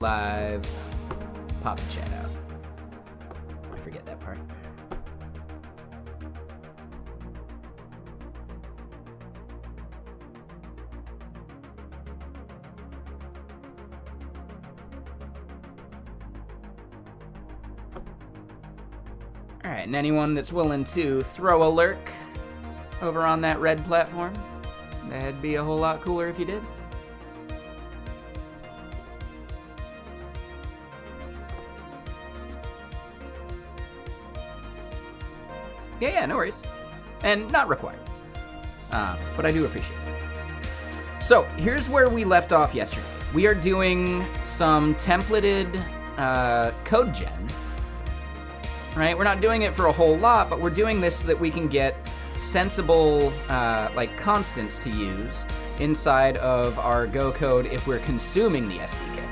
live. Pop the chat out. I forget that part. All right, and anyone that's willing to throw a lurk over on that red platform, that'd be a whole lot cooler if you did. Yeah, no worries. And not required. But I do appreciate it. So, here's where we left off yesterday. We are doing some templated code gen. Right? We're not doing it for a whole lot, but we're doing this so that we can get sensible like constants to use inside of our Go code if we're consuming the SDK.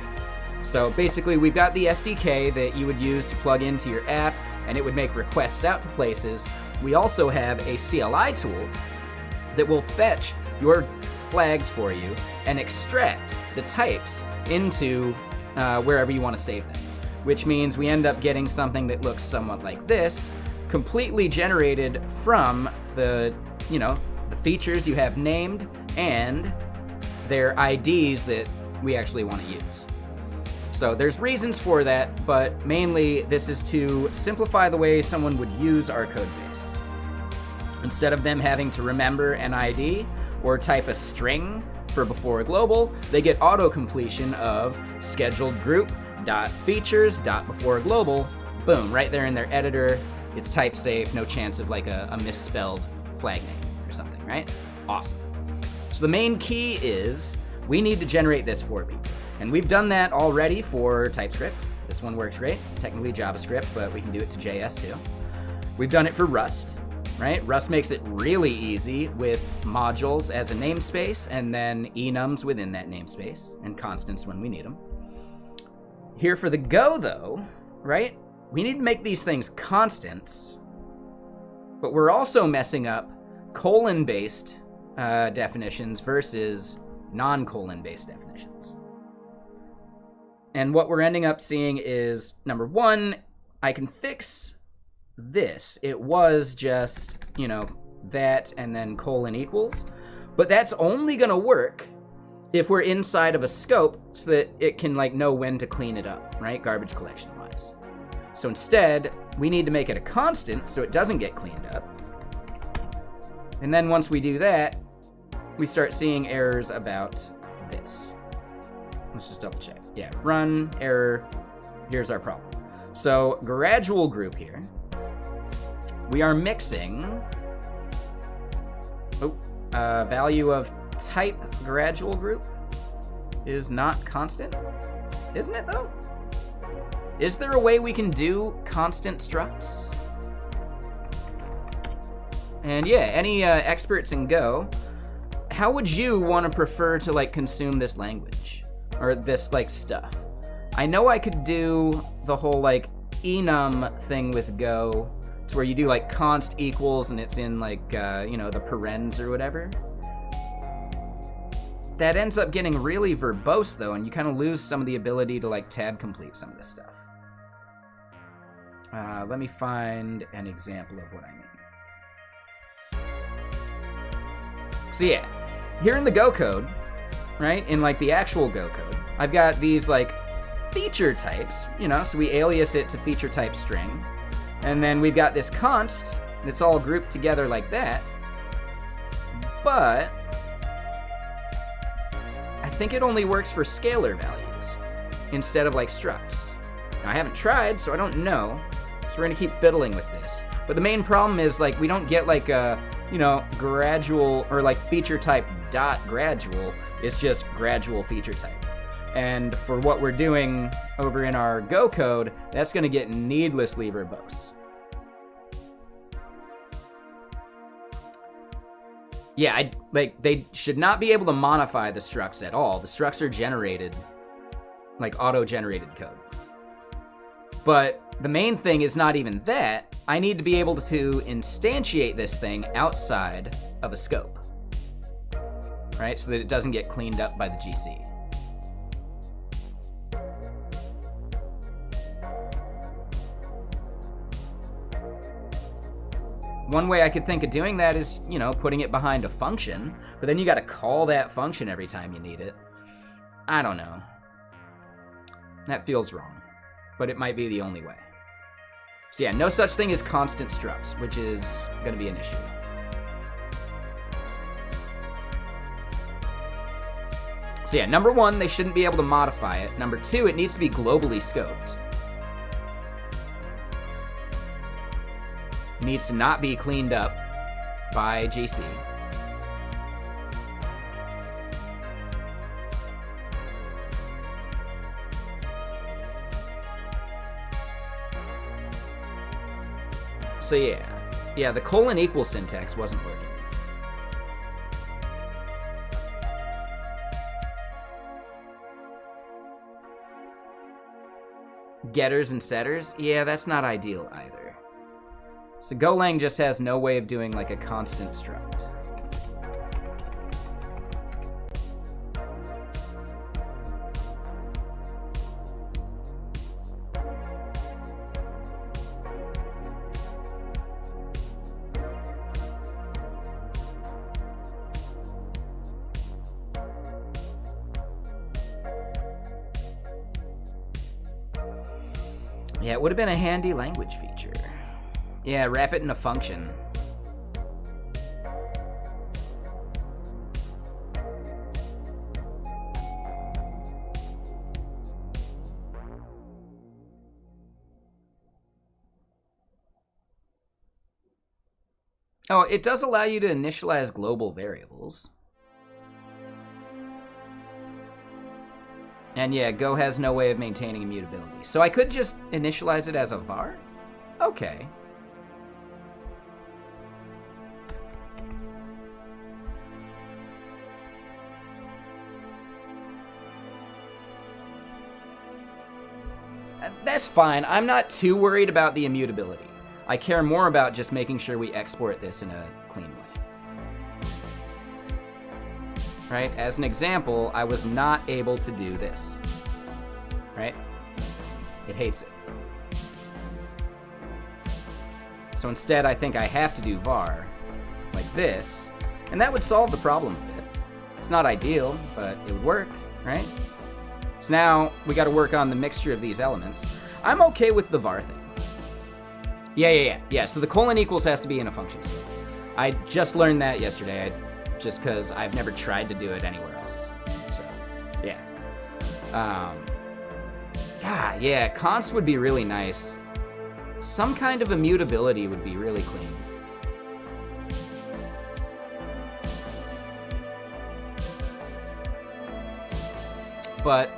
So basically, we've got the SDK that you would use to plug into your app, and it would make requests out to places. We also have a CLI tool that will fetch your flags for you and extract the types into wherever you want to save them, which means we end up getting something that looks somewhat like this, completely generated from the features you have named and their IDs that we actually want to use. So there's reasons for that, but mainly this is to simplify the way someone would use our code base. Instead of them having to remember an ID or type a string for before global, they get auto-completion of scheduled group .features .before global, boom, right there in their editor. It's type safe, no chance of like a misspelled flag name or something, right? Awesome. So the main key is we need to generate this for people. And we've done that already for TypeScript. This one works great. Technically JavaScript, but we can do it to JS too. We've done it for Rust, right? Rust makes it really easy with modules as a namespace and then enums within that namespace and constants when we need them. Here for the Go, though, right? We need to make these things constants, but we're also messing up colon-based definitions versus non-colon-based definitions. And what we're ending up seeing is, number one, I can fix this. It was just, that and then colon equals, but that's only going to work if we're inside of a scope so that it can know when to clean it up, right? Garbage collection wise. So instead, we need to make it a constant so it doesn't get cleaned up. And then once we do that, we start seeing errors about this. Let's just double check. Yeah, run, error, here's our problem. So gradual group here, we are mixing, value of type gradual group is not constant, isn't it though? Is there a way we can do constant structs? And yeah, any experts in Go, how would you want to prefer to consume this language or this stuff? I know I could do the whole enum thing with Go to where you do const equals and it's in the parens or whatever. That ends up getting really verbose, though, and you kind of lose some of the ability to, tab complete some of this stuff. Let me find an example of what I mean. So, yeah, here in the Go code, right, in, the actual Go code, I've got these, feature types, so we alias it to feature type string, and then we've got this const that's all grouped together like that, but I think it only works for scalar values instead of structs. Now, I haven't tried, so I don't know. So we're gonna keep fiddling with this. But the main problem is we don't get a gradual or feature type dot gradual. It's just gradual feature type. And for what we're doing over in our Go code, that's gonna get needlessly verbose. Yeah, they should not be able to modify the structs at all. The structs are generated, auto-generated code. But the main thing is not even that. I need to be able to instantiate this thing outside of a scope, right? So that it doesn't get cleaned up by the GC. one way I could think of doing that is, you know, putting it behind a function, but then you got to call that function every time you need it. I don't know. That feels wrong, but it might be the only way. So yeah, no such thing as constant structs, which is going to be an issue. So yeah, number one, they shouldn't be able to modify it. Number two, it needs to be globally scoped. It needs to not be cleaned up by GC. So yeah, the colon equal syntax wasn't working. Getters and setters, yeah, that's not ideal either. So Golang just has no way of doing like a constant struct. Yeah, it would have been a handy language feature. Yeah, wrap it in a function. Oh, it does allow you to initialize global variables. And yeah, Go has no way of maintaining immutability. So I could just initialize it as a var? Okay. That's fine. I'm not too worried about the immutability. I care more about just making sure we export this in a clean way. Right? As an example, I was not able to do this. Right? It hates it. So instead, I think I have to do var like this, and that would solve the problem a bit. It's not ideal, but it would work, right? So now we got to work on the mixture of these elements. I'm okay with the var thing. Yeah. So the colon equals has to be in a function scope. I just learned that yesterday. Just because I've never tried to do it anywhere else. So, yeah. Yeah, const would be really nice. Some kind of immutability would be really clean. But,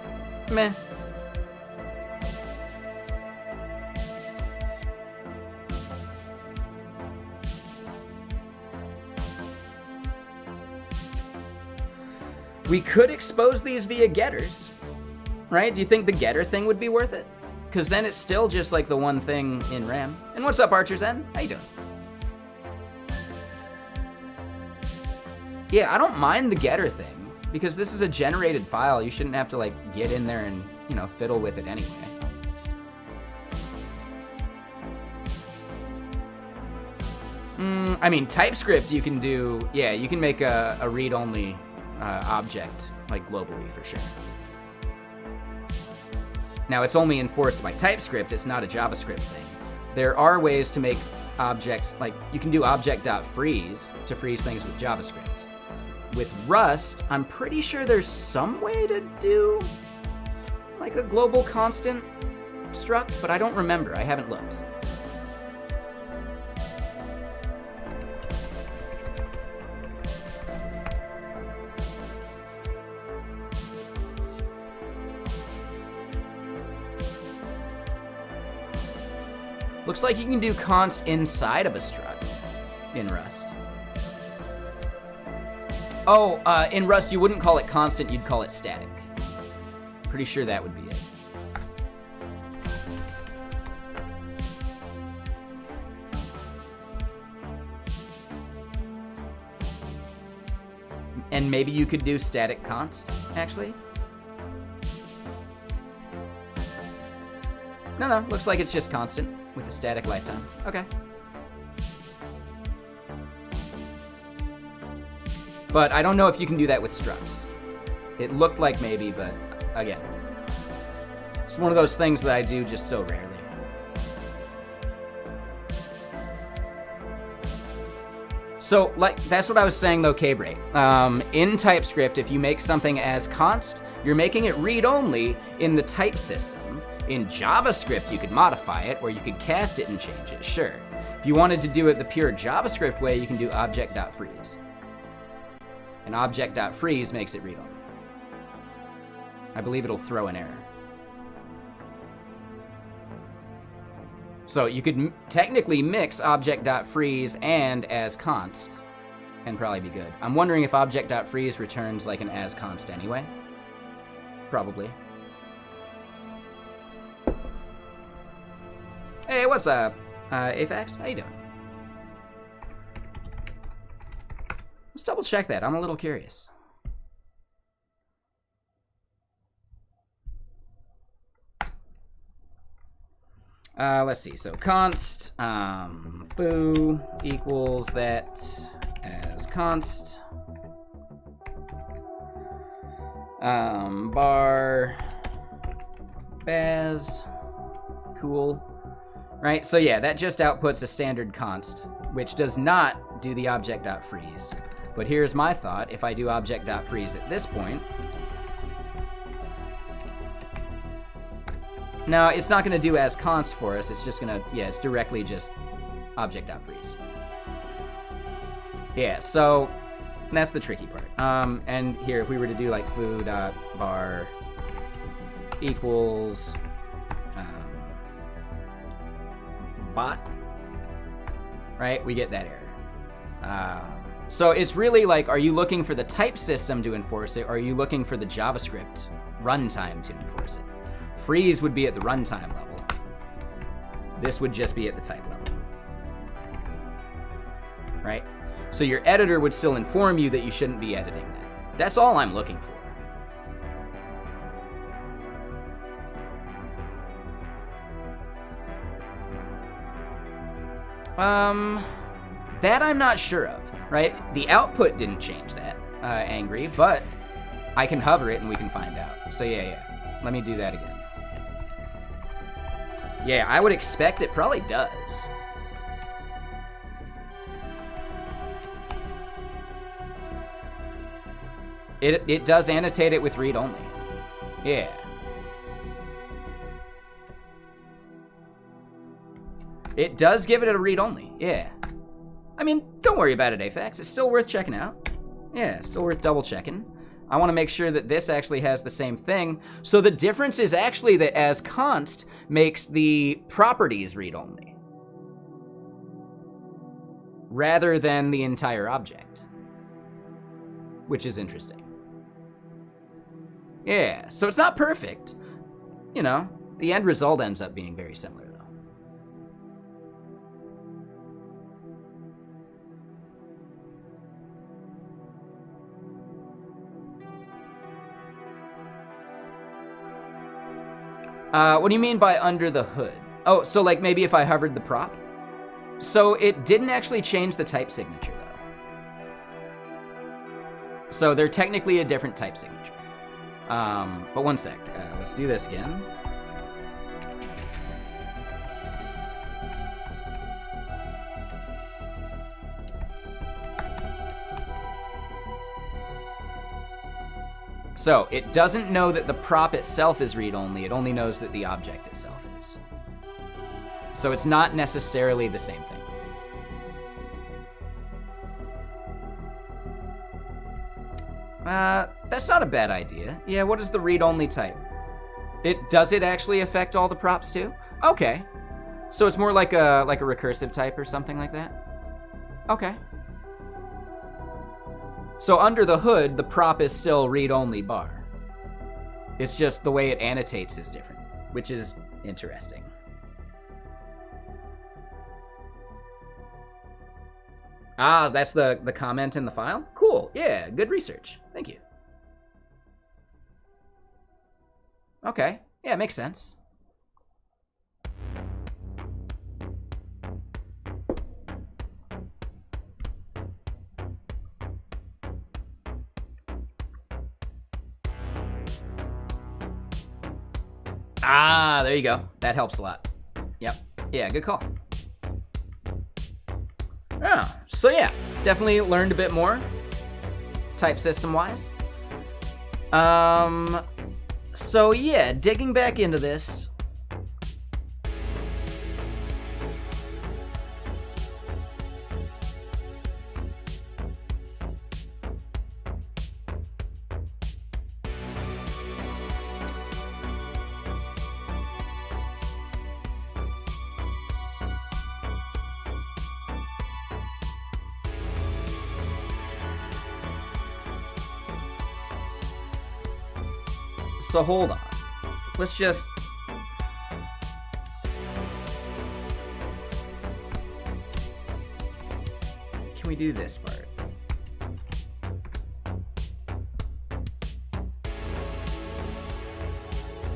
meh. We could expose these via getters, right? Do you think the getter thing would be worth it? Because then it's still just like the one thing in RAM. And what's up, Archer Zen? How you doing? Yeah, I don't mind the getter thing, because this is a generated file. You shouldn't have to like get in there and, you know, fiddle with it anyway. I mean, TypeScript you can do, yeah, you can make a read-only object, like globally for sure. Now it's only enforced by TypeScript, it's not a JavaScript thing. There are ways to make objects, like you can do object.freeze to freeze things with JavaScript. With Rust, I'm pretty sure there's some way to do like a global constant struct, but I don't remember, I haven't looked. Looks like you can do const inside of a struct in Rust. Oh, in Rust you wouldn't call it constant, you'd call it static. Pretty sure that would be it. And maybe you could do static const, actually. No, looks like it's just constant with the static lifetime. Okay. But I don't know if you can do that with structs. It looked like maybe, but again, it's one of those things that I do just so rarely. So, like, that's what I was saying, though, K-Bray. In TypeScript, if you make something as const, you're making it read-only in the type system. In JavaScript, you could modify it, or you could cast it and change it, sure. If you wanted to do it the pure JavaScript way, you can do object.freeze. And object.freeze makes it read-only. I believe it'll throw an error. So you could technically mix object.freeze and asConst and probably be good. I'm wondering if object.freeze returns like an asConst anyway. Probably. Hey, what's up, Afax? How you doing? Let's double check that. I'm a little curious. Let's see. So const foo equals that as const bar baz cool, right? So yeah, that just outputs a standard const, which does not do the object.freeze. But here's my thought: if I do object.freeze at this point. Now, it's not going to do asConst for us. It's just going to, yeah, it's directly just object.freeze. Yeah, so that's the tricky part. And here, if we were to do like foo.bar equals bot, right? We get that error. So it's really like, are you looking for the type system to enforce it, or are you looking for the JavaScript runtime to enforce it? Freeze would be at the runtime level. This would just be at the type level. Right? So your editor would still inform you that you shouldn't be editing that. That's all I'm looking for. That I'm not sure of, right? The output didn't change that, Angry, but I can hover it and we can find out. So yeah. Let me do that again. Yeah, I would expect it probably does. It does annotate it with read only. Yeah. It does give it a read only. Yeah. I mean, don't worry about it, Afax. It's still worth checking out. Yeah, still worth double checking. I want to make sure that this actually has the same thing. So the difference is actually that asConst makes the properties read-only rather than the entire object, which is interesting. Yeah, so it's not perfect. You know, the end result ends up being very similar, though. What do you mean by under the hood? Oh, so like maybe if I hovered the prop? So it didn't actually change the type signature, though. So they're technically a different type signature. But one sec. Let's do this again. So it doesn't know that the prop itself is read-only. It only knows that the object itself is. So it's not necessarily the same thing. That's not a bad idea. Yeah, what is the read-only type? Does it actually affect all the props too? Okay. So it's more like a recursive type or something like that? Okay. So under the hood, the prop is still read-only bar. It's just the way it annotates is different, which is interesting. Ah, that's the comment in the file? Cool, yeah, good research. Thank you. Okay, yeah, makes sense. Ah, there you go. That helps a lot. Yep. Yeah, good call. Oh, so yeah, definitely learned a bit more type system wise. So yeah, digging back into this. So hold on. Let's just... Can we do this part?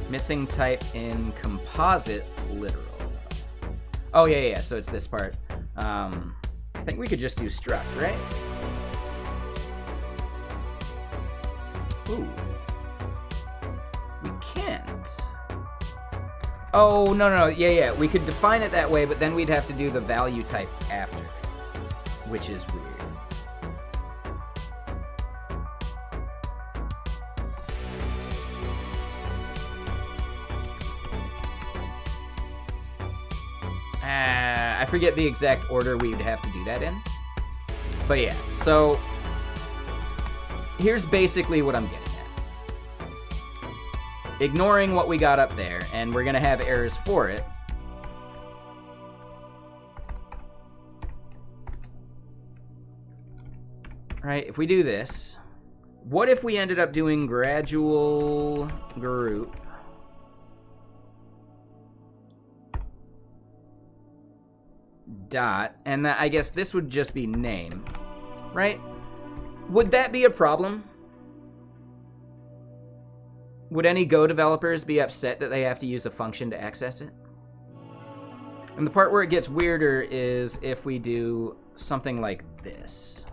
Missing type in composite literal. Oh, yeah, so it's this part. I think we could just do struct, right? Ooh. Oh, no, yeah, we could define it that way, but then we'd have to do the value type after, which is weird. I forget the exact order we'd have to do that in. But yeah, so here's basically what I'm getting. Ignoring what we got up there, and we're gonna have errors for it. Right, if we do this, what if we ended up doing gradual group dot, and that, I guess this would just be name, right? Would that be a problem? Would any Go developers be upset that they have to use a function to access it? And the part where it gets weirder is if we do something like this,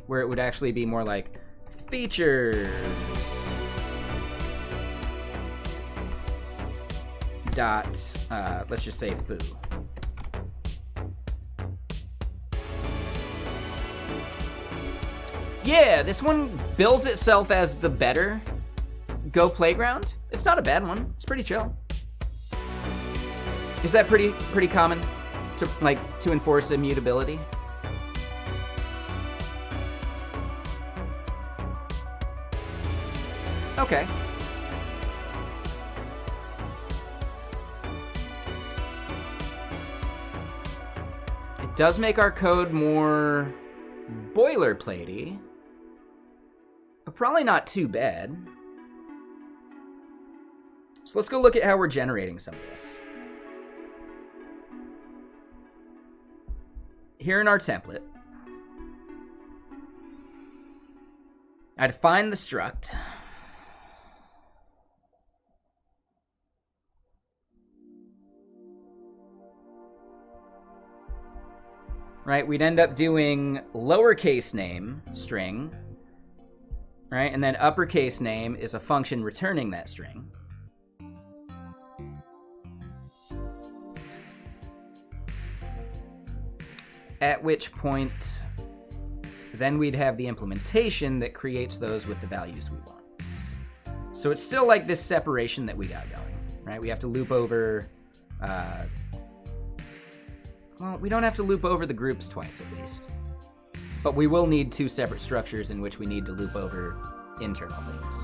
where it would actually be more like features dot, let's just say foo. Yeah, this one bills itself as the better Go playground. It's not a bad one. It's pretty chill. Is that pretty common to enforce immutability? Okay. It does make our code more boilerplatey, but probably not too bad. So let's go look at how we're generating some of this. Here in our template, I define the struct. Right, we'd end up doing lowercase name string, right? And then uppercase name is a function returning that string. At which point, then we'd have the implementation that creates those with the values we want. So it's still like this separation that we got going, right? We have to loop over, well, we don't have to loop over the groups twice at least. But we will need two separate structures in which we need to loop over internal things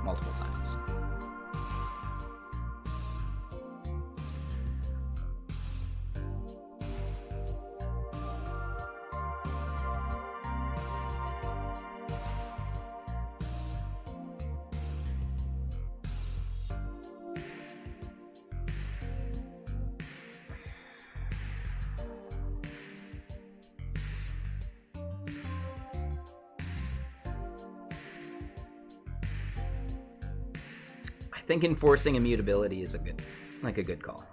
multiple times. I think enforcing immutability is a good call.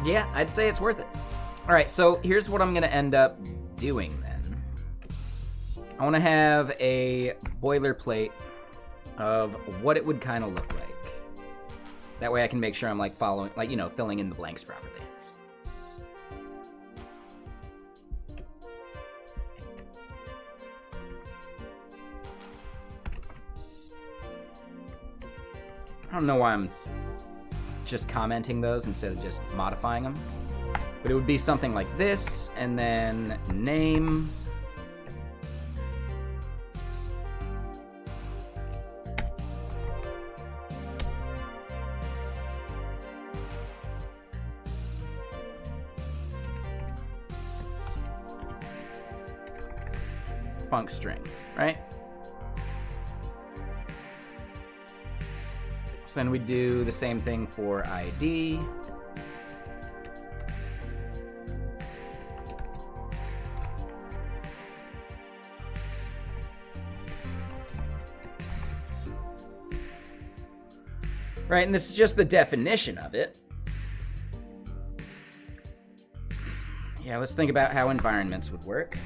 Yeah, I'd say it's worth it. All right, so here's what I'm going to end up doing then. I want to have a boilerplate of what it would kind of look like. That way I can make sure I'm like following, like, you know, filling in the blanks properly. I don't know why I'm just commenting those instead of just modifying them. But it would be something like this, and then name. Func string, right? So then we do the same thing for ID. Right, and this is just the definition of it. Yeah, let's think about how environments would work.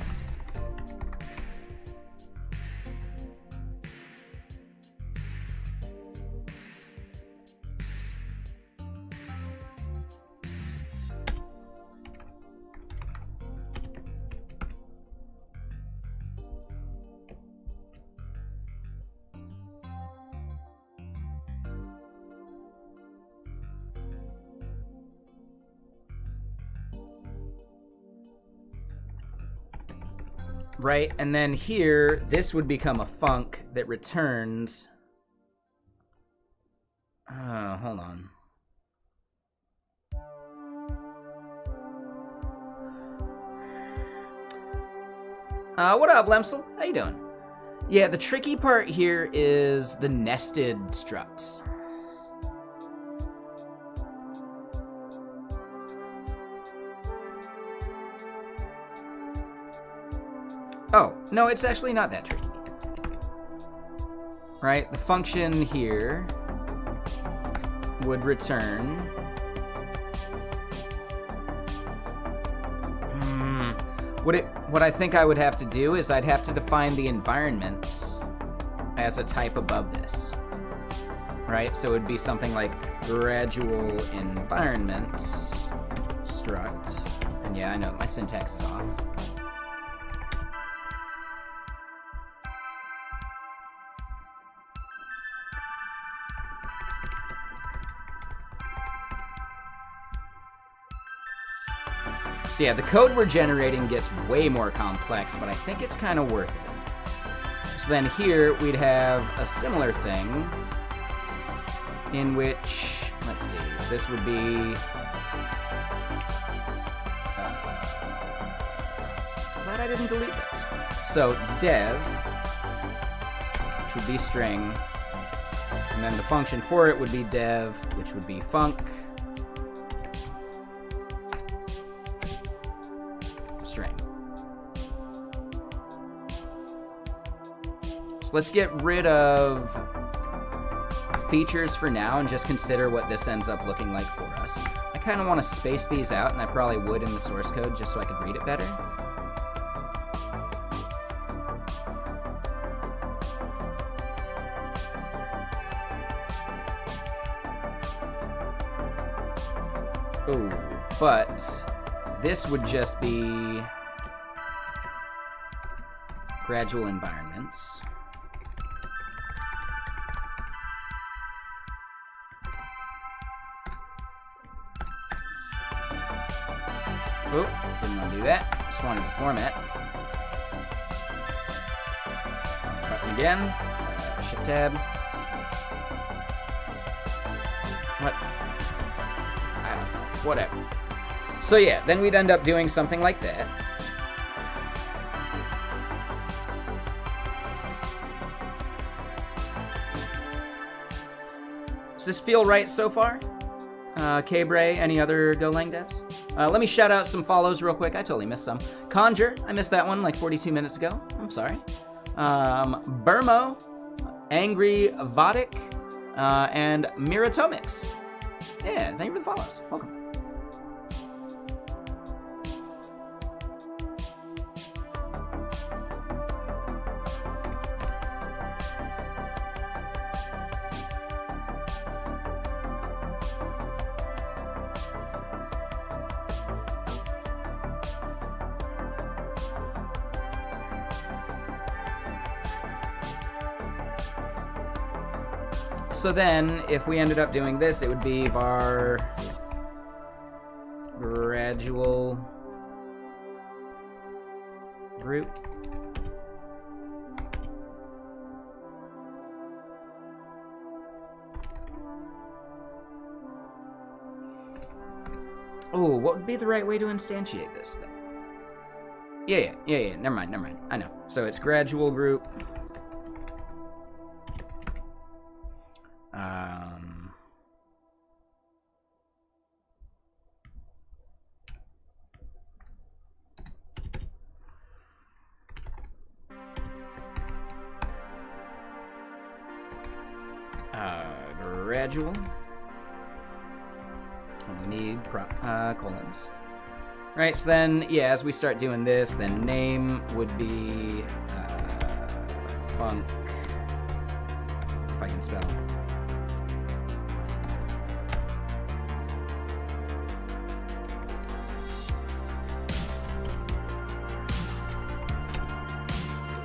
Right, and then here, this would become a func that returns... hold on. What up, Lemsel? How you doing? Yeah, the tricky part here is the nested structs. Oh, no, it's actually not that tricky. Right, the function here would return... What I think I would have to do is I'd have to define the environments as a type above this. Right, so it would be something like gradual environments struct. And yeah, I know, my syntax is off. So yeah, the code we're generating gets way more complex, but I think it's kind of worth it. So then here we'd have a similar thing in which, let's see, this would be... glad I didn't delete this. So dev, which would be string, and then the function for it would be dev, which would be func. Let's get rid of features for now and just consider what this ends up looking like for us. I kind of want to space these out, and I probably would in the source code just so I could read it better. Oh, but this would just be gradual environments. Oh, didn't want to do that. Just wanted to format. Button again. Shift tab. What? I don't know. Whatever. So yeah, then we'd end up doing something like that. Does this feel right so far? K-Bray, any other Golang devs? Let me shout out some follows real quick. I totally missed some. Conjure, I missed that one like 42 minutes ago. I'm sorry. Burmo, Angry Vodik, and Miratomics. Yeah, thank you for the follows. Welcome. So then, if we ended up doing this, it would be var gradual group. Oh, what would be the right way to instantiate this thing? Yeah. Never mind. I know. So it's gradual group. Gradual. And we need colons. Right, so then, yeah, as we start doing this, then name would be func, if I can spell.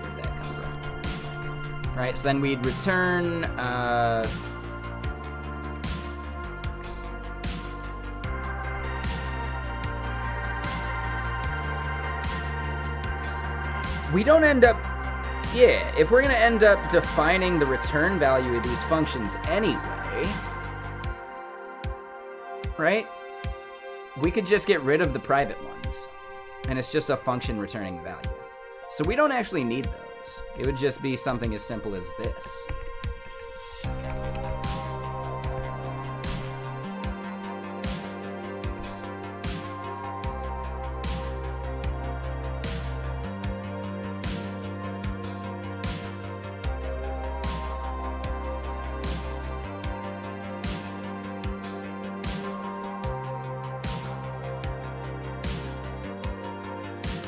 Where'd that come from? Right, so then we'd return we don't end up, yeah, if we're going to end up defining the return value of these functions anyway, right, we could just get rid of the private ones, and it's just a function returning the value. So we don't actually need those. It would just be something as simple as this.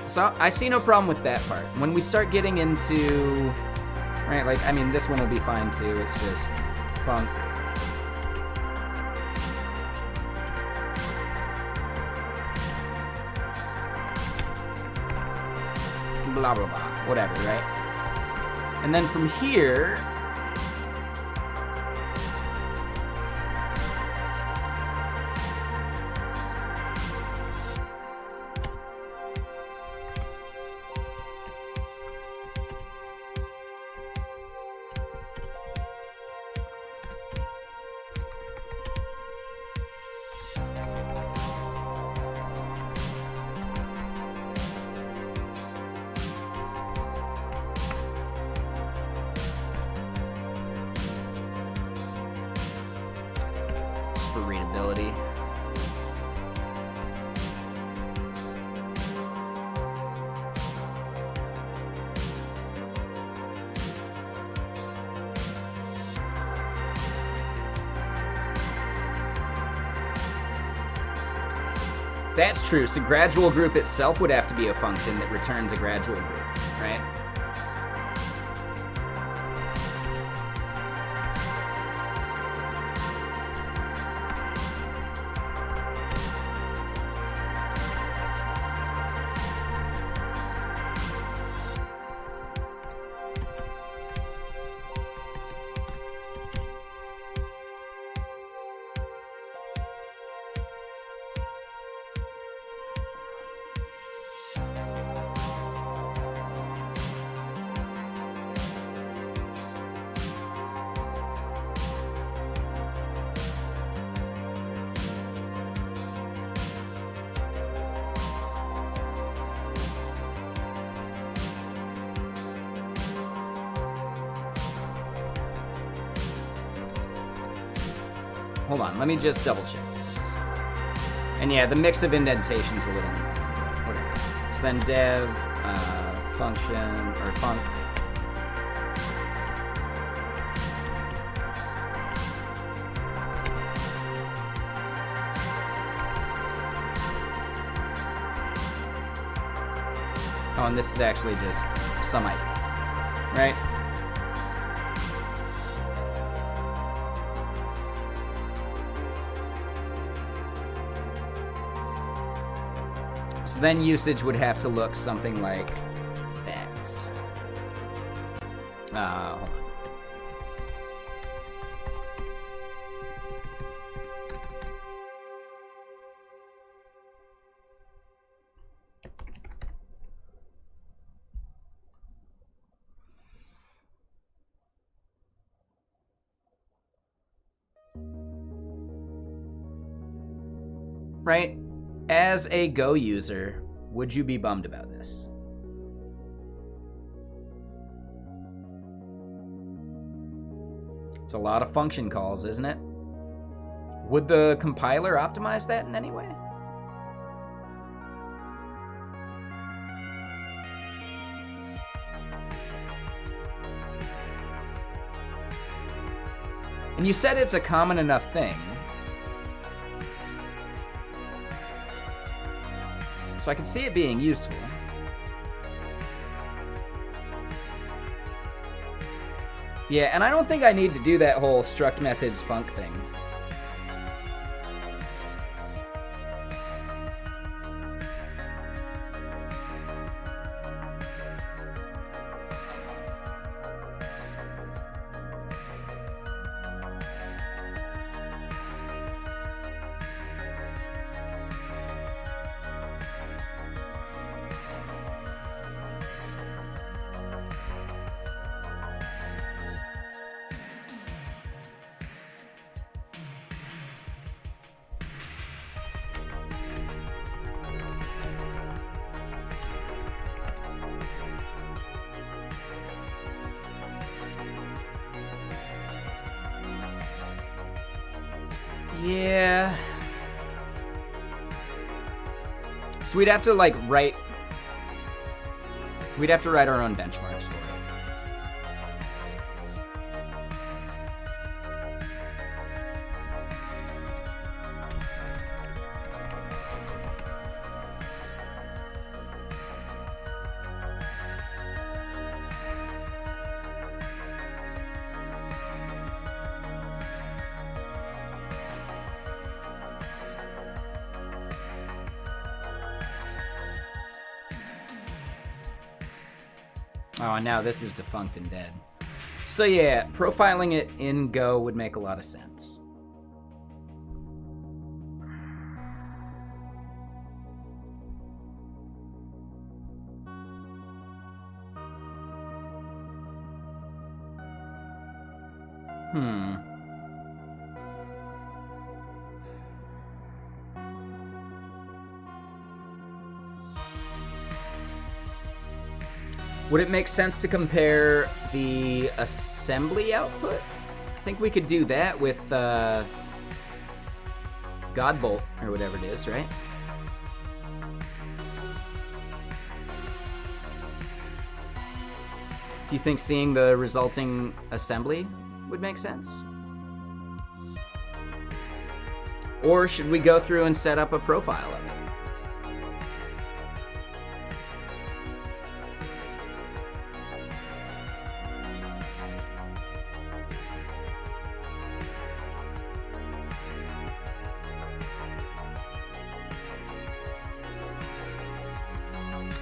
So I see no problem with that part. When we start getting into, right, like, I mean, this one will be fine too. It's just func. Blah, blah, blah, whatever, right? And then from here, for readability. That's true. So gradual group itself would have to be a function that returns a gradual group, right? Hold on, let me just double check this. And yeah, the mix of indentations a little whatever. So then dev function or func. Oh, and this is actually just some ID, right? So then usage would have to look something like that. right? As a Go user, would you be bummed about this? It's a lot of function calls, isn't it? Would the compiler optimize that in any way? And you said it's a common enough thing. So I can see it being useful. Yeah, and I don't think I need to do that whole struct methods func thing. Yeah. So we'd have to like write. We'd have to write our own benchmarks for it. Oh, and now this is defunct and dead. So yeah, profiling it in Go would make a lot of sense. Would it make sense to compare the assembly output? I think we could do that with Godbolt or whatever it is, right? Do you think seeing the resulting assembly would make sense? Or should we go through and set up a profile of it?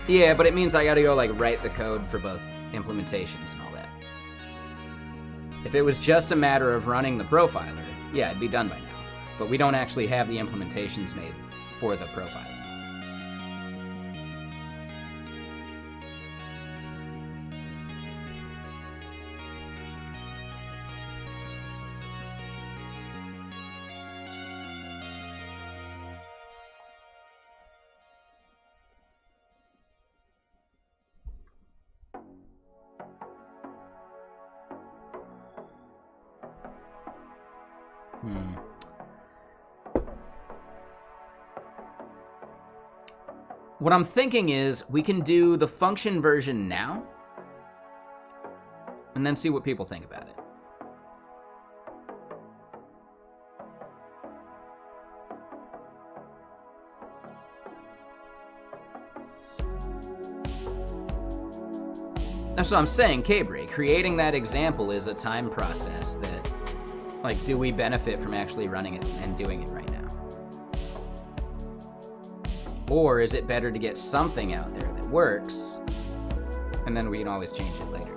Yeah, but it means I gotta go like write the code for both implementations and all that. If it was just a matter of running the profiler, yeah, it'd be done by now. But we don't actually have the implementations made for the profiler. What I'm thinking is we can do the function version now and then see what people think about it. That's what I'm saying, Cabre. Creating that example is a time process that, like, do we benefit from actually running it and doing it right now? Or is it better to get something out there that works, and then we can always change it later?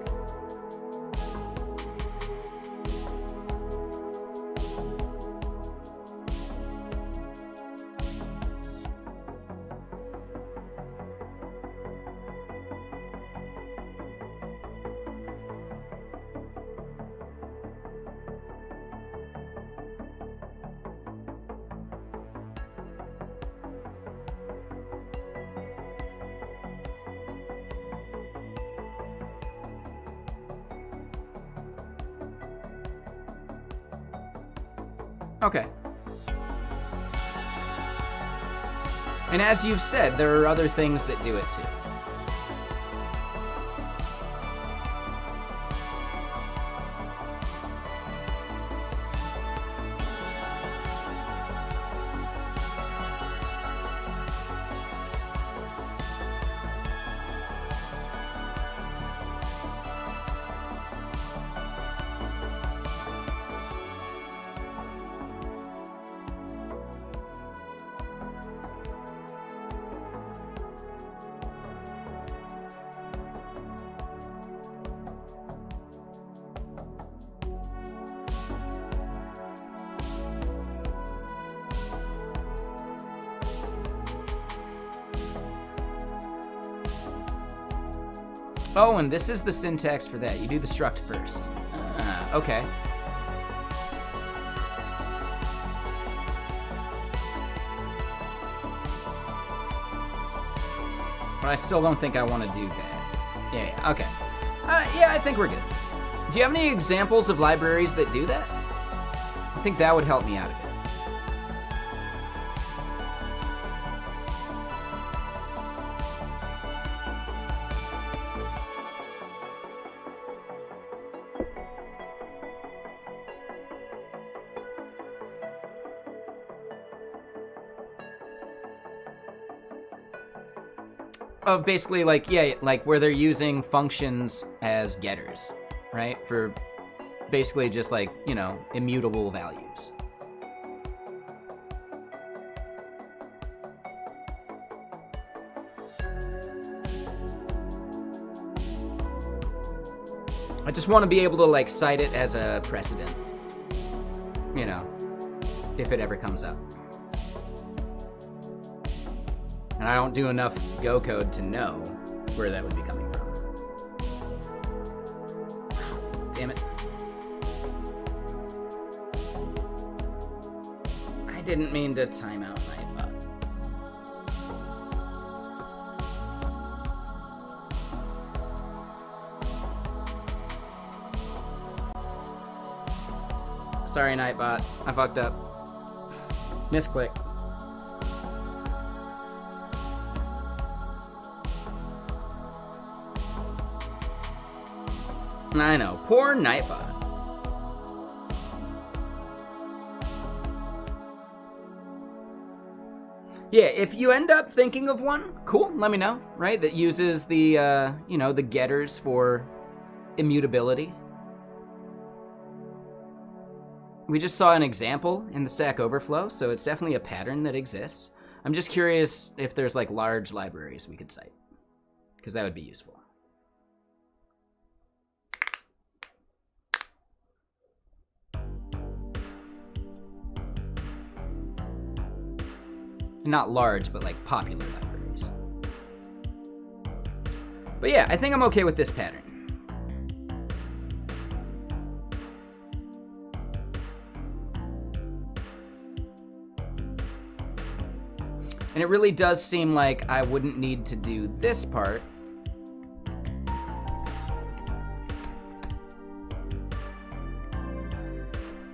Okay. And as you've said, there are other things that do it too. Oh, and this is the syntax for that. You do the struct first. Okay. But I still don't think I want to do that. Yeah, okay. Yeah, I think we're good. Do you have any examples of libraries that do that? I think that would help me out a bit. Of basically, like, yeah, like where they're using functions as getters, right? For basically just like, you know, immutable values. I just want to be able to, like, cite it as a precedent, you know, if it ever comes up. And I don't do enough Go code to know where that would be coming from. Damn it. I didn't mean to time out my bot. Sorry, Nightbot. I fucked up. Misclick. I know. Poor Nightbot. Yeah, if you end up thinking of one, cool, let me know, right? That uses the, you know, the getters for immutability. We just saw an example in the Stack Overflow, so it's definitely a pattern that exists. I'm just curious if there's, like, large libraries we could cite, because that would be useful. Not large, but like popular libraries. But yeah, I think I'm okay with this pattern. And it really does seem like I wouldn't need to do this part.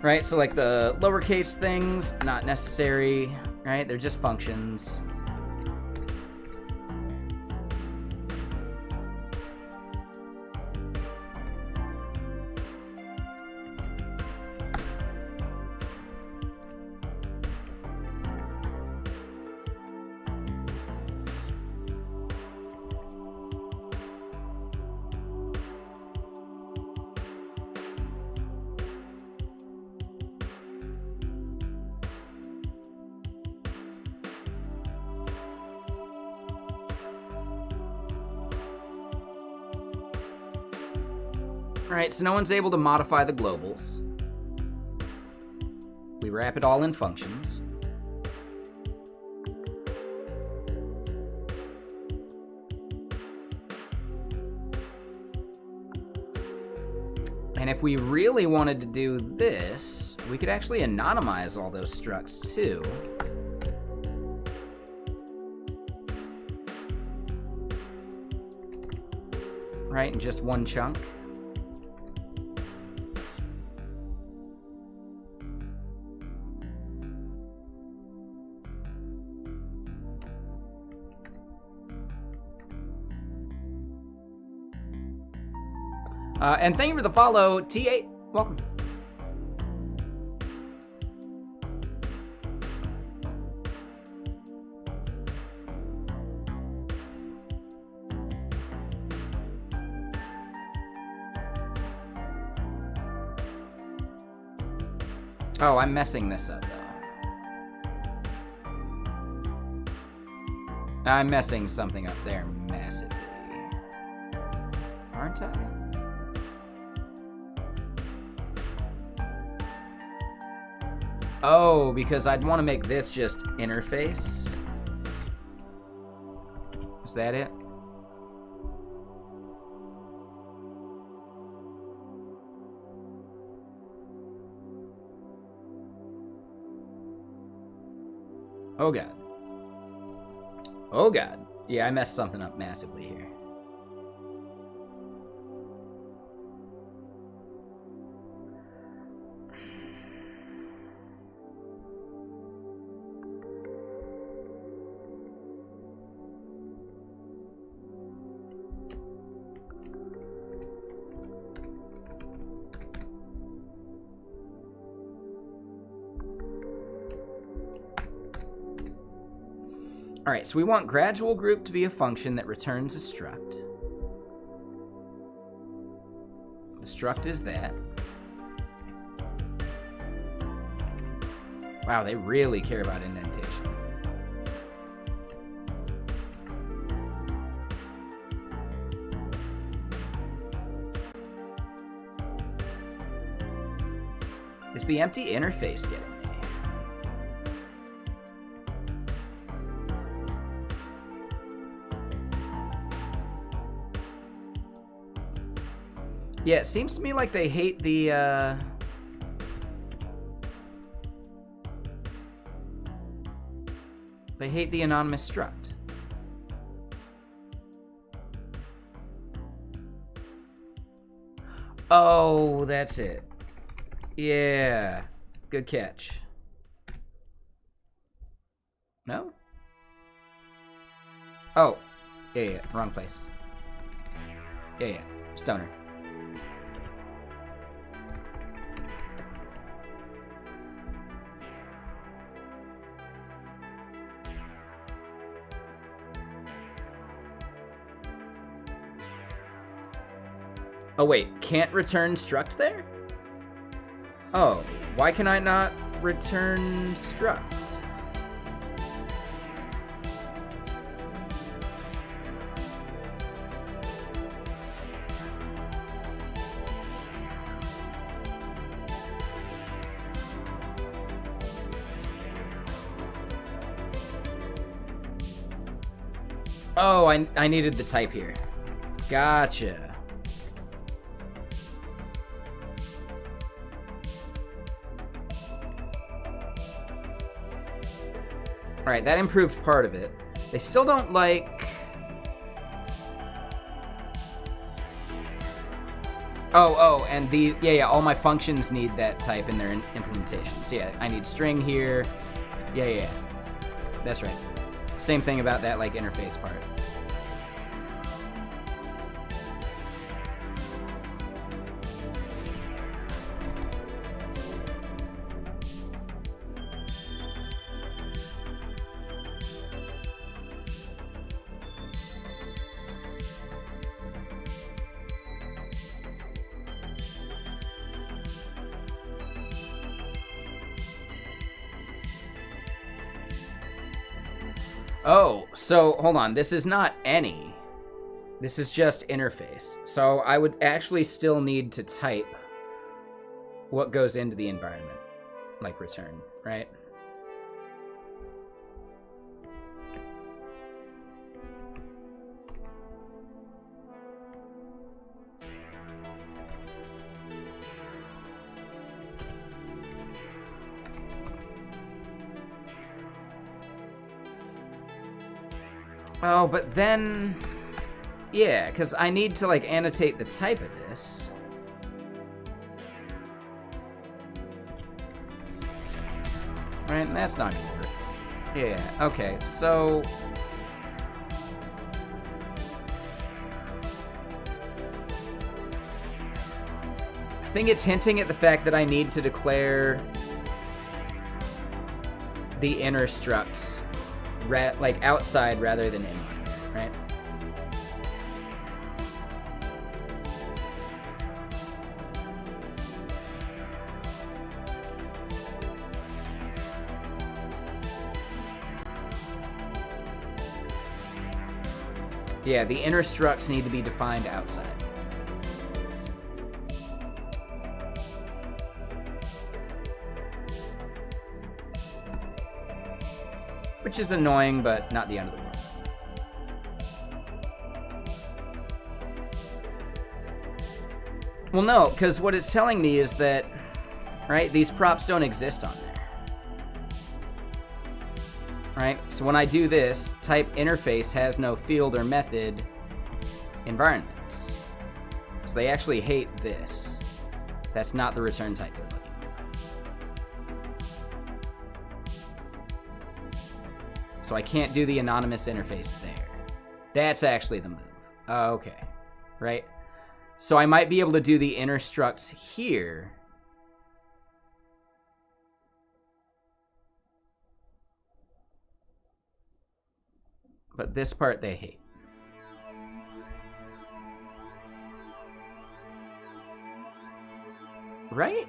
Right, so like the lowercase things, not necessary. Right? They're just functions. Alright, so no one's able to modify the globals. We wrap it all in functions. And if we really wanted to do this, we could actually anonymize all those structs too. Right, in just one chunk. And thank you for the follow, T8. Welcome. Oh, I'm messing this up, though. I'm messing something up there massively. Aren't I? Oh, because I'd want to make this just interface. Is that it? Oh god. Oh god. Yeah, I messed something up massively here. All right, so we want gradual group to be a function that returns a struct. The struct is that. Wow, they really care about indentation. Is the empty interface getting me? Yeah, it seems to me like they hate the, they hate the anonymous struct. Oh, that's it. Yeah. Good catch. No? Oh. Yeah. Wrong place. Yeah. Stoner. Oh wait, can't return struct there? Oh, why can I not return struct? Oh, I needed the type here. Gotcha. Alright, that improved part of it. They still don't like... Oh, and the... Yeah, all my functions need that type in their implementation. So yeah, I need string here. Yeah. That's right. Same thing about that, like, interface part. Oh, so hold on. This is not any. This is just interface. So I would actually still need to type what goes into the environment, like return, right? Oh, but then... Yeah, because I need to, like, annotate the type of this. Right, and that's not gonna work. Yeah, okay, so... I think it's hinting at the fact that I need to declare the inner structs like outside rather than inline, right? Yeah, the inner structs need to be defined outside. Which is annoying, but not the end of the world. Well, no, because what it's telling me is that, right, these props don't exist on there. Right? So when I do this, type interface has no field or method environments. So they actually hate this. That's not the return type they're looking for. So I can't do the anonymous interface there. That's actually the move. Okay. Right? So I might be able to do the inner structs here. But this part they hate. Right?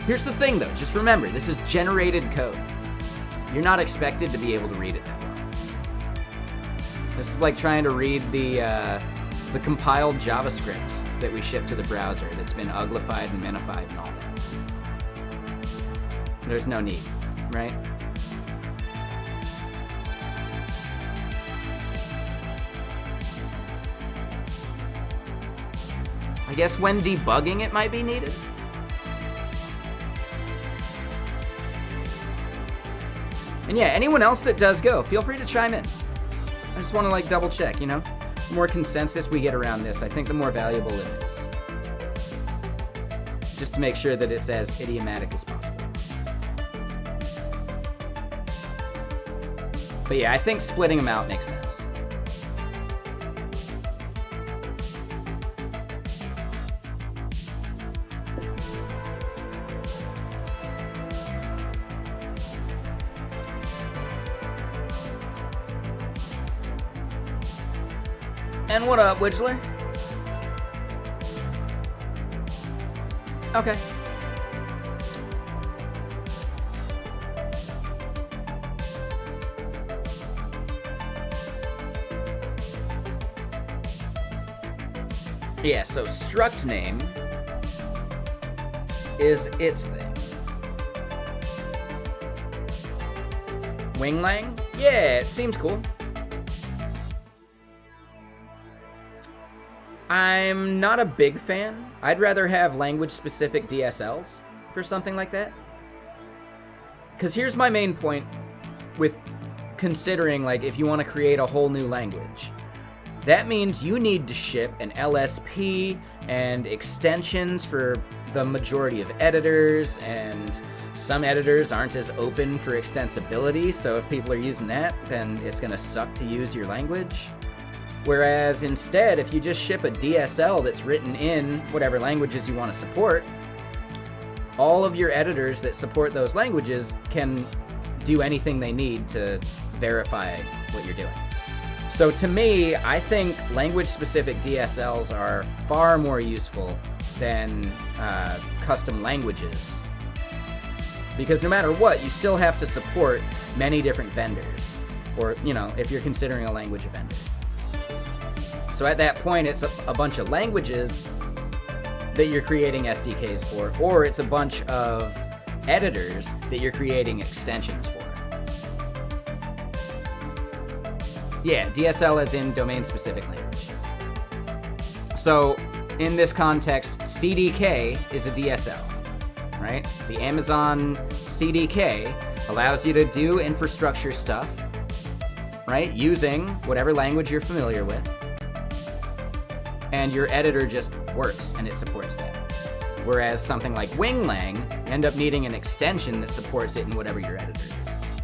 Here's the thing, though. Just remember, this is generated code. You're not expected to be able to read it that well. This is like trying to read the compiled JavaScript that we ship to the browser that's been uglified and minified and all that. There's no need, right? I guess when debugging it might be needed. And yeah, anyone else that does go, feel free to chime in. I just want to like double check, you know? The more consensus we get around this, I think the more valuable it is. Just to make sure that it's as idiomatic as possible. But yeah, I think splitting them out makes sense. And what up, Widgler? Okay. Yeah, so struct name is its thing. Winglang? Yeah, it seems cool. I'm not a big fan. I'd rather have language-specific DSLs for something like that. Because here's my main point with considering, like, if you want to create a whole new language. That means you need to ship an LSP and extensions for the majority of editors, and some editors aren't as open for extensibility, so if people are using that, then it's going to suck to use your language. Whereas instead, if you just ship a DSL that's written in whatever languages you want to support, all of your editors that support those languages can do anything they need to verify what you're doing. So to me, I think language-specific DSLs are far more useful than custom languages. Because no matter what, you still have to support many different vendors. Or, you know, if you're considering a language vendor. So at that point, it's a bunch of languages that you're creating SDKs for, or it's a bunch of editors that you're creating extensions for. Yeah, DSL as in domain-specific language. So in this context, CDK is a DSL, right? The Amazon CDK allows you to do infrastructure stuff, right? Using whatever language you're familiar with. And your editor just works, and it supports that. Whereas something like Winglang, you end up needing an extension that supports it in whatever your editor is.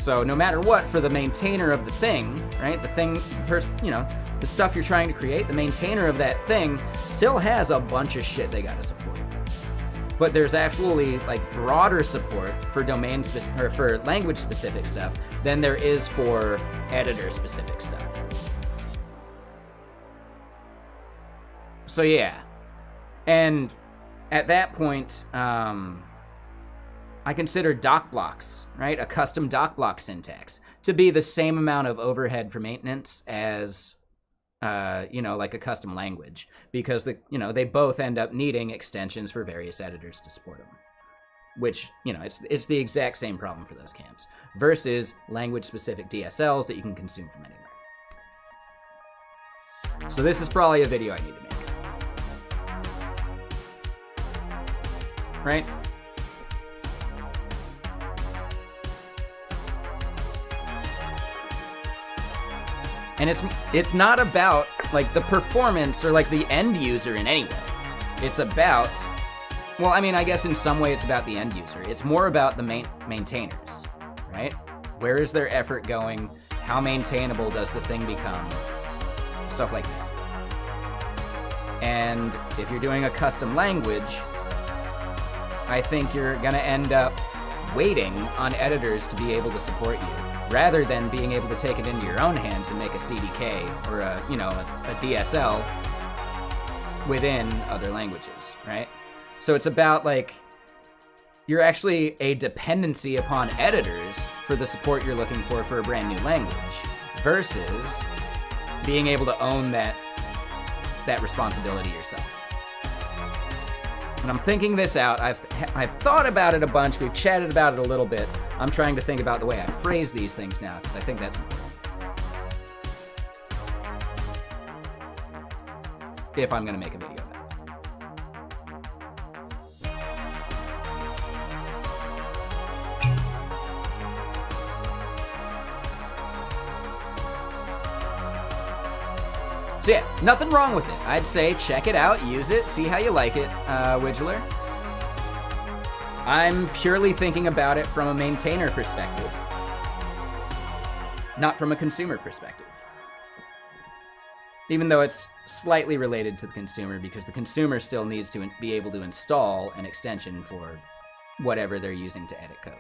So no matter what, for the maintainer of the thing, right, the stuff you're trying to create, the maintainer of that thing still has a bunch of shit they gotta support. But there's actually like broader support for or for language specific stuff than there is for editor specific stuff. So yeah, and at that point, I consider doc blocks, right, a custom doc block syntax, to be the same amount of overhead for maintenance as, like a custom language, because they both end up needing extensions for various editors to support them, which, it's the exact same problem for those camps versus language-specific DSLs that you can consume from anywhere. So this is probably a video I need to make. Right? And it's not about like the performance or like the end user in any way. It's about, well, I mean, I guess in some way it's about the end user. It's more about the maintainers, right? Where is their effort going? How maintainable does the thing become? Stuff like that. And if you're doing a custom language, I think you're gonna end up waiting on editors to be able to support you, rather than being able to take it into your own hands and make a CDK or a DSL within other languages, right? So it's about like, you're actually a dependency upon editors for the support you're looking for a brand new language, versus being able to own that responsibility yourself. And I'm thinking this out. I've thought about it a bunch. We've chatted about it a little bit. I'm trying to think about the way I phrase these things now, because I think that's important. If I'm going to make a video about it. So yeah, nothing wrong with it. I'd say check it out, use it, see how you like it, Widgeler. I'm purely thinking about it from a maintainer perspective, not from a consumer perspective. Even though it's slightly related to the consumer, because the consumer still needs to be able to install an extension for whatever they're using to edit code.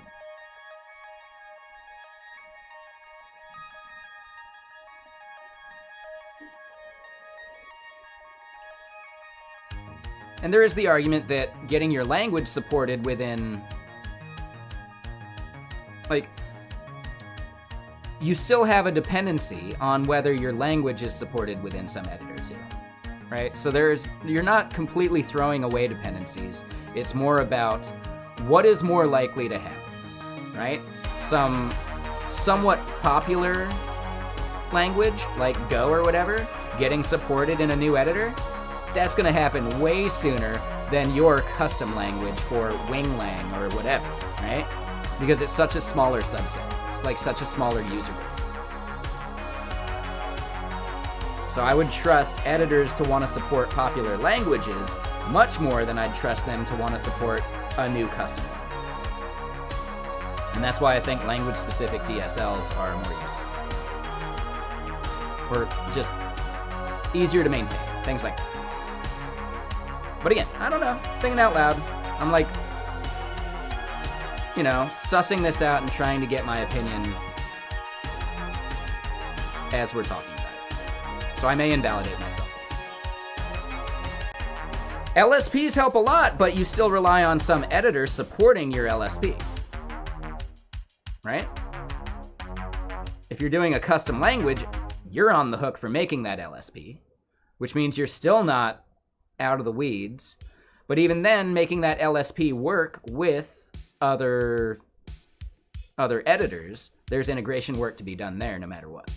And there is the argument that getting your language supported within, like, you still have a dependency on whether your language is supported within some editor too, right? So you're not completely throwing away dependencies. It's more about what is more likely to happen, right? Some somewhat popular language, like Go or whatever, getting supported in a new editor, that's going to happen way sooner than your custom language for Winglang or whatever, right? Because it's such a smaller subset. It's like such a smaller user base. So I would trust editors to want to support popular languages much more than I'd trust them to want to support a new custom one. And that's why I think language-specific DSLs are more useful. Or just easier to maintain, things like that. But again, I don't know, thinking out loud, I'm like, sussing this out and trying to get my opinion as we're talking about it. So I may invalidate myself. LSPs help a lot, but you still rely on some editor supporting your LSP. Right? If you're doing a custom language, you're on the hook for making that LSP, which means you're still not out of the weeds, but even then, making that LSP work with other editors, there's integration work to be done there no matter what.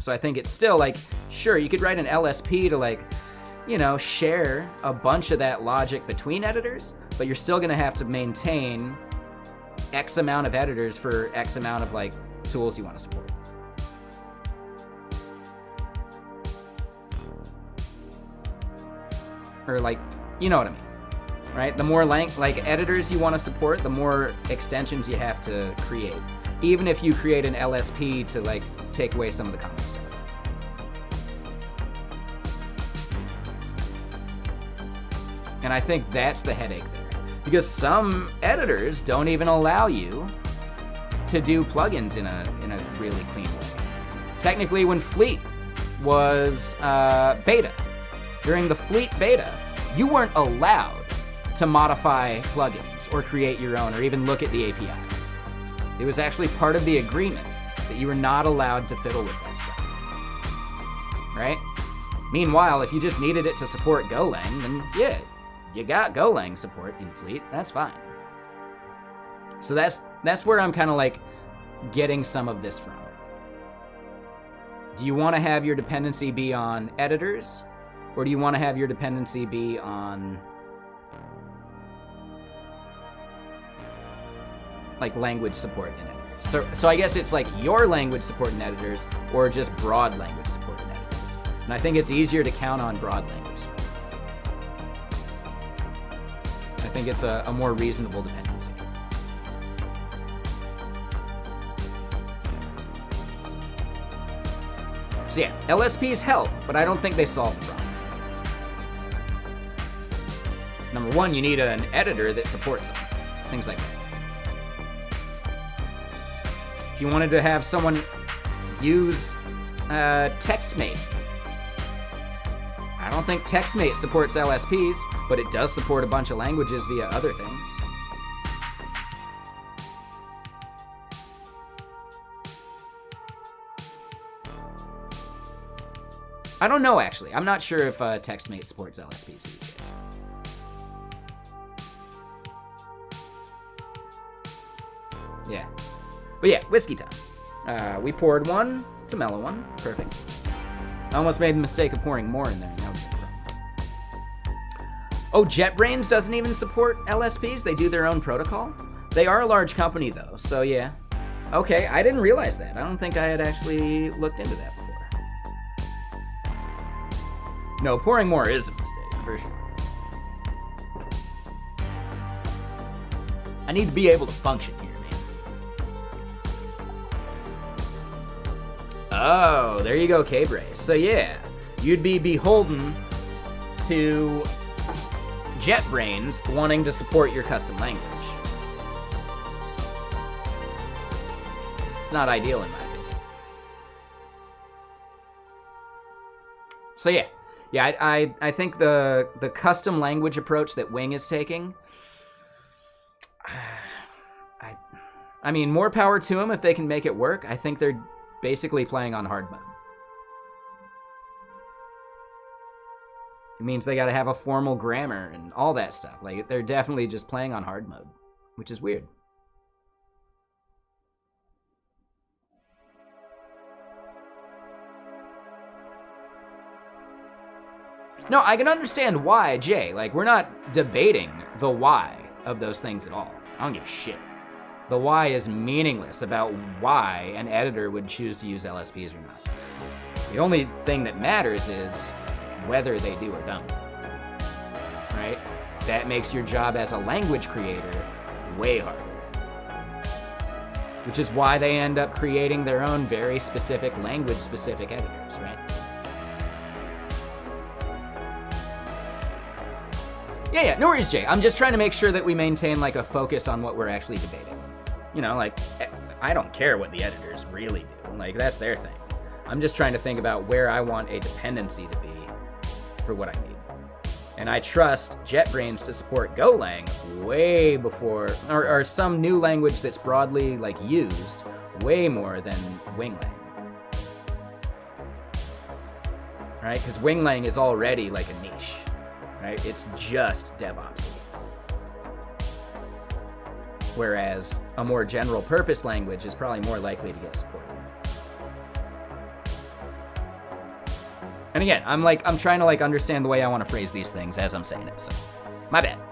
So I think it's still like, sure, you could write an LSP to like, share a bunch of that logic between editors, but you're still gonna have to maintain X amount of editors for X amount of like tools you want to support. Or like, you know what I mean, right? The more like editors you want to support, the more extensions you have to create. even if you create an LSP to like take away some of the common stuff. And I think that's the headache there, because some editors don't even allow you to do plugins in a really clean way. Technically, when Fleet was beta, during the Fleet beta, you weren't allowed to modify plugins or create your own or even look at the APIs. It was actually part of the agreement that you were not allowed to fiddle with that stuff. Right? Meanwhile, if you just needed it to support Golang, then yeah, you got Golang support in Fleet. That's fine. So that's where I'm kind of like getting some of this from. Do you want to have your dependency be on editors, or do you want to have your dependency be on like language support in editors? So I guess it's like your language support in editors, or just broad language support in editors. And I think it's easier to count on broad language support. I think it's a more reasonable dependency. So yeah, LSPs help, but I don't think they solve the problem. Number one, you need an editor that supports them. Things like that. If you wanted to have someone use TextMate, I don't think TextMate supports LSPs, but it does support a bunch of languages via other things. I don't know, actually. I'm not sure if TextMate supports LSPs these days. Yeah. But yeah, whiskey time. We poured one. It's a mellow one. Perfect. I almost made the mistake of pouring more in there. Oh, JetBrains doesn't even support LSPs? They do their own protocol? They are a large company, though, so yeah. Okay, I didn't realize that. I don't think I had actually looked into that before. No, pouring more is a mistake, for sure. I need to be able to function here, man. Oh, there you go, K-Brace. So yeah, you'd be beholden to JetBrains wanting to support your custom language. It's not ideal in my opinion. So yeah. Yeah, I think the custom language approach that Wing is taking, I mean, more power to them if they can make it work. I think they're basically playing on hard mode. It means they got to have a formal grammar and all that stuff. Like, they're definitely just playing on hard mode, which is weird. No, I can understand why, Jay. Like, we're not debating the why of those things at all. I don't give a shit. The why is meaningless about why an editor would choose to use LSPs or not. The only thing that matters is whether they do or don't. Right? That makes your job as a language creator way harder. Which is why they end up creating their own very specific language-specific editors, right? Yeah, no worries, Jay. I'm just trying to make sure that we maintain, like, a focus on what we're actually debating. You know, like, I don't care what the editors really do. Like, that's their thing. I'm just trying to think about where I want a dependency to be for what I need. And I trust JetBrains to support Golang way before, or some new language that's broadly, like, used way more than Winglang. Right? Because Winglang is already, like, a niche. Right? It's just DevOps. Whereas a more general purpose language is probably more likely to get support. And again, I'm trying to like understand the way I want to phrase these things as I'm saying it, so my bad.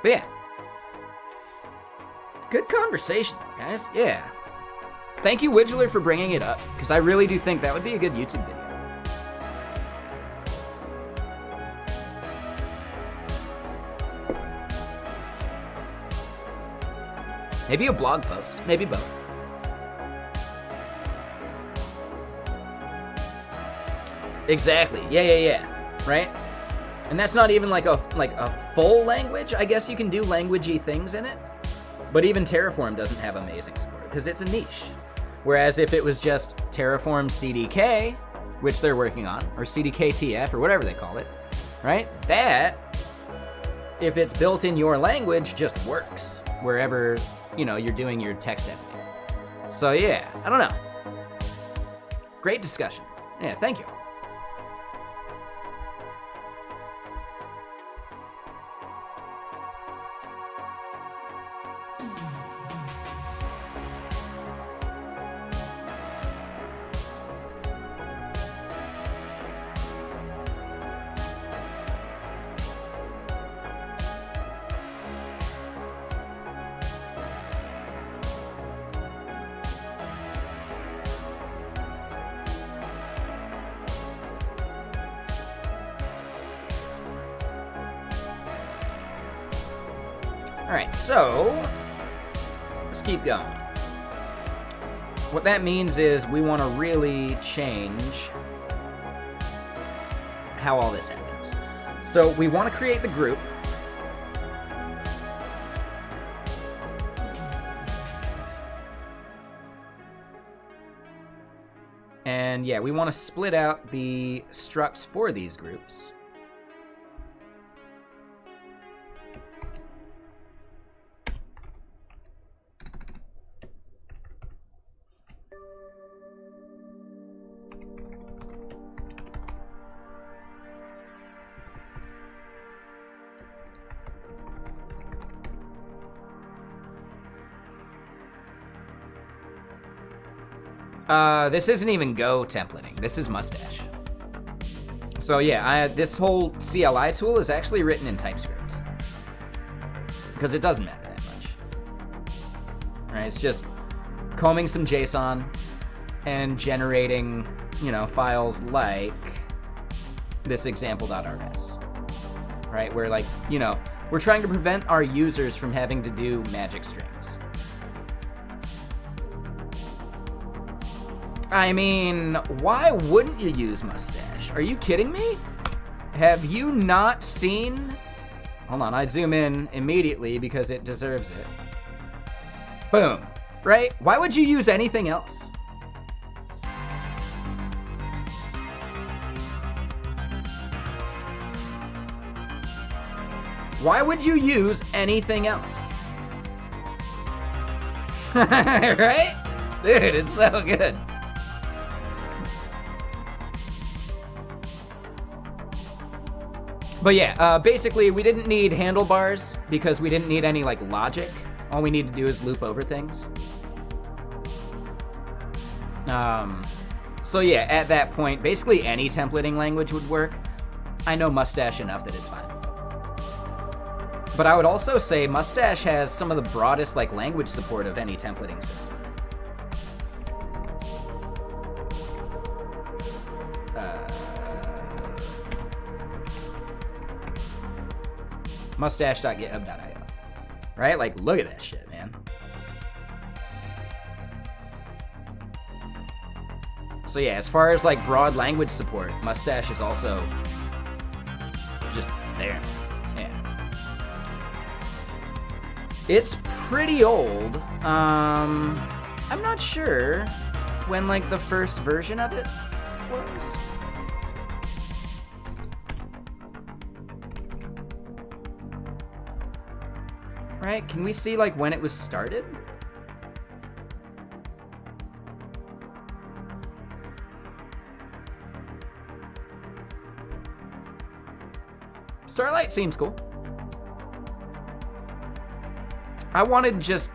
But yeah. Good conversation, guys. Yeah. Thank you, Widgeler, for bringing it up, because I really do think that would be a good YouTube video. Maybe a blog post. Maybe both. Exactly. Yeah. Right? And that's not even like a full language. I guess you can do languagey things in it. But even Terraform doesn't have amazing support because it's a niche. Whereas if it was just Terraform CDK, which they're working on, or CDKTF, or whatever they call it, right? That, if it's built in your language, just works wherever, you're doing your text editing. So yeah, I don't know. Great discussion. Yeah, thank you. All right, so let's keep going. What that means is we want to really change how all this happens. So we want to create the group. And yeah, we want to split out the structs for these groups. This isn't even Go templating. This is Mustache. So yeah, this whole CLI tool is actually written in TypeScript. Because it doesn't matter that much. Right, it's just combing some JSON and generating, files like this example.rs. Right, where we're trying to prevent our users from having to do magic strings. I mean, why wouldn't you use Mustache? Are you kidding me? Have you not seen... Hold on, I zoom in immediately because it deserves it. Boom. Right? Why would you use anything else? Why would you use anything else? Right? Dude, it's so good. But yeah, basically we didn't need handlebars because we didn't need any logic. All we need to do is loop over things. So yeah, at that point, basically any templating language would work. I know Mustache enough that it's fine. But I would also say Mustache has some of the broadest language support of any templating system. Mustache.github.io. Right? Look at that shit, man. So yeah, as far as broad language support, Mustache is also just there. Yeah. It's pretty old. I'm not sure when the first version of it was. Right? Can we see when it was started? Starlight seems cool. I wanted just...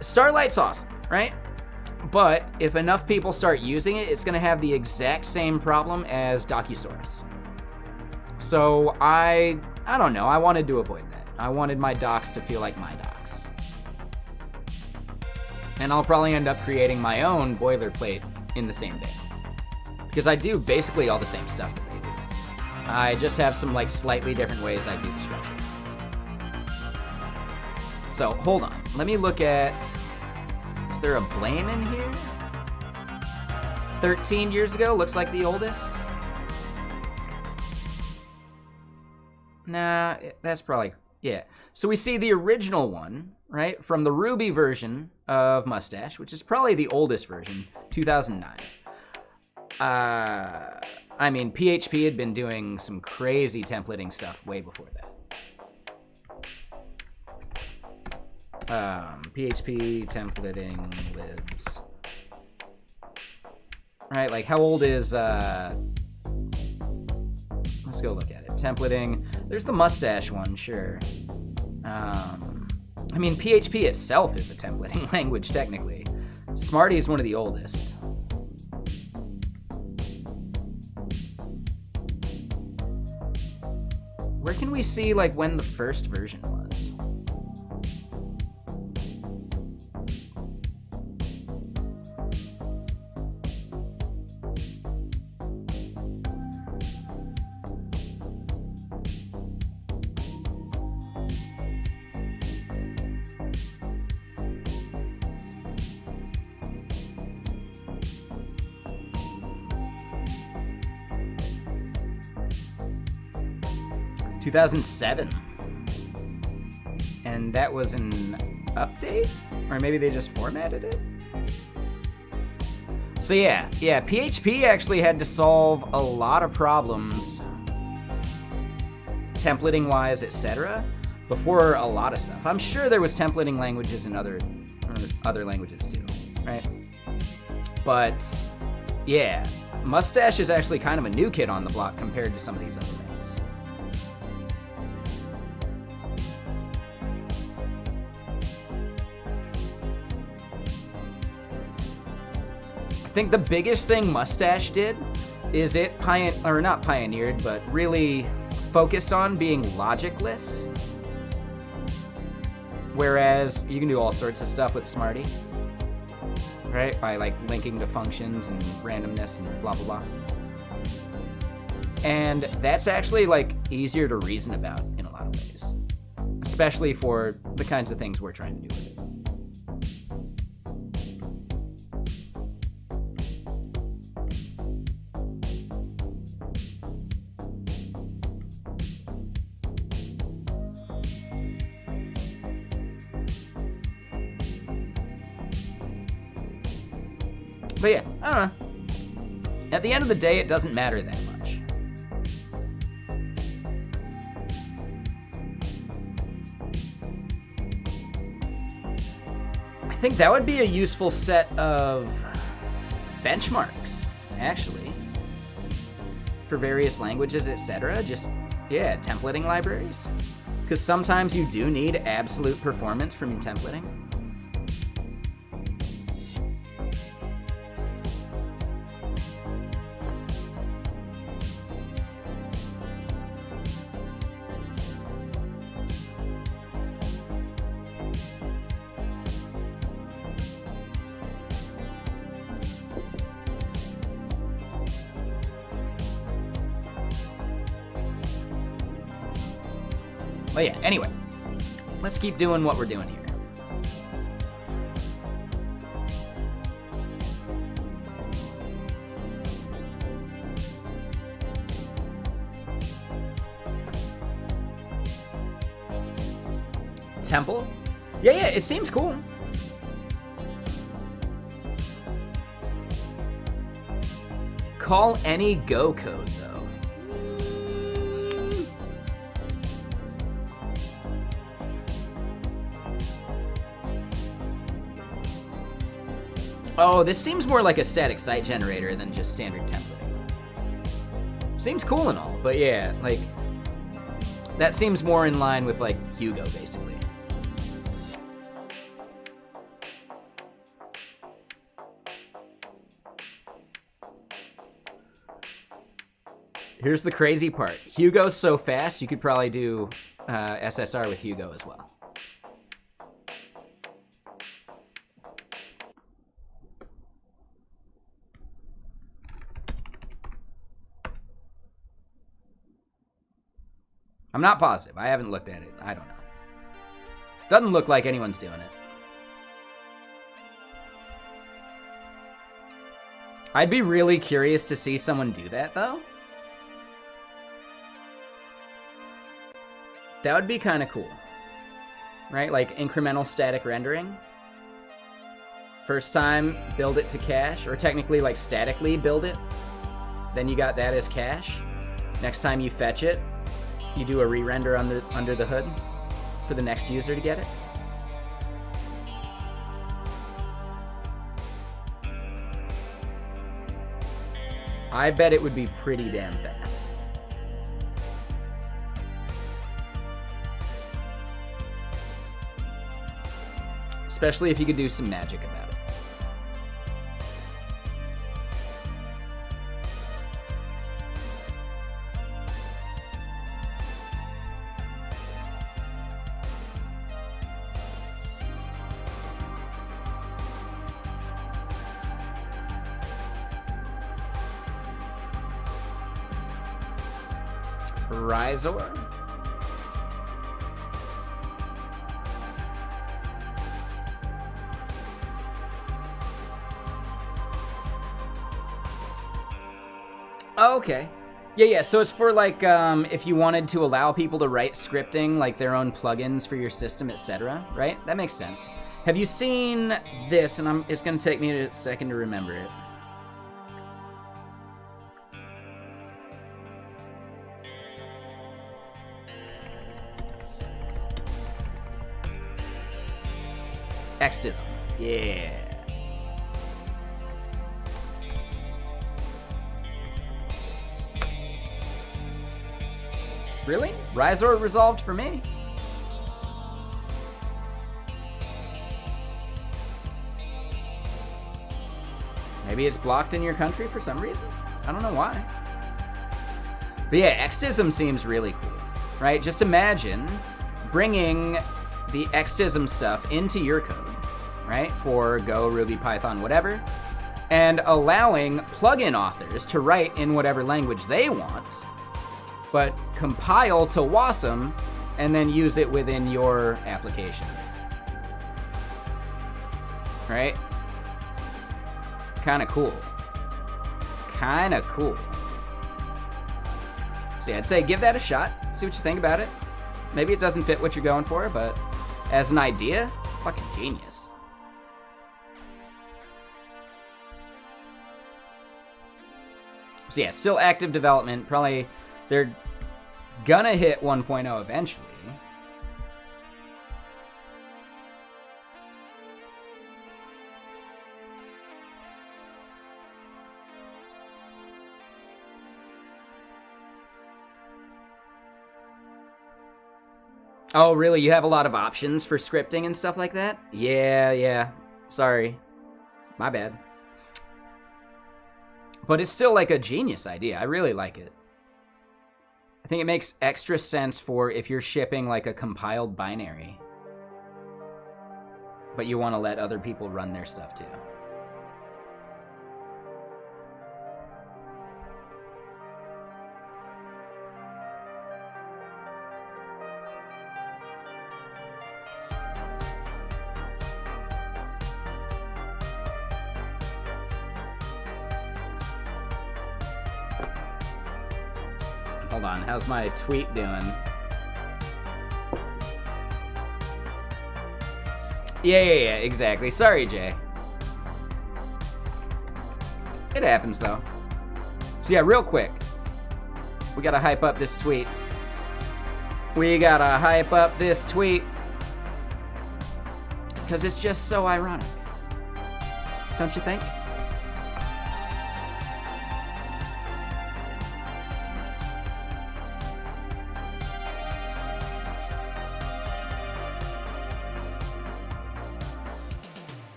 Starlight's awesome, right? But if enough people start using it, it's going to have the exact same problem as Docusaurus. So I don't know. I wanted to avoid that. I wanted my docs to feel like my docs. And I'll probably end up creating my own boilerplate in the same vein. Because I do basically all the same stuff that they do. I just have some slightly different ways I do the structure. So, hold on. Let me look at... Is there a blame in here? 13 years ago, looks like the oldest. Nah, that's probably... Yeah. So we see the original one, right, from the Ruby version of Mustache, which is probably the oldest version, 2009. I mean, PHP had been doing some crazy templating stuff way before that. PHP templating libs. Right, like how old is, let's go look at it. Templating, there's the Mustache one, sure. I mean, PHP itself is a templating language, technically. Smarty is one of the oldest. Where can we see, like, when the first version was? – 2007, and that was an update, or maybe they just formatted it. So yeah, PHP actually had to solve a lot of problems, templating wise, etc., before a lot of stuff. I'm sure there was templating languages in other languages too, right? But yeah, Mustache is actually kind of a new kid on the block compared to some of these other things. I think the biggest thing Mustache did is it not pioneered, but really focused on being logicless. Whereas you can do all sorts of stuff with Smarty, right? By like linking to functions and randomness and blah, blah, blah. And that's actually like easier to reason about in a lot of ways, especially for the kinds of things we're trying to do with it. But yeah, I don't know. At the end of the day, it doesn't matter that much. I think that would be a useful set of benchmarks, actually, for various languages, etc. Just, yeah, templating libraries. Because sometimes you do need absolute performance from your templating. But yeah, anyway, let's keep doing what we're doing here. Temple? Yeah, it seems cool. Call any Go code, though. Oh, this seems more like a static site generator than just standard templating. Seems cool and all, but yeah, like, that seems more in line with, like, Hugo, basically. Here's the crazy part. Hugo's so fast, you could probably do SSR with Hugo as well. I'm not positive. I haven't looked at it. I don't know. Doesn't look like anyone's doing it. I'd be really curious to see someone do that, though. That would be kind of cool. Right? Like incremental static rendering. First time, build it to cache, or technically like statically build it. Then you got that as cache. Next time you fetch it, you do a re-render under the hood for the next user to get it. I bet it would be pretty damn fast. Especially if you could do some magic about it. Rizor. Oh, okay. Yeah, so it's for, like, if you wanted to allow people to write scripting, like their own plugins for your system, etc., right? That makes sense. Have you seen this? And it's going to take me a second to remember it. Xtism. Yeah. Really? Rizor resolved for me. Maybe it's blocked in your country for some reason? I don't know why. But yeah, Xtism seems really cool, right? Just imagine bringing the Xtism stuff into your code, right? For Go, Ruby, Python, whatever, and allowing plugin authors to write in whatever language they want, but compile to WASM and then use it within your application. Right? Kinda cool. Kinda cool. So yeah, I'd say give that a shot. See what you think about it. Maybe it doesn't fit what you're going for, but as an idea, fucking genius. So yeah, still active development. Probably they're gonna hit 1.0 eventually. Oh, really? You have a lot of options for scripting and stuff like that? Yeah. Sorry. My bad. But it's still like a genius idea. I really like it. I think it makes extra sense for if you're shipping like a compiled binary, but you want to let other people run their stuff too. Hold on, how's my tweet doing? Yeah, exactly. Sorry, Jay. It happens, though. So yeah, real quick. We gotta hype up this tweet. Because it's just so ironic. Don't you think?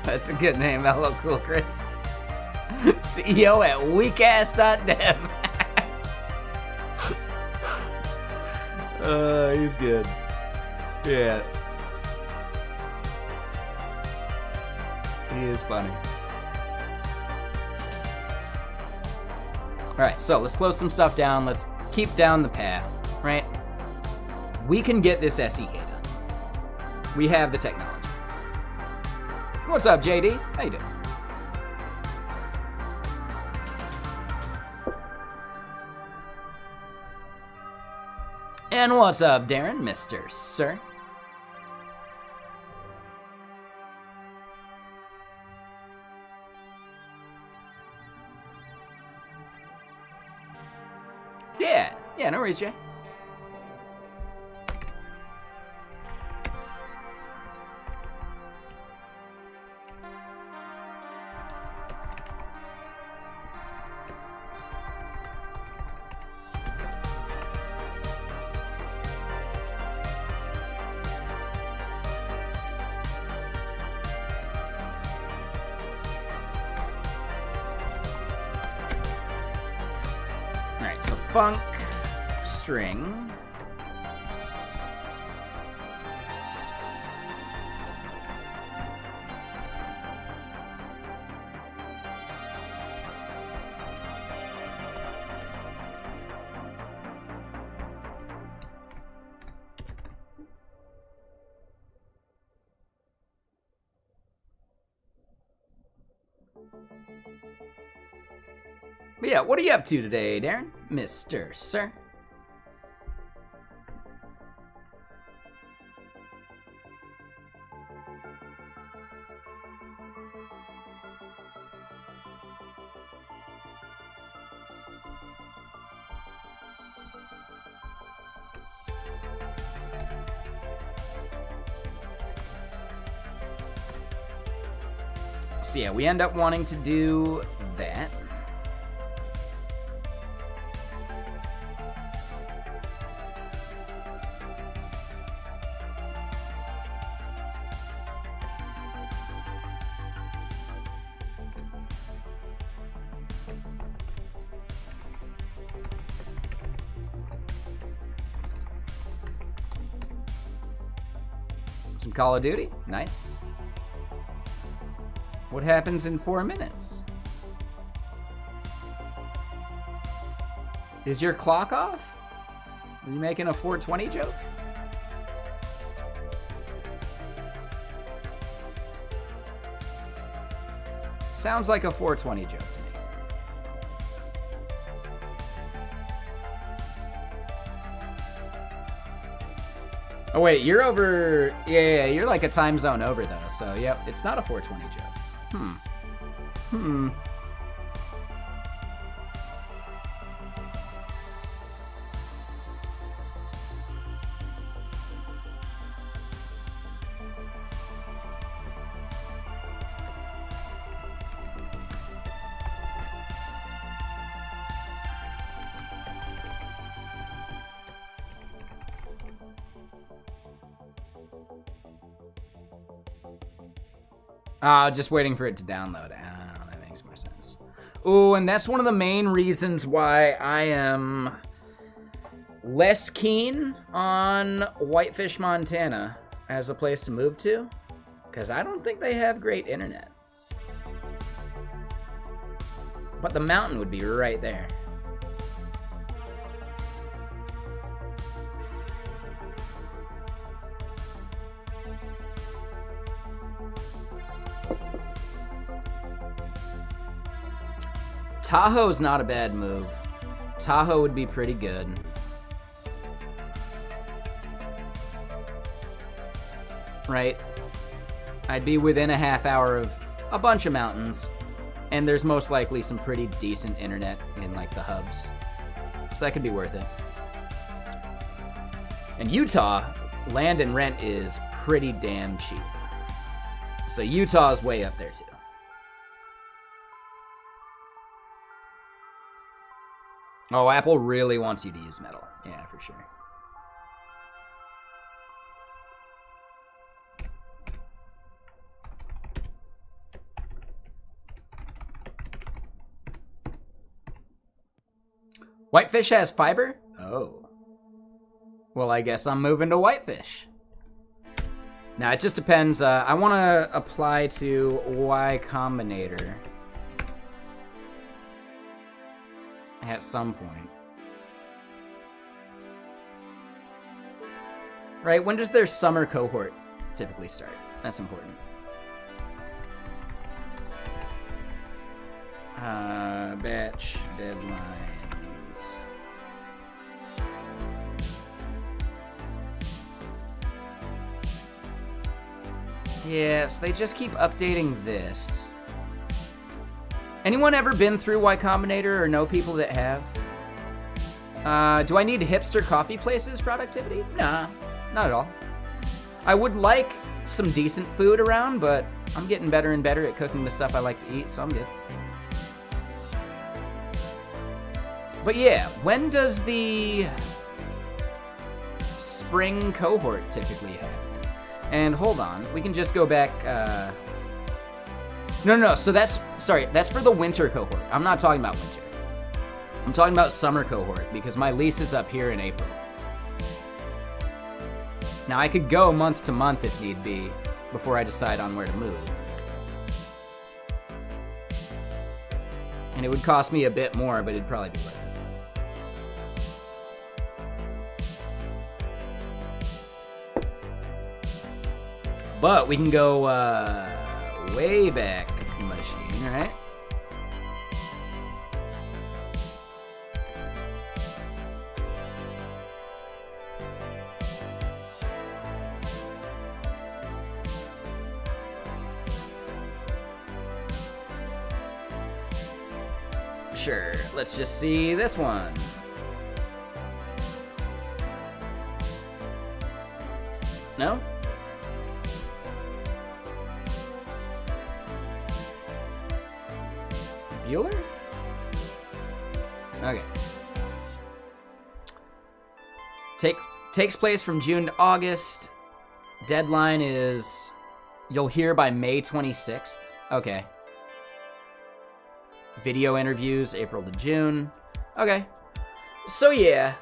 That's a good name, hello, cool Chris. CEO at weakass.dev. He's good. Yeah. He is funny. Alright, so let's close some stuff down. Let's keep down the path, right? We can get this SDK done. We have the technology. What's up, JD? How you doing? And what's up, Darren, Mr. Sir? Yeah, no worries, Jay. Alright, so funk. String. But yeah, what are you up to today, Darren? Mr. Sir? So yeah, we end up wanting to do that. Some Call of Duty, nice. What happens in 4 minutes? Is your clock off? Are you making a 420 joke? Sounds like a 420 joke to me. Oh wait, you're over... Yeah, you're like a time zone over though, so yep, it's not a 420 joke. Just waiting for it to download. That makes more sense. Ooh, and that's one of the main reasons why I am less keen on Whitefish, Montana as a place to move to, because I don't think they have great internet. But the mountain would be right there. Tahoe's not a bad move. Tahoe would be pretty good. Right? I'd be within a half hour of a bunch of mountains, and there's most likely some pretty decent internet in like the hubs. So that could be worth it. And Utah, land and rent is pretty damn cheap. So Utah's way up there too. Oh, Apple really wants you to use metal. Yeah, for sure. Whitefish has fiber? Oh. Well, I guess I'm moving to Whitefish. Now, it just depends. I want to apply to Y Combinator at some point. Right? When does their summer cohort typically start? That's important. Batch deadlines. Yeah, so they just keep updating this. Anyone ever been through Y Combinator or know people that have? Do I need hipster coffee places productivity? Nah, not at all. I would like some decent food around, but I'm getting better and better at cooking the stuff I like to eat, so I'm good. But yeah, when does the spring cohort typically happen? And hold on, we can just go back. No, so that's for the winter cohort. I'm not talking about winter. I'm talking about summer cohort because my lease is up here in April. Now, I could go month to month if need be before I decide on where to move. And it would cost me a bit more, but it'd probably be worth it. But we can go way back machine, right? Sure, let's just see this one. No? Bueller? Okay. Takes place from June to August. Deadline is, you'll hear by May 26th. Okay. Video interviews, April to June. Okay. So yeah.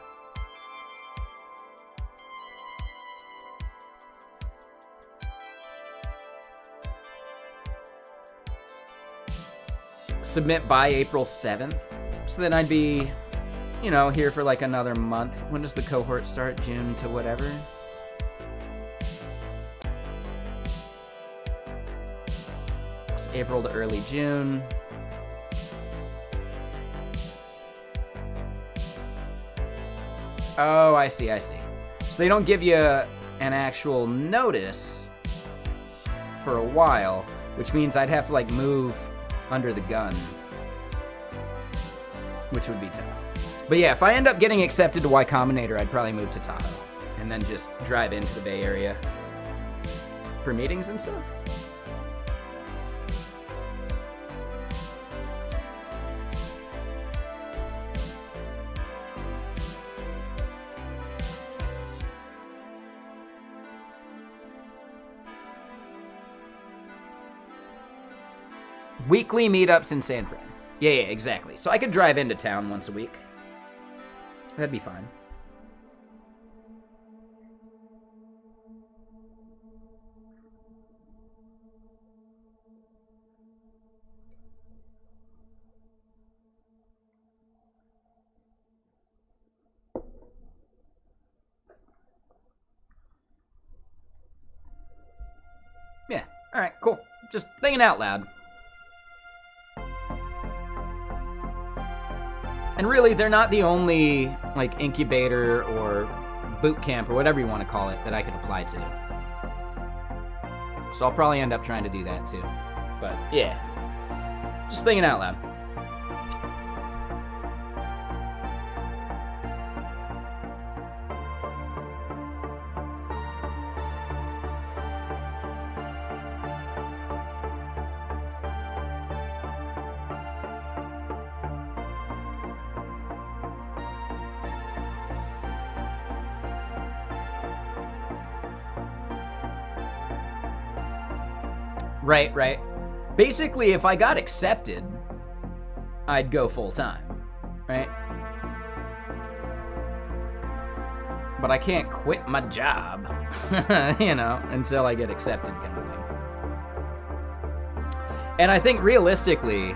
Submit by April 7th. So then I'd be, you know, here for like another month. When does the cohort start? June to whatever? So April to early June. Oh, I see. So they don't give you an actual notice for a while, which means I'd have to like move under the gun, which would be tough. But yeah, if I end up getting accepted to Y Combinator, I'd probably move to Tahoe and then just drive into the Bay Area for meetings and stuff. Weekly meetups in San Fran. Yeah, exactly. So I could drive into town once a week. That'd be fine. Yeah, alright, cool. Just thinking out loud. And really, they're not the only, like, incubator or boot camp or whatever you want to call it that I could apply to. So I'll probably end up trying to do that, too. But, yeah. Just thinking out loud. Right. Basically, if I got accepted, I'd go full-time, right? But I can't quit my job. you know, until I get accepted kind of thing. And I think realistically,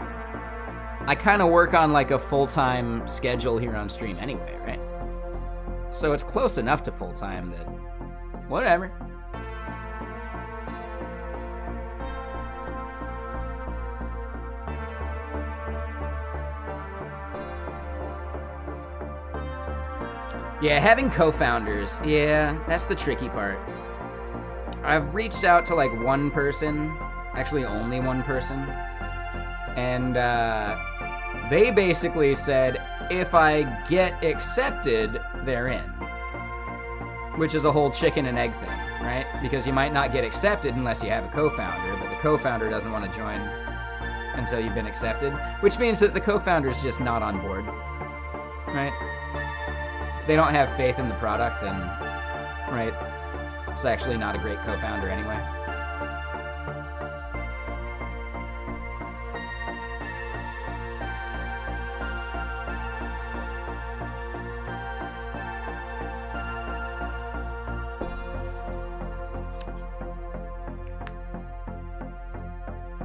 I kind of work on like a full-time schedule here on stream anyway, right? So it's close enough to full-time that whatever. Yeah, having co-founders, yeah, that's the tricky part. I've reached out to like one person, actually only one person, and they basically said, if I get accepted, they're in. Which is a whole chicken and egg thing, right? Because you might not get accepted unless you have a co-founder, but the co-founder doesn't want to join until you've been accepted, which means that the co-founder is just not on board, right? If they don't have faith in the product, then, right, it's actually not a great co-founder anyway.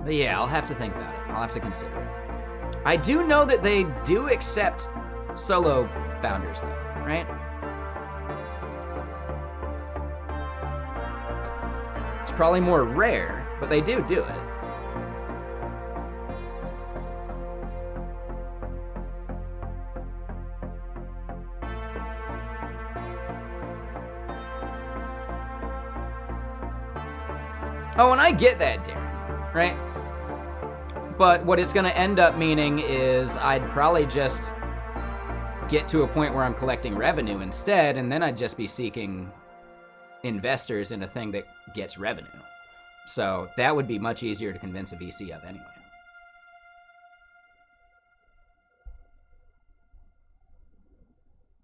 But yeah, I'll have to think about it. I'll have to consider it. I do know that they do accept solo founders, though, right? It's probably more rare, but they do it. Oh, and I get that, Darren, right? But what it's going to end up meaning is I'd probably just get to a point where I'm collecting revenue instead, and then I'd just be seeking investors in a thing that gets revenue. So that would be much easier to convince a VC of anyway.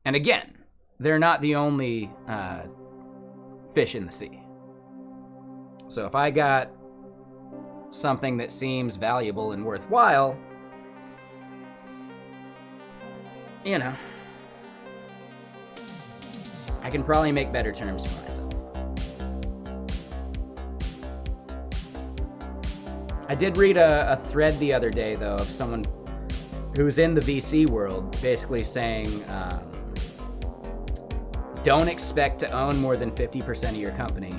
And again, they're not the only fish in the sea. So if I got something that seems valuable and worthwhile, you know, I can probably make better terms for myself. I did read a thread the other day, though, of someone who's in the VC world basically saying, don't expect to own more than 50% of your company,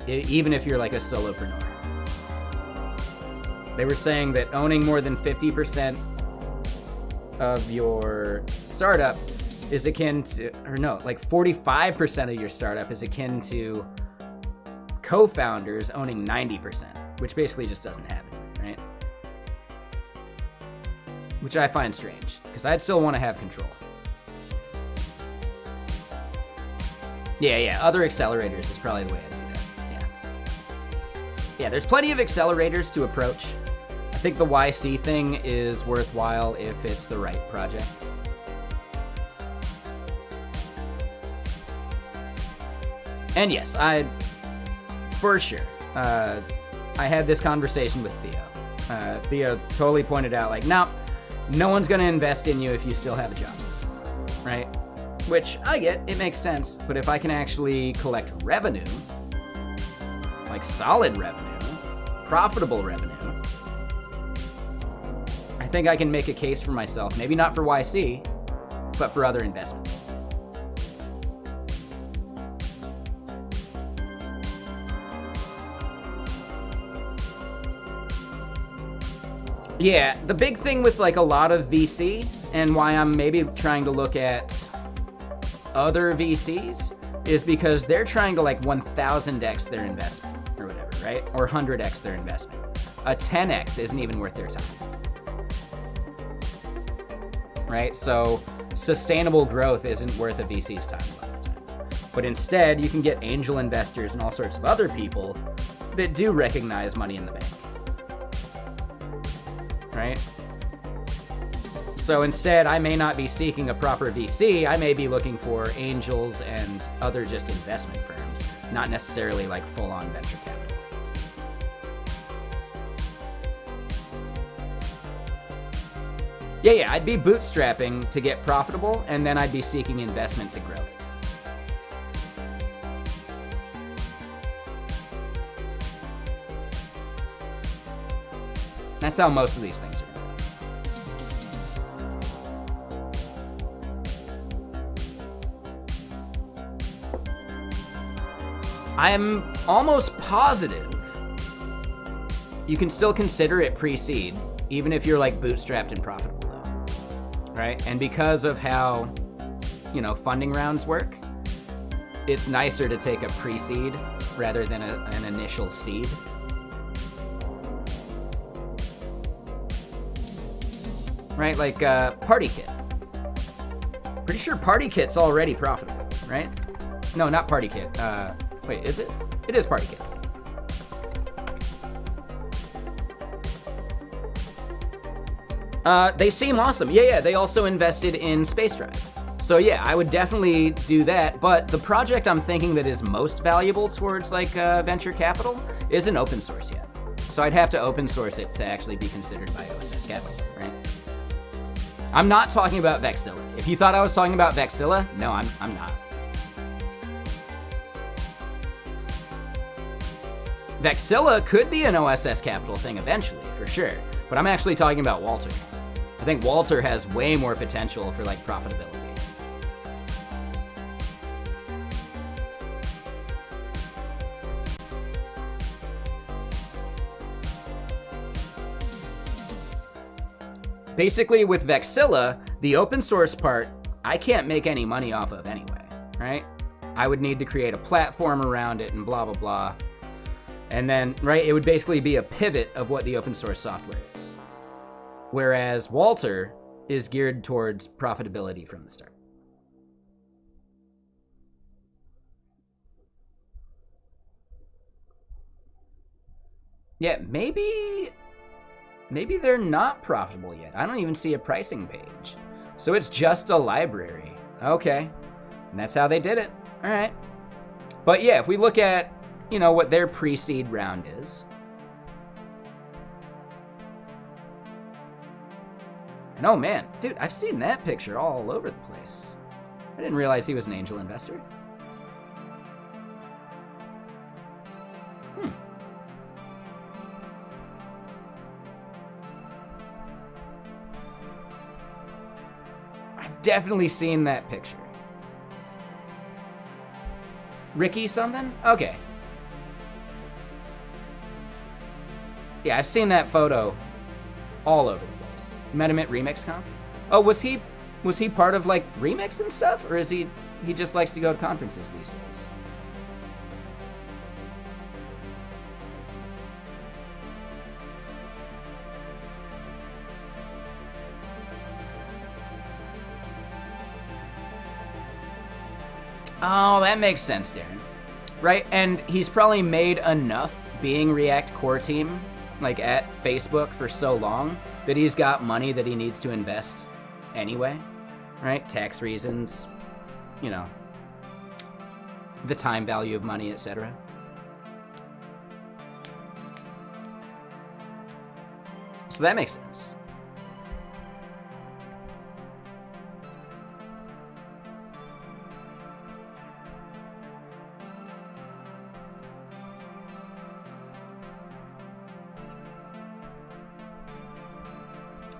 even if you're like a solopreneur. They were saying that owning more than 50% of your startup is akin to, or no, like 45% of your startup is akin to co-founders owning 90%, which basically just doesn't happen, right? Which I find strange, because I'd still want to have control. Yeah, other accelerators is probably the way I do that, yeah, there's plenty of accelerators to approach. I think the YC thing is worthwhile if it's the right project. And yes, for sure, I had this conversation with Theo. Theo totally pointed out, like, no one's going to invest in you if you still have a job, right? Which I get, it makes sense, but if I can actually collect revenue, like solid revenue, profitable revenue, I think I can make a case for myself, maybe not for YC, but for other investments. Yeah, the big thing with like a lot of VC, and why I'm maybe trying to look at other VCs, is because they're trying to like 1000x their investment or whatever, right? Or 100x their investment. A 10x isn't even worth their time. Right? So sustainable growth isn't worth a VC's time a lot of the time. But instead, you can get angel investors and all sorts of other people that do recognize money in the bank. Right? So instead, I may not be seeking a proper VC. I may be looking for angels and other just investment firms, not necessarily like full-on venture capital. Yeah, I'd be bootstrapping to get profitable, and then I'd be seeking investment to grow it. That's how most of these things are. I'm almost positive you can still consider it pre-seed, even if you're like bootstrapped and profitable though, right? And because of how, you know, funding rounds work, it's nicer to take a pre-seed rather than an initial seed. Right, like Party Kit. Pretty sure Party Kit's already profitable, right? No, not Party Kit. Wait, is it? It is Party Kit. They seem awesome. Yeah, they also invested in Space Drive. So yeah, I would definitely do that, but the project I'm thinking that is most valuable towards like venture capital isn't open source yet. So I'd have to open source it to actually be considered by OSS Capital, right? I'm not talking about Vexilla. If you thought I was talking about Vexilla, no, I'm not. Vexilla could be an OSS Capital thing eventually, for sure. But I'm actually talking about Walter. I think Walter has way more potential for like profitability. Basically, with Vexilla, the open source part, I can't make any money off of anyway, right? I would need to create a platform around it and blah, blah, blah. And then, right, it would basically be a pivot of what the open source software is. Whereas Walter is geared towards profitability from the start. Yeah, maybe they're not profitable yet. I don't even see a pricing page. So it's just a library. Okay. And that's how they did it. All right. But yeah, if we look at, you know, what their pre-seed round is. And oh man, dude, I've seen that picture all over the place. I didn't realize he was an angel investor. Definitely seen that picture. Ricky something? Okay. Yeah, I've seen that photo all over the place. Met him at RemixConf. Oh, was he part of like Remix and stuff? Or is he just likes to go to conferences these days? Oh, that makes sense, Darren. Right? And he's probably made enough being React core team, like at Facebook for so long, that he's got money that he needs to invest anyway. Right? Tax reasons, you know, the time value of money, etc. So that makes sense.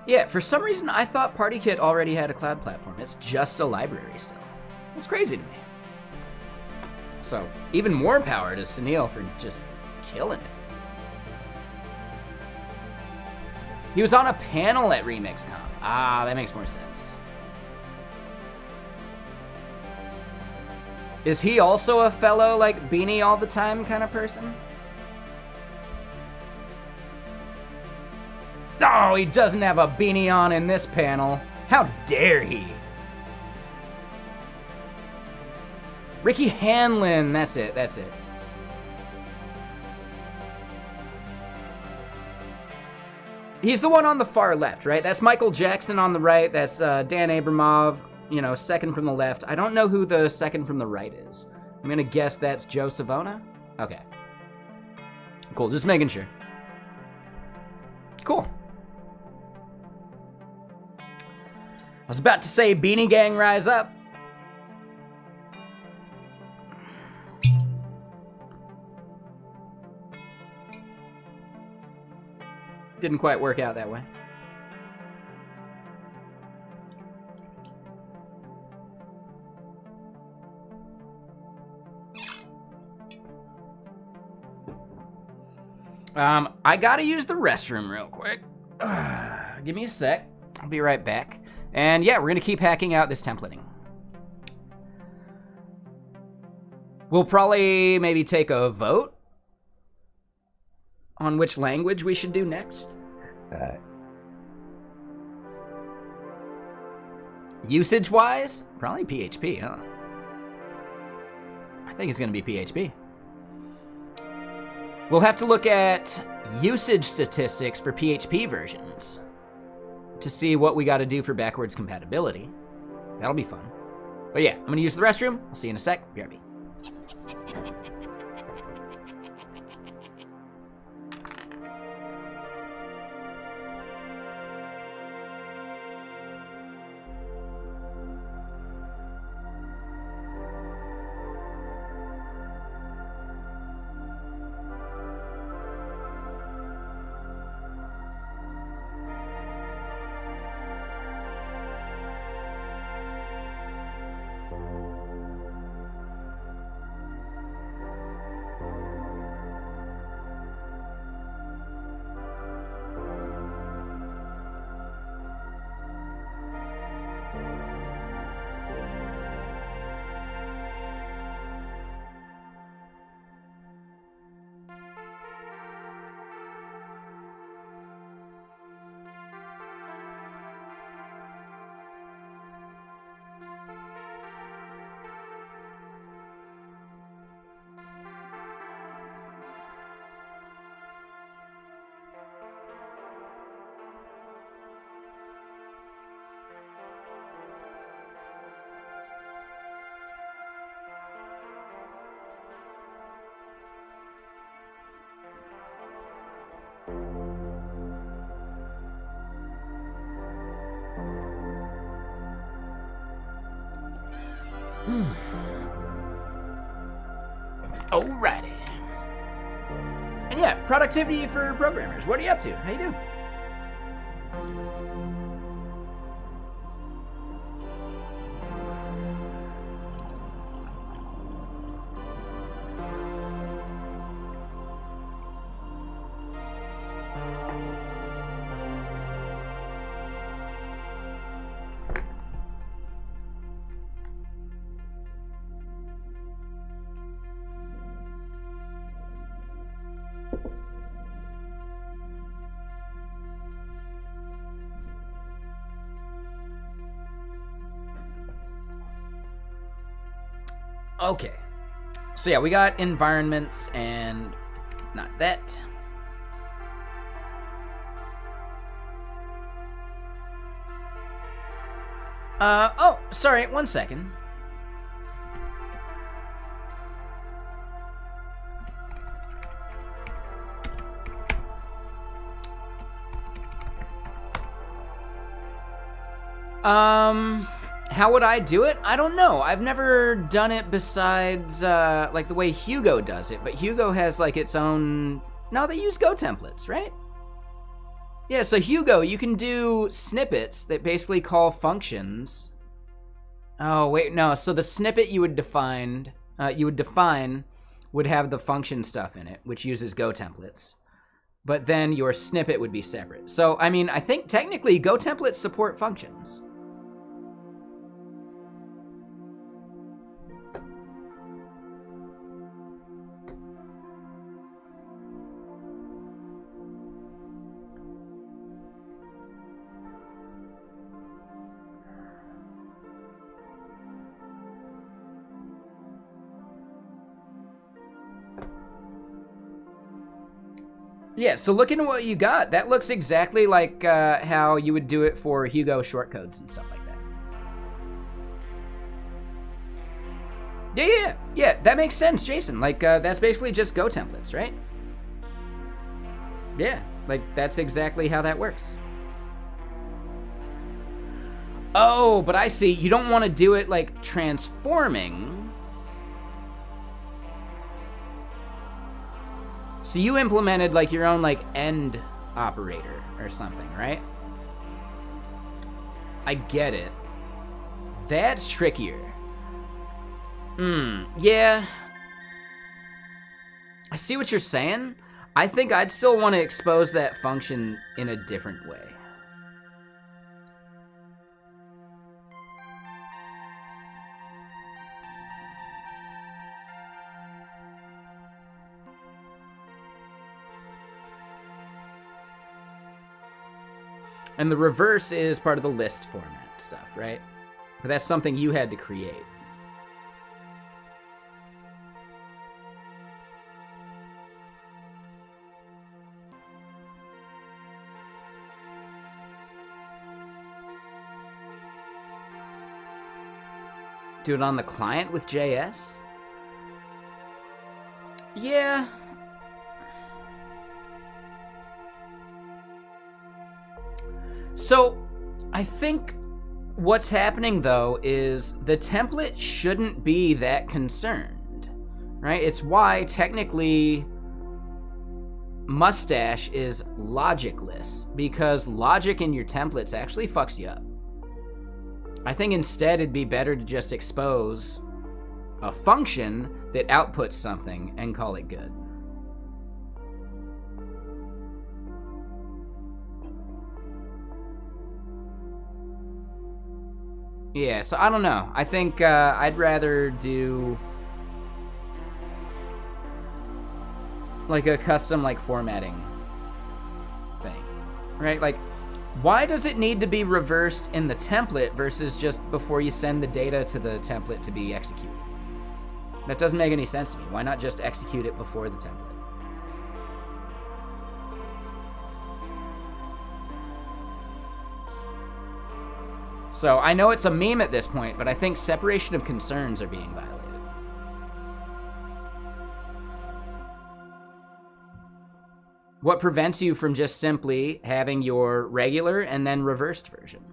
Yeah, for some reason, I thought PartyKit already had a cloud platform. It's just a library still. That's crazy to me. So, even more power to Sunil for just killing it. He was on a panel at RemixConf. Ah, that makes more sense. Is he also a fellow, like, beanie all the time kind of person? No, he doesn't have a beanie on in this panel. How dare he? Ricky Hanlon, that's it. He's the one on the far left, right? That's Michael Jackson on the right. That's Dan Abramov, you know, second from the left. I don't know who the second from the right is. I'm gonna guess that's Joe Savona. Okay. Cool, just making sure. Cool. I was about to say, Beanie Gang, rise up. Didn't quite work out that way. I gotta use the restroom real quick. Give me a sec. I'll be right back. And yeah, we're gonna keep hacking out this templating. We'll probably maybe take a vote on which language we should do next. Usage-wise, probably PHP, huh? I think it's gonna be PHP. We'll have to look at usage statistics for PHP versions to see what we got to do for backwards compatibility. That'll be fun. But yeah, I'm going to use the restroom. I'll see you in a sec. BRB. Alrighty. And yeah, productivity for programmers. What are you up to? How you doing? Okay, so yeah, we got environments and not that. Oh, sorry, one second. How would I do it? I don't know. I've never done it besides, like the way Hugo does it, but Hugo has like its own... No, they use Go templates, right? Yeah, so Hugo, you can do snippets that basically call functions. Oh, wait, no. So the snippet you would define would have the function stuff in it, which uses Go templates. But then your snippet would be separate. So, I mean, I think technically Go templates support functions. Yeah, so looking at what you got, that looks exactly like how you would do it for Hugo shortcodes and stuff like that. Yeah, that makes sense, Jason. Like, that's basically just Go templates, right? Yeah, like, that's exactly how that works. Oh, but I see. You don't want to do it, like, transforming. So you implemented like your own like end operator or something, right? I get it. That's trickier. Yeah. I see what you're saying. I think I'd still want to expose that function in a different way. And the reverse is part of the list format stuff, right? But that's something you had to create. Do it on the client with JS? Yeah. So, I think what's happening, though, is the template shouldn't be that concerned, right? It's why, technically, Mustache is logicless, because logic in your templates actually fucks you up. I think instead it'd be better to just expose a function that outputs something and call it good. Yeah, so I don't know. I think I'd rather do like a custom like formatting thing, right? Like, why does it need to be reversed in the template versus just before you send the data to the template to be executed? That doesn't make any sense to me. Why not just execute it before the template? So I know it's a meme at this point, but I think separation of concerns are being violated. What prevents you from just simply having your regular and then reversed version?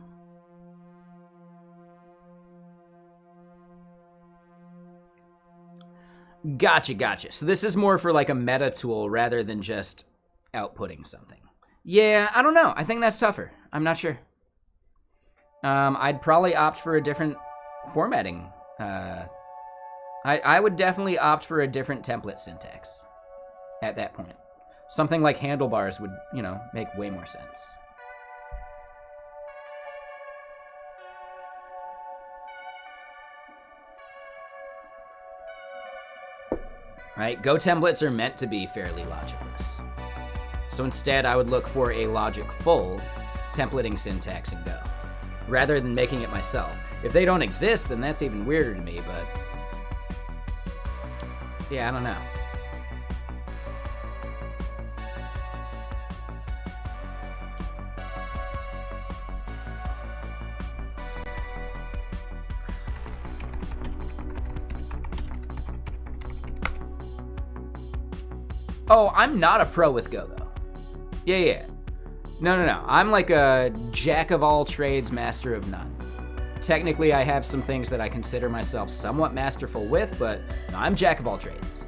Gotcha. So this is more for like a meta tool rather than just outputting something. Yeah, I don't know. I think that's tougher. I'm not sure. I'd probably opt for a different formatting. I would definitely opt for a different template syntax at that point. Something like handlebars would, make way more sense. Right? Go templates are meant to be fairly logicless. So instead, I would look for a logic-full templating syntax in Go, rather than making it myself. If they don't exist, then that's even weirder to me, but yeah, I don't know. Oh, I'm not a pro with Go, though. Yeah. No. I'm like a jack of all trades, master of none. Technically, I have some things that I consider myself somewhat masterful with, but no, I'm jack of all trades.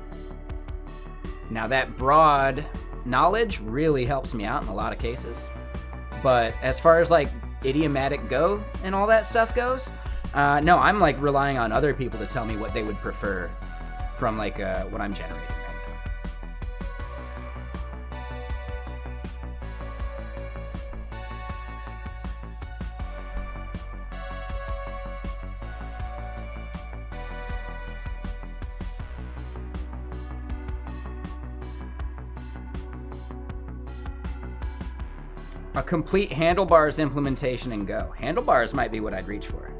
Now, that broad knowledge really helps me out in a lot of cases. But as far as like idiomatic Go and all that stuff goes, no, I'm like relying on other people to tell me what they would prefer from like what I'm generating. A complete handlebars implementation in Go. Handlebars might be what I'd reach for.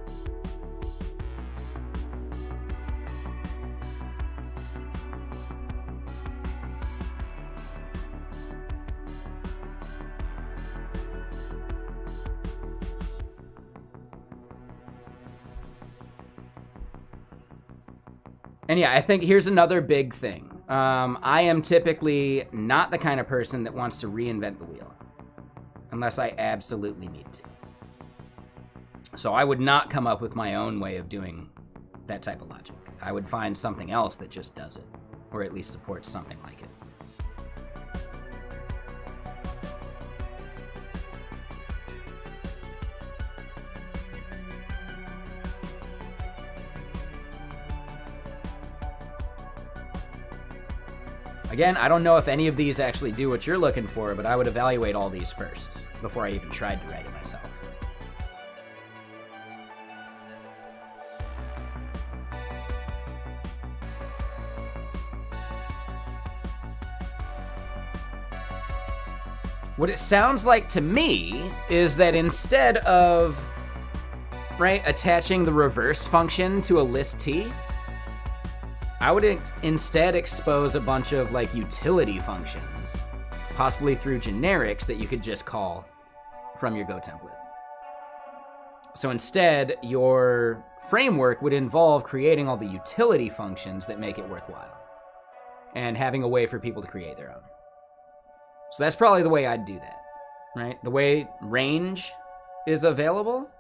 And yeah, I think here's another big thing. I am typically not the kind of person that wants to reinvent the wheel, unless I absolutely need to. So I would not come up with my own way of doing that type of logic. I would find something else that just does it, or at least supports something like it. Again, I don't know if any of these actually do what you're looking for, but I would evaluate all these first before I even tried to write it myself. What it sounds like to me is that instead of, right, attaching the reverse function to a list T, I would instead expose a bunch of like utility functions, possibly through generics that you could just call from your Go template. So instead, your framework would involve creating all the utility functions that make it worthwhile and having a way for people to create their own. So that's probably the way I'd do that, right? The way range is available,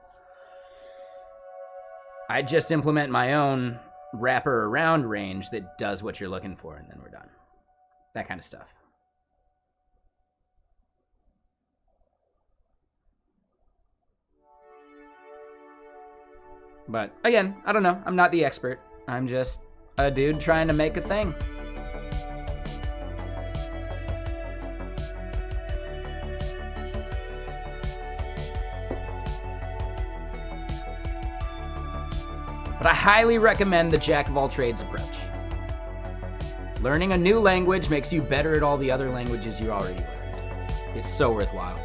I'd just implement my own wrapper around range that does what you're looking for, and then we're done. That kind of stuff. But again, I don't know. I'm not the expert. I'm just a dude trying to make a thing. But I highly recommend the jack of all trades approach. Learning a new language makes you better at all the other languages you already learned. It's so worthwhile.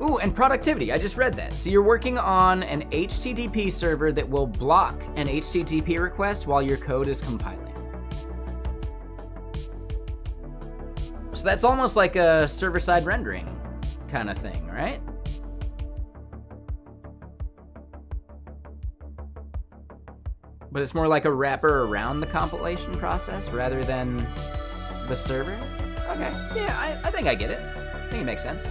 Ooh, and productivity, I just read that. So you're working on an HTTP server that will block an HTTP request while your code is compiling. So that's almost like a server-side rendering kind of thing, right? But it's more like a wrapper around the compilation process rather than the server? Okay, yeah, I think I get it. I think it makes sense.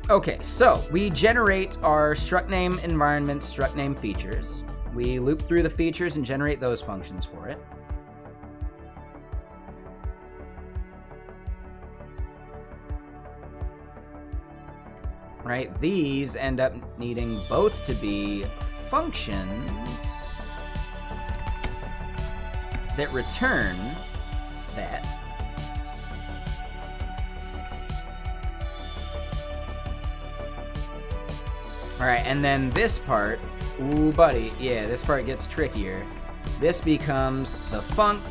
Okay, so we generate our struct name environment, struct name features. We loop through the features and generate those functions for it. Right, these end up needing both to be functions that return that. All right, and then this part, ooh, buddy, yeah, this part gets trickier. This becomes the func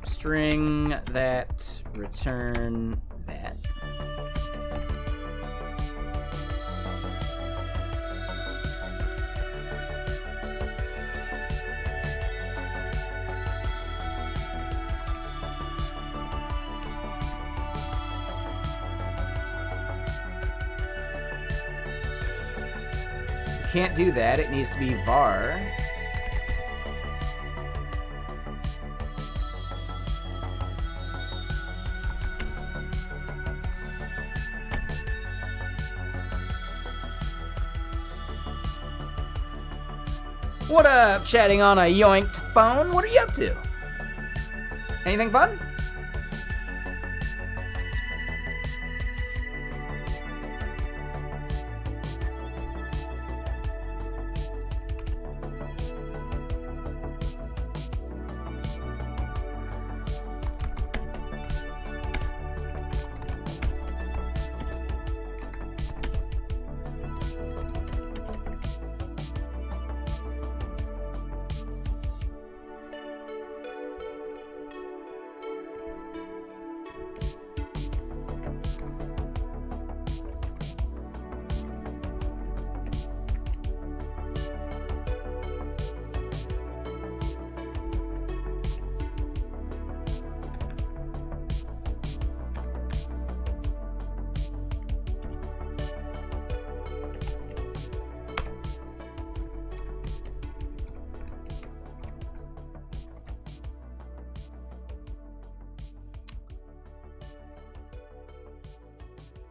string that return that. Can't do that. It needs to be var. What up, chatting on a yoinked phone? What are you up to? Anything fun?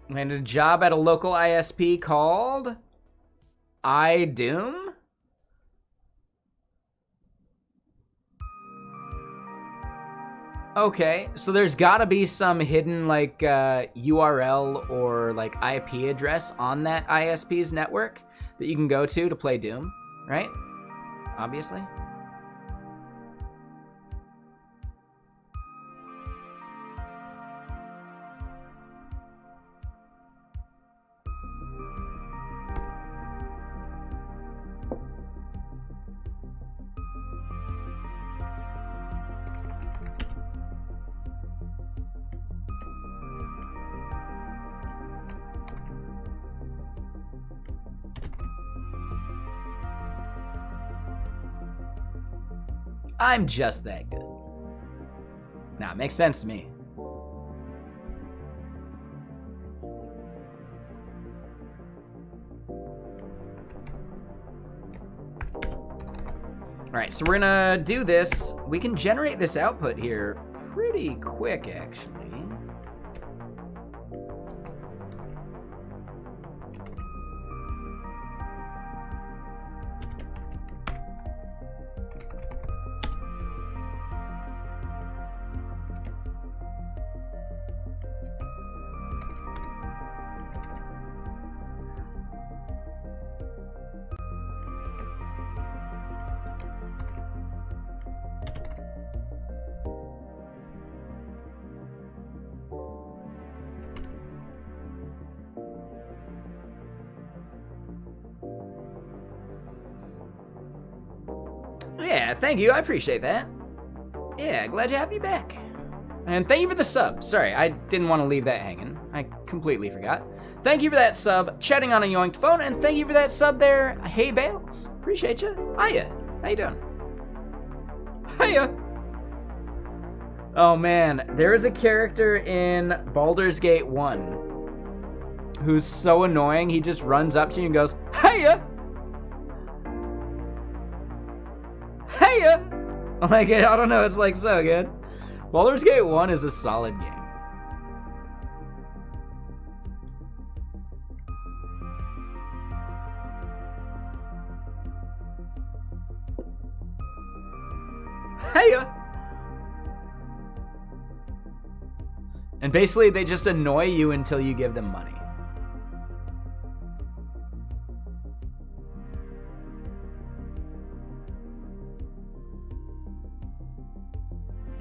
Landed a job at a local ISP called iDoom. Okay, so there's gotta be some hidden like URL or like IP address on that ISP's network that you can go to play Doom, right? Obviously. I'm just that good. Nah, it makes sense to me. Alright, so we're gonna do this. We can generate this output here pretty quick, actually. Yeah, thank you. I appreciate that. Yeah, glad to have you back. And thank you for the sub. Sorry, I didn't want to leave that hanging. I completely forgot. Thank you for that sub, chatting on a yoinked phone, and thank you for that sub there, Hey Bales. Appreciate you. Hiya. How you doing? Hiya. Oh man, there is a character in Baldur's Gate 1 who's so annoying, he just runs up to you and goes, Hiya! Hiya! Like, I don't know, it's like so good. Baldur's Gate 1 is a solid game. Hiya! And basically, they just annoy you until you give them money.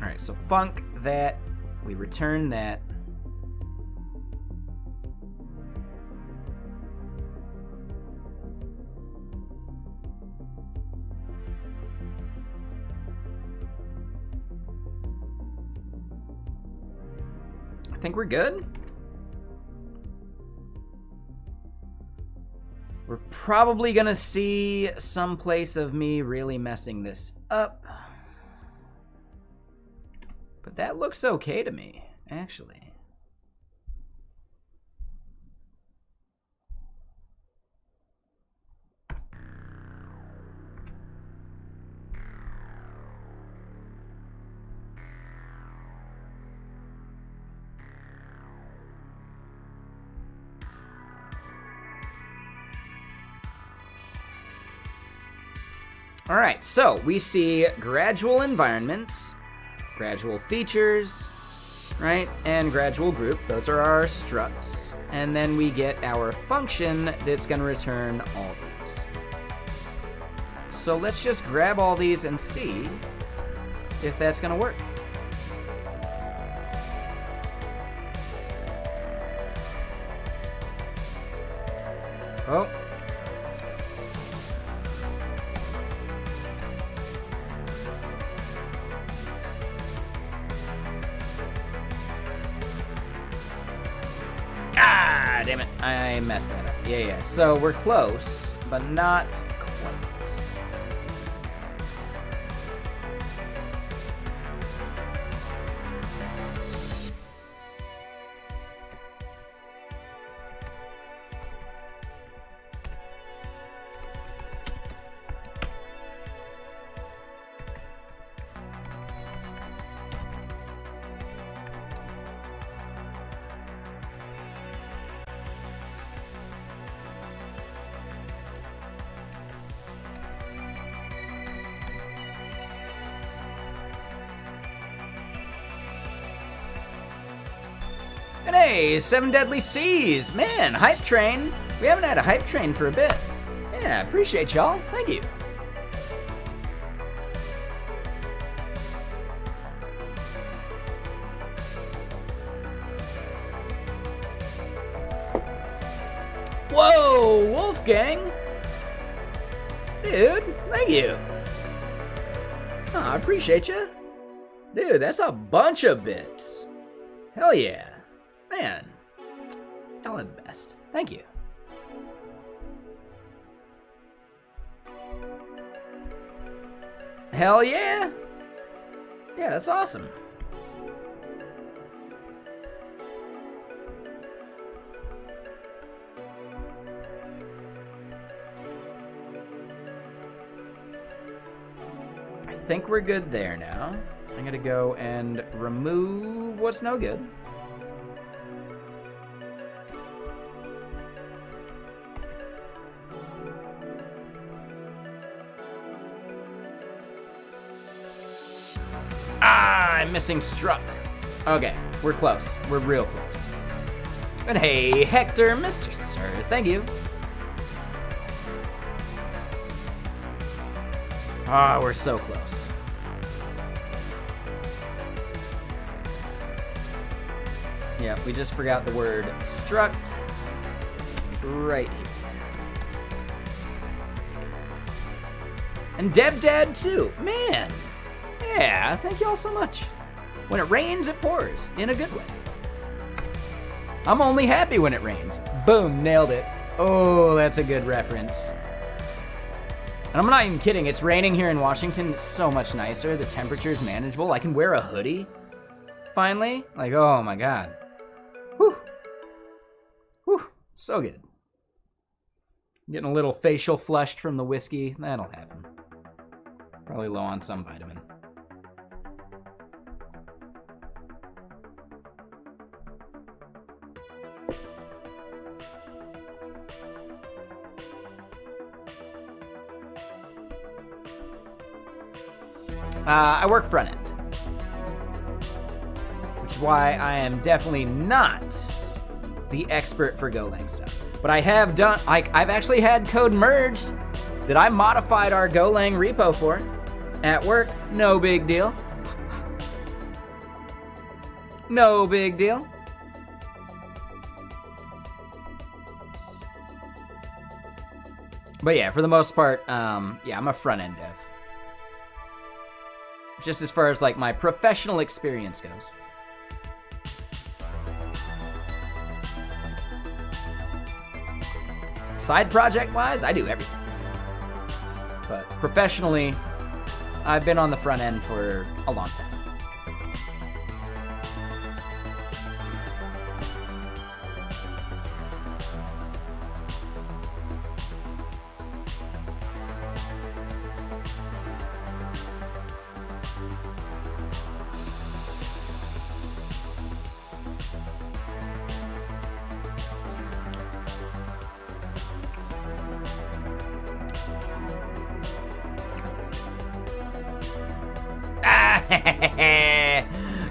Alright, so funk that. We return that. I think we're good. We're probably gonna see some place of me really messing this up. But that looks okay to me, actually. All right, so we see gradual environments, gradual features, right, and gradual group. Those are our structs. And then we get our function that's going to return all these. So let's just grab all these and see if that's going to work. Oh. Damn it, I messed that up. Yeah, so we're close, but not quite. And hey, 7 Deadly Seas. Man, hype train. We haven't had a hype train for a bit. Yeah, appreciate y'all. Thank you. Whoa, Wolfgang. Dude, thank you. Oh, I appreciate you. Dude, that's a bunch of bits. Hell yeah. Man, y'all are the best. Thank you. Hell yeah. Yeah, that's awesome. I think we're good there now. I'm gonna go and remove what's no good. I'm missing struct. Okay, we're close. We're real close. And hey, Hector, Mr. Sir, thank you. Ah, we're so close. Yeah, we just forgot the word struct right here. And DevDad too, man. Yeah, thank you all so much. When it rains, it pours, in a good way. I'm only happy when it rains. Boom, nailed it. Oh, that's a good reference. And I'm not even kidding, it's raining here in Washington. It's so much nicer, the temperature's manageable. I can wear a hoodie, finally. Like, oh my God. Whew. Whew, so good. Getting a little facial flushed from the whiskey, that'll happen. Probably low on some vitamin. I work front end, which is why I am definitely not the expert for Golang stuff. But I have done, I've actually had code merged that I modified our Golang repo for at work. No big deal. No big deal. But yeah, for the most part, yeah, I'm a front end dev. Just as far as like my professional experience goes. Side project wise, I do everything. But professionally, I've been on the front end for a long time.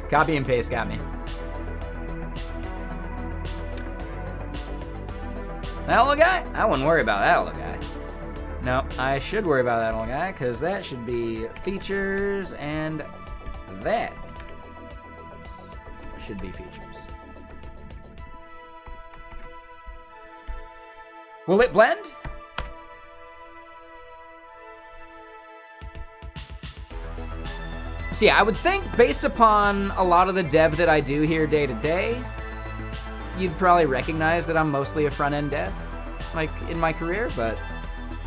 Copy and paste got me. That little guy? I wouldn't worry about that little guy. No, I should worry about that little guy, because that should be features, and that should be features. Will it blend? So yeah, I would think based upon a lot of the dev that I do here day to day, you'd probably recognize that I'm mostly a front end dev, like in my career. But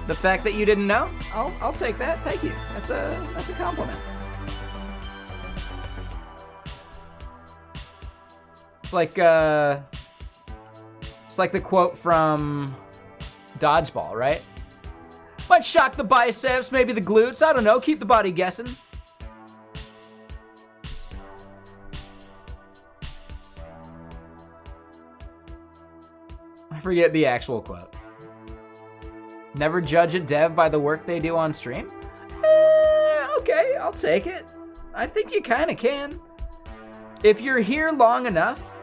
the fact that you didn't know, I'll take that. Thank you. That's a compliment. It's like the quote from Dodgeball, right? Might shock the biceps, maybe the glutes. I don't know. Keep the body guessing. Forget the actual quote. Never judge a dev by the work they do on stream? Okay, I'll take it. I think you kind of can. If you're here long enough,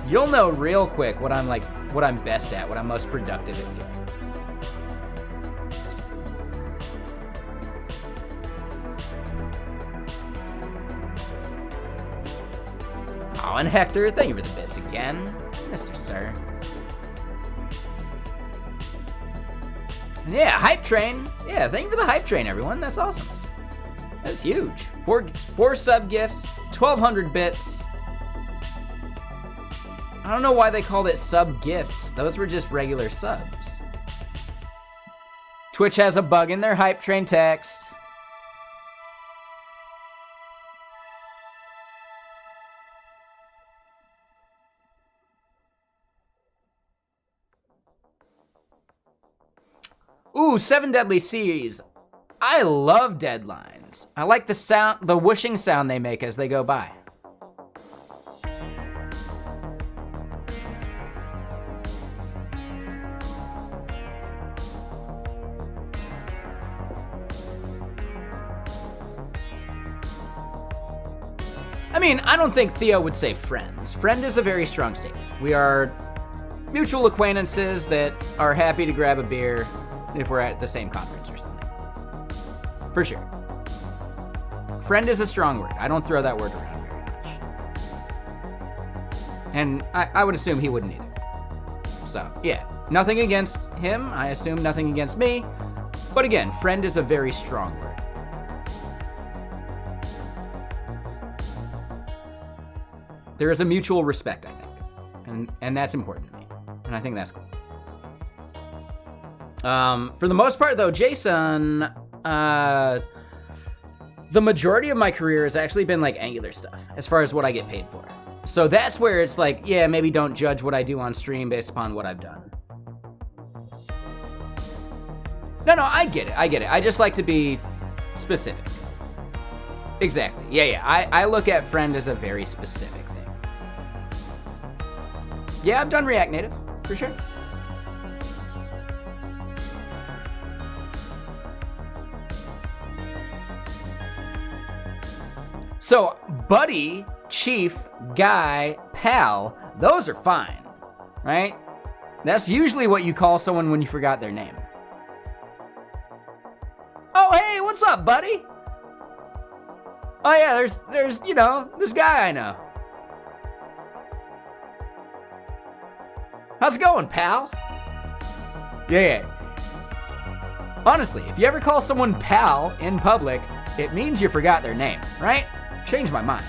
You'll know real quick what I'm best at, what I'm most productive at doing. Oh, and Hector, thank you for the bits again, Mr. Sir. Yeah, hype train. Yeah, thank you for the hype train, everyone. That's awesome. That's huge. Four sub gifts, 1,200 bits. I don't know why they called it sub gifts. Those were just regular subs. Twitch has a bug in their hype train text. Ooh, 7 Deadly Seas. I love deadlines. I like the sound, the whooshing sound they make as they go by. I mean, I don't think Theo would say friends. Friend is a very strong statement. We are mutual acquaintances that are happy to grab a beer if we're at the same conference or something. For sure. Friend is a strong word. I don't throw that word around very much. And I would assume he wouldn't either. So, yeah. Nothing against him. I assume nothing against me. But again, friend is a very strong word. There is a mutual respect, I think. And that's important to me. And I think that's cool. For the most part, though, Jason, the majority of my career has actually been like Angular stuff, as far as what I get paid for. So that's where it's like, yeah, maybe don't judge what I do on stream based upon what I've done. No, I get it. I just like to be specific. Exactly. Yeah. I look at friend as a very specific thing. Yeah, I've done React Native, for sure. So, buddy, chief, guy, pal, those are fine, right? That's usually what you call someone when you forgot their name. Oh, hey, what's up, buddy? Oh, yeah, there's, you know, this guy I know. How's it going, pal? Yeah. Honestly, if you ever call someone pal in public, it means you forgot their name, right? Change my mind.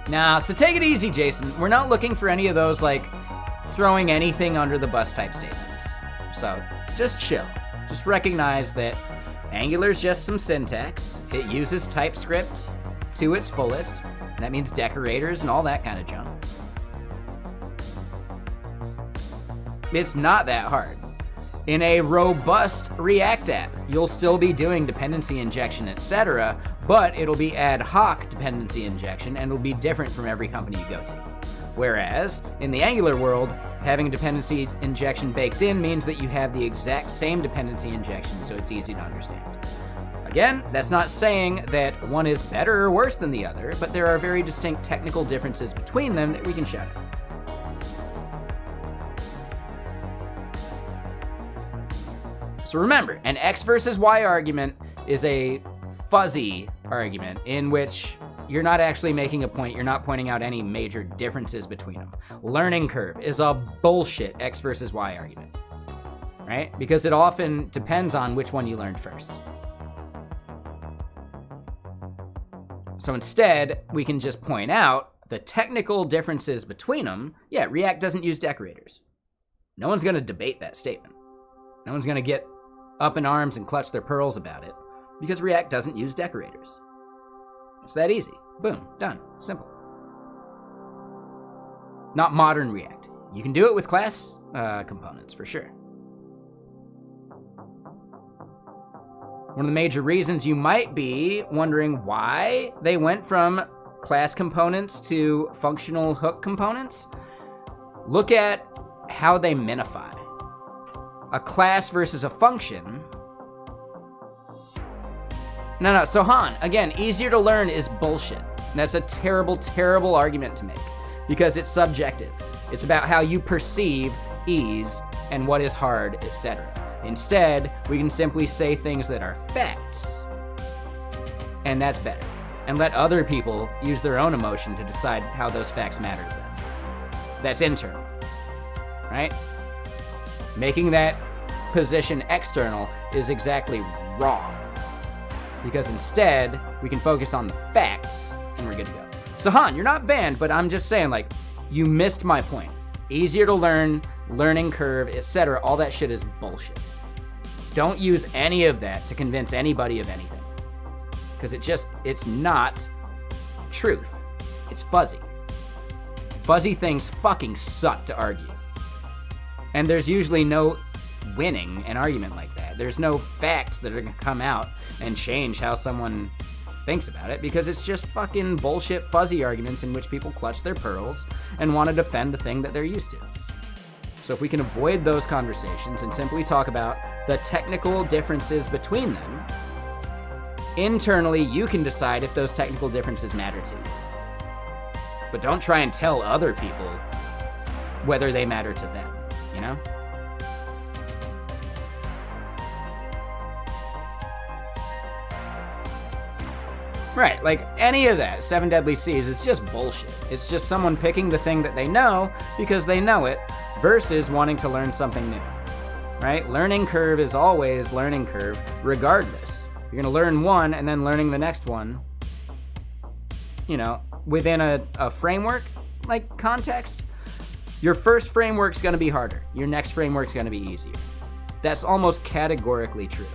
Nah, so take it easy, Jason. We're not looking for any of those, like, throwing anything under the bus type statements. So, just chill. Just recognize that Angular's just some syntax. It uses TypeScript to its fullest. That means decorators and all that kind of junk. It's not that hard. In a robust React app, you'll still be doing dependency injection, etc., but it'll be ad hoc dependency injection and it'll be different from every company you go to. Whereas, in the Angular world, having dependency injection baked in means that you have the exact same dependency injection, so it's easy to understand. Again, that's not saying that one is better or worse than the other, but there are very distinct technical differences between them that we can shout at. So remember, an X versus Y argument is a fuzzy argument in which you're not actually making a point, you're not pointing out any major differences between them. Learning curve is a bullshit X versus Y argument, right? Because it often depends on which one you learned first. So instead, we can just point out the technical differences between them. Yeah, React doesn't use decorators. No one's going to debate that statement. No one's going to get up in arms and clutch their pearls about it because React doesn't use decorators. It's that easy. Boom, done, simple. Not modern React. You can do it with class components for sure. One of the major reasons you might be wondering why they went from class components to functional hook components, look at how they minify. A class versus a function. No, so Han, again, easier to learn is bullshit. And that's a terrible, terrible argument to make because it's subjective. It's about how you perceive ease and what is hard, etc. Instead, we can simply say things that are facts, and that's better. And let other people use their own emotion to decide how those facts matter to them. That's internal, right? Making that position external is exactly wrong. Because instead, we can focus on the facts, and we're good to go. So Han, you're not banned, but I'm just saying, like, you missed my point. Easier to learn, learning curve, etc. All that shit is bullshit. Don't use any of that to convince anybody of anything. Because it's not truth. It's fuzzy. Fuzzy things fucking suck to argue. And there's usually no winning an argument like that. There's no facts that are going to come out and change how someone thinks about it, because it's just fucking bullshit fuzzy arguments in which people clutch their pearls and want to defend the thing that they're used to. So if we can avoid those conversations and simply talk about the technical differences between them, internally you can decide if those technical differences matter to you. But don't try and tell other people whether they matter to them, you know? Right, like any of that, Seven Deadly Seas, is just bullshit. It's just someone picking the thing that they know because they know it versus wanting to learn something new, right? Learning curve is always learning curve regardless. You're going to learn one and then learning the next one, you know, within a framework, like context. Your first framework's going to be harder. Your next framework's going to be easier. That's almost categorically true.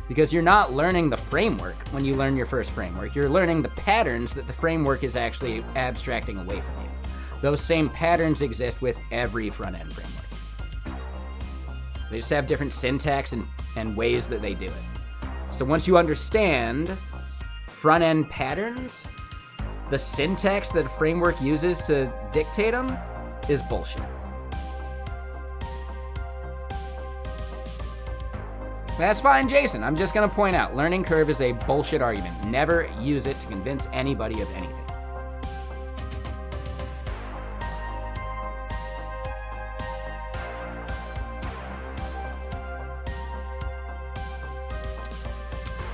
Because you're not learning the framework when you learn your first framework. You're learning the patterns that the framework is actually abstracting away from you. Those same patterns exist with every front-end framework. They just have different syntax and ways that they do it. So once you understand front-end patterns, the syntax that a framework uses to dictate them is bullshit. That's fine, Jason. I'm just going to point out, learning curve is a bullshit argument. Never use it to convince anybody of anything.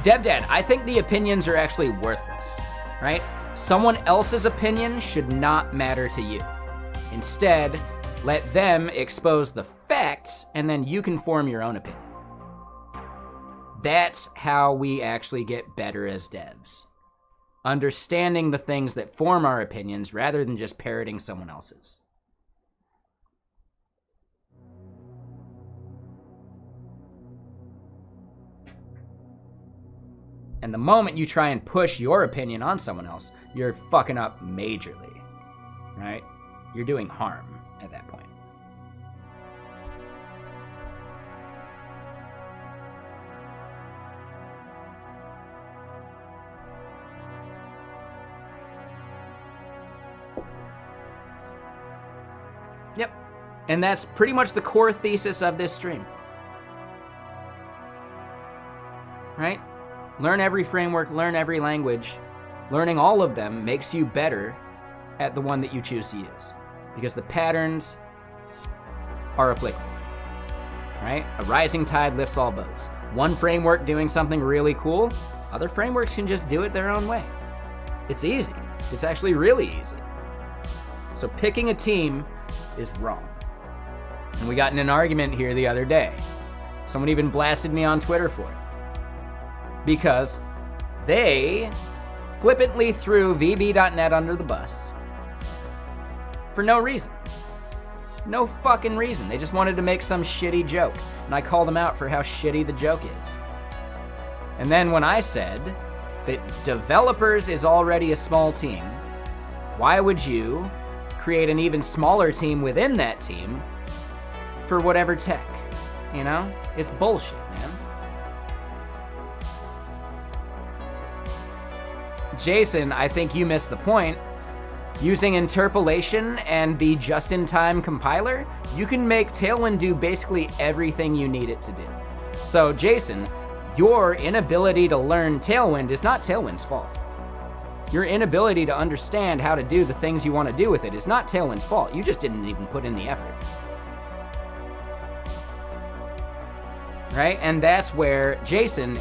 DevDad, I think the opinions are actually worthless, right? Someone else's opinion should not matter to you. Instead, let them expose the facts, and then you can form your own opinion. That's how we actually get better as devs. Understanding the things that form our opinions rather than just parroting someone else's. And the moment you try and push your opinion on someone else, you're fucking up majorly, right? You're doing harm at that point. Yep. And that's pretty much the core thesis of this stream. Right? Learn every framework, learn every language. Learning all of them makes you better at the one that you choose to use. Because the patterns are applicable. Right? A rising tide lifts all boats. One framework doing something really cool, other frameworks can just do it their own way. It's easy. It's actually really easy. So picking a team is wrong. And we got in an argument here the other day. Someone even blasted me on Twitter for it. Because they flippantly threw VB.net under the bus for no reason. No fucking reason. They just wanted to make some shitty joke. And I called them out for how shitty the joke is. And then when I said that developers is already a small team, why would you create an even smaller team within that team for whatever tech? You know? It's bullshit, man. Jason, I think you missed the point. Using interpolation and the just-in-time compiler, you can make Tailwind do basically everything you need it to do. So, Jason, your inability to learn Tailwind is not Tailwind's fault. Your inability to understand how to do the things you want to do with it is not Tailwind's fault. You just didn't even put in the effort. Right? And that's where, Jason,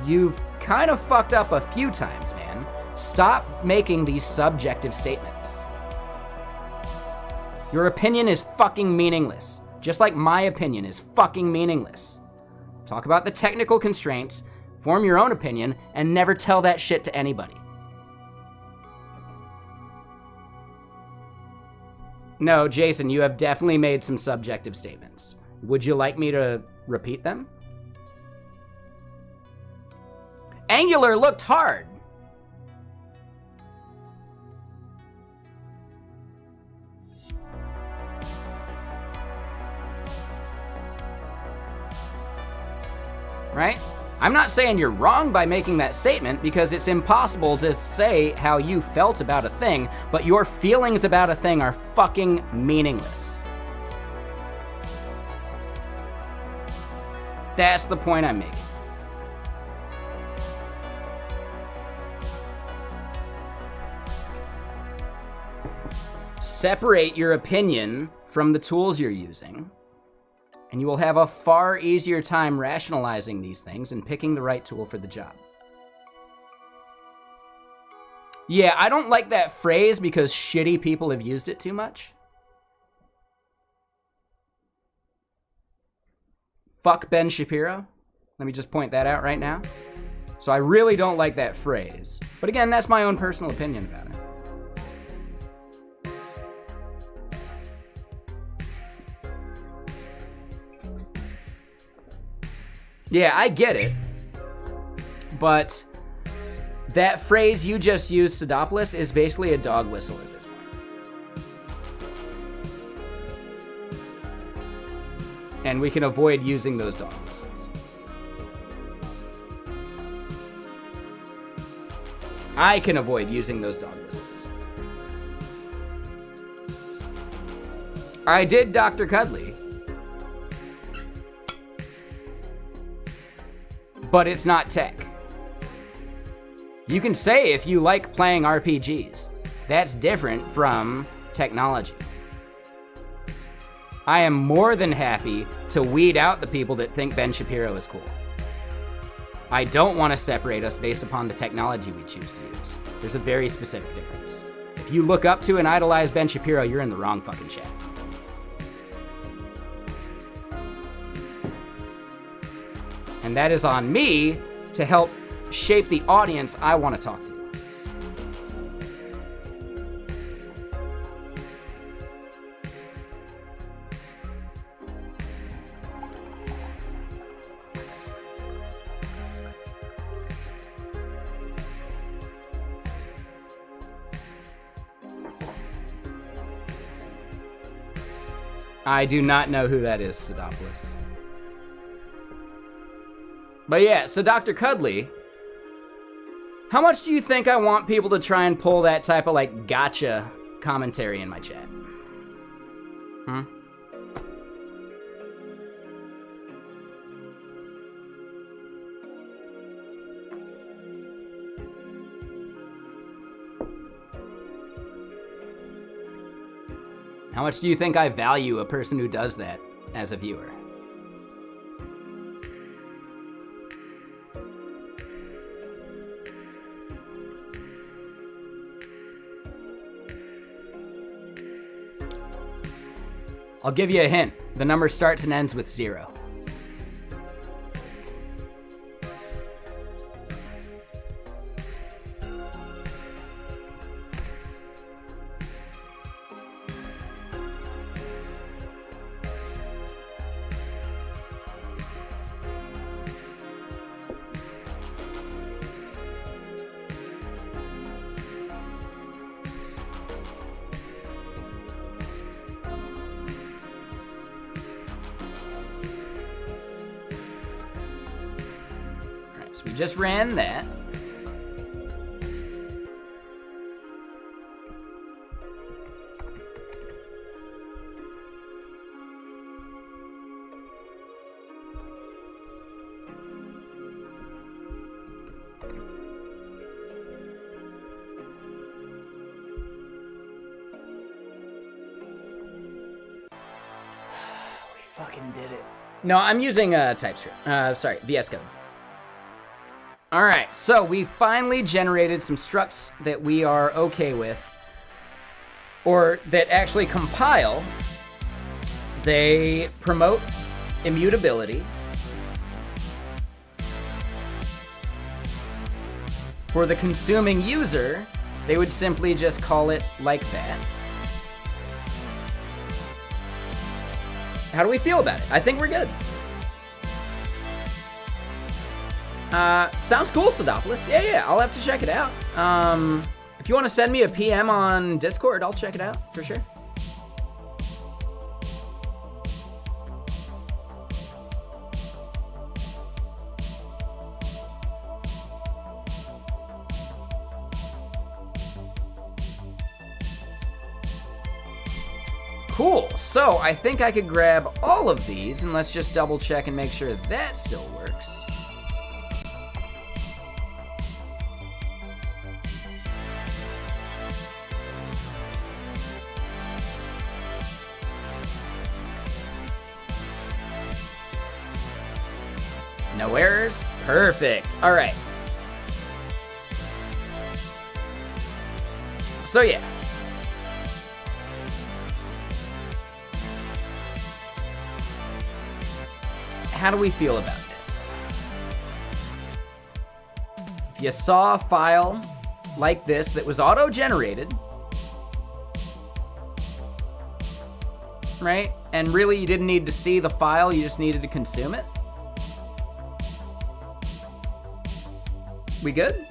you've kind of fucked up a few times, man. Stop making these subjective statements. Your opinion is fucking meaningless. Just like my opinion is fucking meaningless. Talk about the technical constraints, form your own opinion, and never tell that shit to anybody. No, Jason, you have definitely made some subjective statements. Would you like me to repeat them? Angular looked hard. Right? I'm not saying you're wrong by making that statement, because it's impossible to say how you felt about a thing, but your feelings about a thing are fucking meaningless. That's the point I'm making. Separate your opinion from the tools you're using, and you will have a far easier time rationalizing these things and picking the right tool for the job. Yeah, I don't like that phrase because shitty people have used it too much. Fuck Ben Shapiro. Let me just point that out right now. So I really don't like that phrase. But again, that's my own personal opinion about it. Yeah, I get it, but that phrase you just used, Sidopoulos, is basically a dog whistle at this point. And we can avoid using those dog whistles. I can avoid using those dog whistles. I did Dr. Cuddly. But it's not tech. You can say if you like playing RPGs. That's different from technology. I am more than happy to weed out the people that think Ben Shapiro is cool. I don't want to separate us based upon the technology we choose to use. There's a very specific difference. If you look up to and idolize Ben Shapiro, you're in the wrong fucking chat. And that is on me to help shape the audience I want to talk to. I do not know who that is, Sidopoulos. But yeah, so Dr. Cuddly, how much do you think I want people to try and pull that type of, like, gotcha commentary in my chat? Hmm? How much do you think I value a person who does that as a viewer? I'll give you a hint. The number starts and ends with 0. We just ran that. fucking did it. No, I'm using TypeScript. Sorry, VS Code. All right, so we finally generated some structs that we are okay with, or that actually compile. They promote immutability. For the consuming user, they would simply just call it like that. How do we feel about it? I think we're good. Sounds cool, Sidopoulos. Yeah, I'll have to check it out. If you want to send me a PM on Discord, I'll check it out, for sure. Cool, so I think I could grab all of these, and let's just double check and make sure that still works. No errors? Perfect. All right. So yeah. How do we feel about this? If you saw a file like this that was auto-generated, right? And really you didn't need to see the file, you just needed to consume it. We good?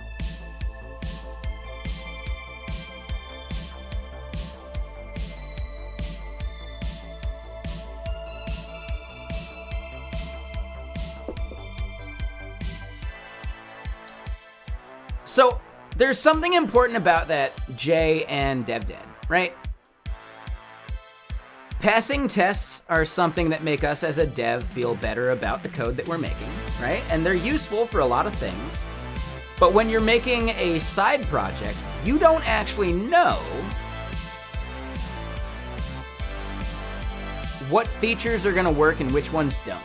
So there's something important about that J and DevDead, right? Passing tests are something that make us as a dev feel better about the code that we're making, right? And they're useful for a lot of things. But when you're making a side project, you don't actually know what features are going to work and which ones don't,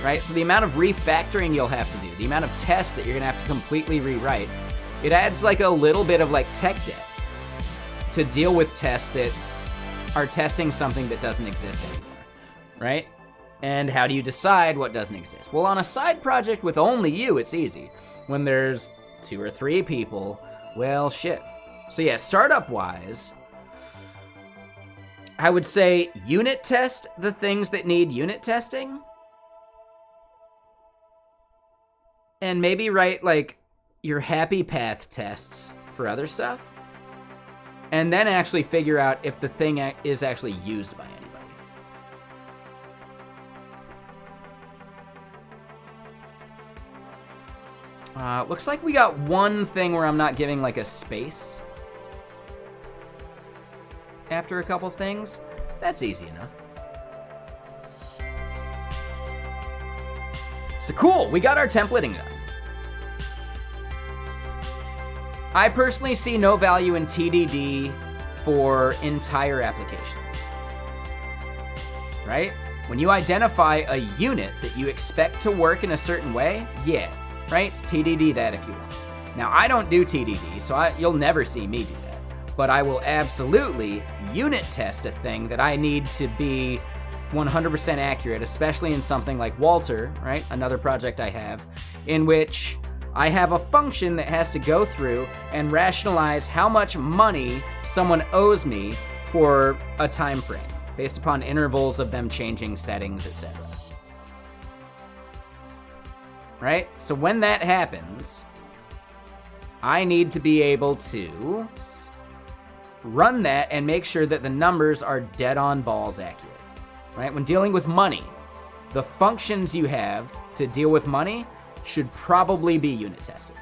right? So the amount of refactoring you'll have to do, the amount of tests that you're going to have to completely rewrite, it adds like a little bit of like tech debt to deal with tests that are testing something that doesn't exist anymore, right? And how do you decide what doesn't exist? Well, on a side project with only you, it's easy. When there's 2 or 3 people, well, shit. So yeah, startup-wise, I would say unit test the things that need unit testing. And maybe write, like, your happy path tests for other stuff. And then actually figure out if the thing is actually used by anybody. Looks like we got one thing where I'm not giving like a space after a couple things. That's easy enough. So cool, we got our templating done. I personally see no value in TDD for entire applications, right? When you identify a unit that you expect to work in a certain way, yeah. Right? TDD that if you want. Now, I don't do TDD, so you'll never see me do that. But I will absolutely unit test a thing that I need to be 100% accurate, especially in something like Walter, right? Another project I have, in which I have a function that has to go through and rationalize how much money someone owes me for a time frame, based upon intervals of them changing settings, etc. Right? So when that happens, I need to be able to run that and make sure that the numbers are dead on balls accurate. Right? When dealing with money, the functions you have to deal with money should probably be unit tested.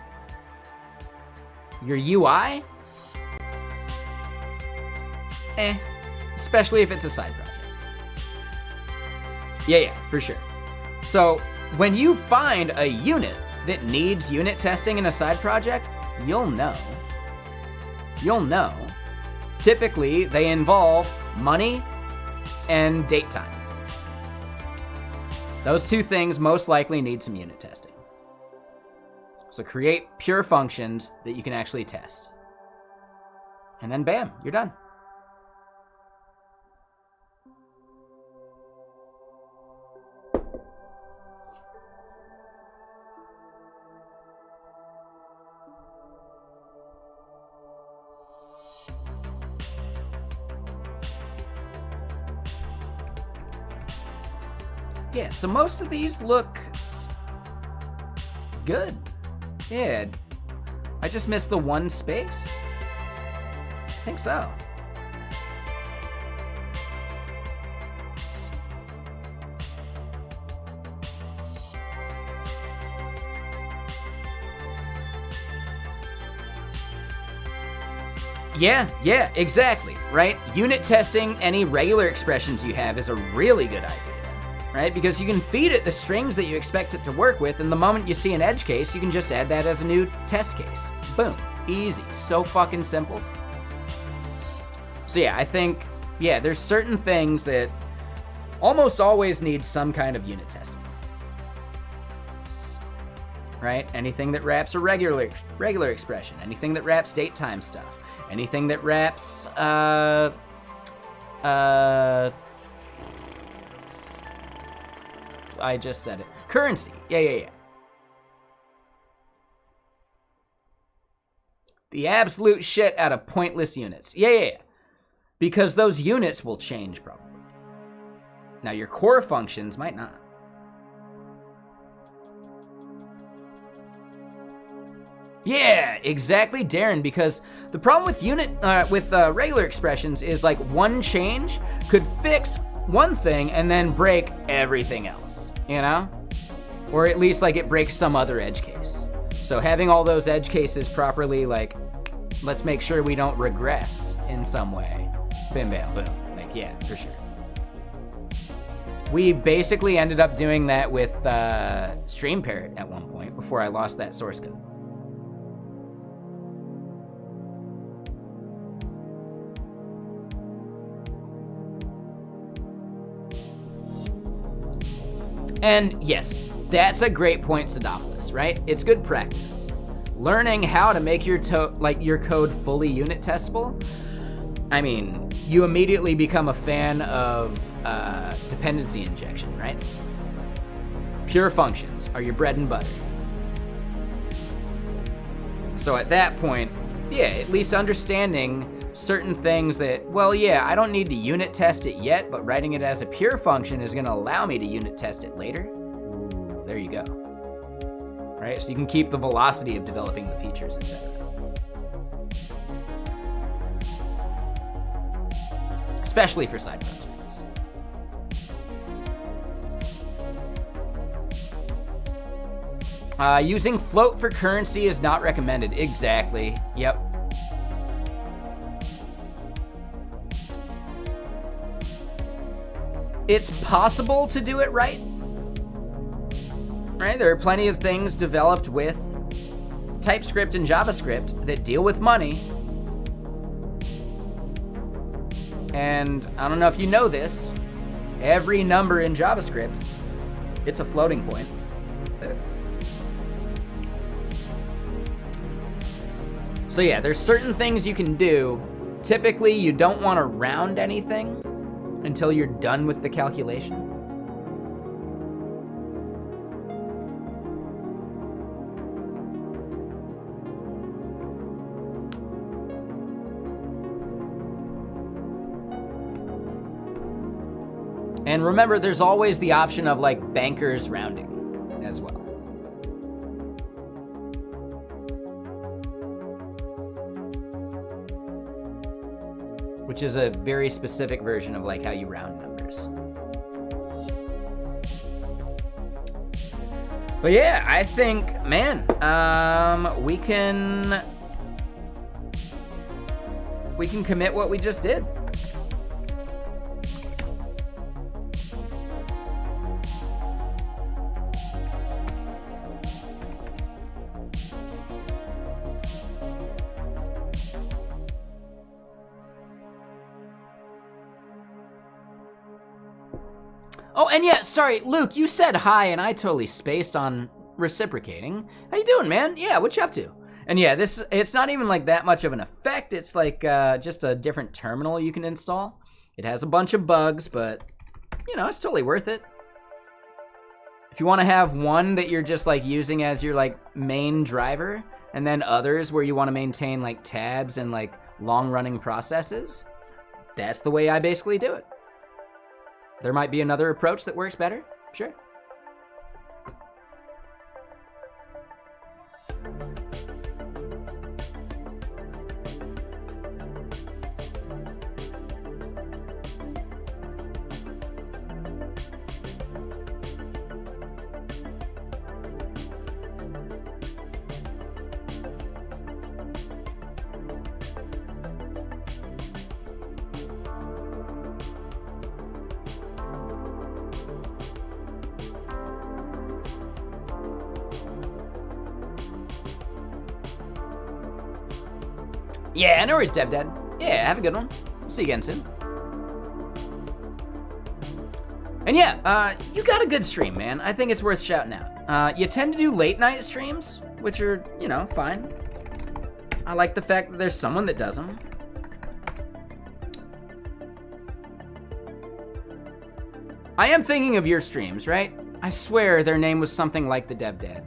Your UI? Especially if it's a side project. Yeah, for sure. So when you find a unit that needs unit testing in a side project, you'll know. You'll know. Typically, they involve money and date time. Those two things most likely need some unit testing. So create pure functions that you can actually test. And then bam, you're done. Yeah, so most of these look good. Yeah, I just missed the one space. I think so. Yeah, exactly, right? Unit testing any regular expressions you have is a really good idea. Right? Because you can feed it the strings that you expect it to work with, and the moment you see an edge case, you can just add that as a new test case. Boom. Easy. So fucking simple. So yeah, I think, there's certain things that almost always need some kind of unit testing. Right? Anything that wraps a regular expression, anything that wraps date time stuff, anything that wraps, I just said it. Currency. Yeah. The absolute shit out of pointless units. Yeah. Because those units will change probably. Now your core functions might not. Yeah, exactly, Darren, because the problem with regular expressions is like one change could fix one thing and then break everything else. You know? Or at least, like, it breaks some other edge case. So having all those edge cases properly, like, let's make sure we don't regress in some way. Bam, bam, boom. Like, yeah, for sure. We basically ended up doing that with Stream Parrot at one point before I lost that source code. And yes, that's a great point, Sadopoulos, right? It's good practice. Learning how to make your code fully unit testable. I mean, you immediately become a fan of dependency injection, right? Pure functions are your bread and butter. So at that point, at least understanding certain things that, I don't need to unit test it yet, but writing it as a pure function is going to allow me to unit test it later. Ooh, there you go. Right? So you can keep the velocity of developing the features, etc. Especially for side projects. Using float for currency is not recommended. Exactly. Yep. It's possible to do it right. Right? There are plenty of things developed with TypeScript and JavaScript that deal with money. And I don't know if you know this, every number in JavaScript, it's a floating point. So yeah, there's certain things you can do. Typically, you don't want to round anything until you're done with the calculation. And remember, there's always the option of like bankers rounding as well. Which is a very specific version of like how you round numbers. But yeah, I think, man, we can commit what we just did. Oh, and yeah, sorry, Luke, you said hi, and I totally spaced on reciprocating. How you doing, man? Yeah, what you up to? And yeah, it's not even like that much of an effect. It's like just a different terminal you can install. It has a bunch of bugs, but, you know, it's totally worth it. If you want to have one that you're just like using as your like main driver, and then others where you want to maintain like tabs and like long-running processes, that's the way I basically do it. There might be another approach that works better, sure. Yeah, no worries, DevDad. Yeah, have a good one. See you again soon. And yeah, you got a good stream, man. I think it's worth shouting out. You tend to do late night streams, which are, you know, fine. I like the fact that there's someone that does them. I am thinking of your streams, right? I swear their name was something like the DevDad.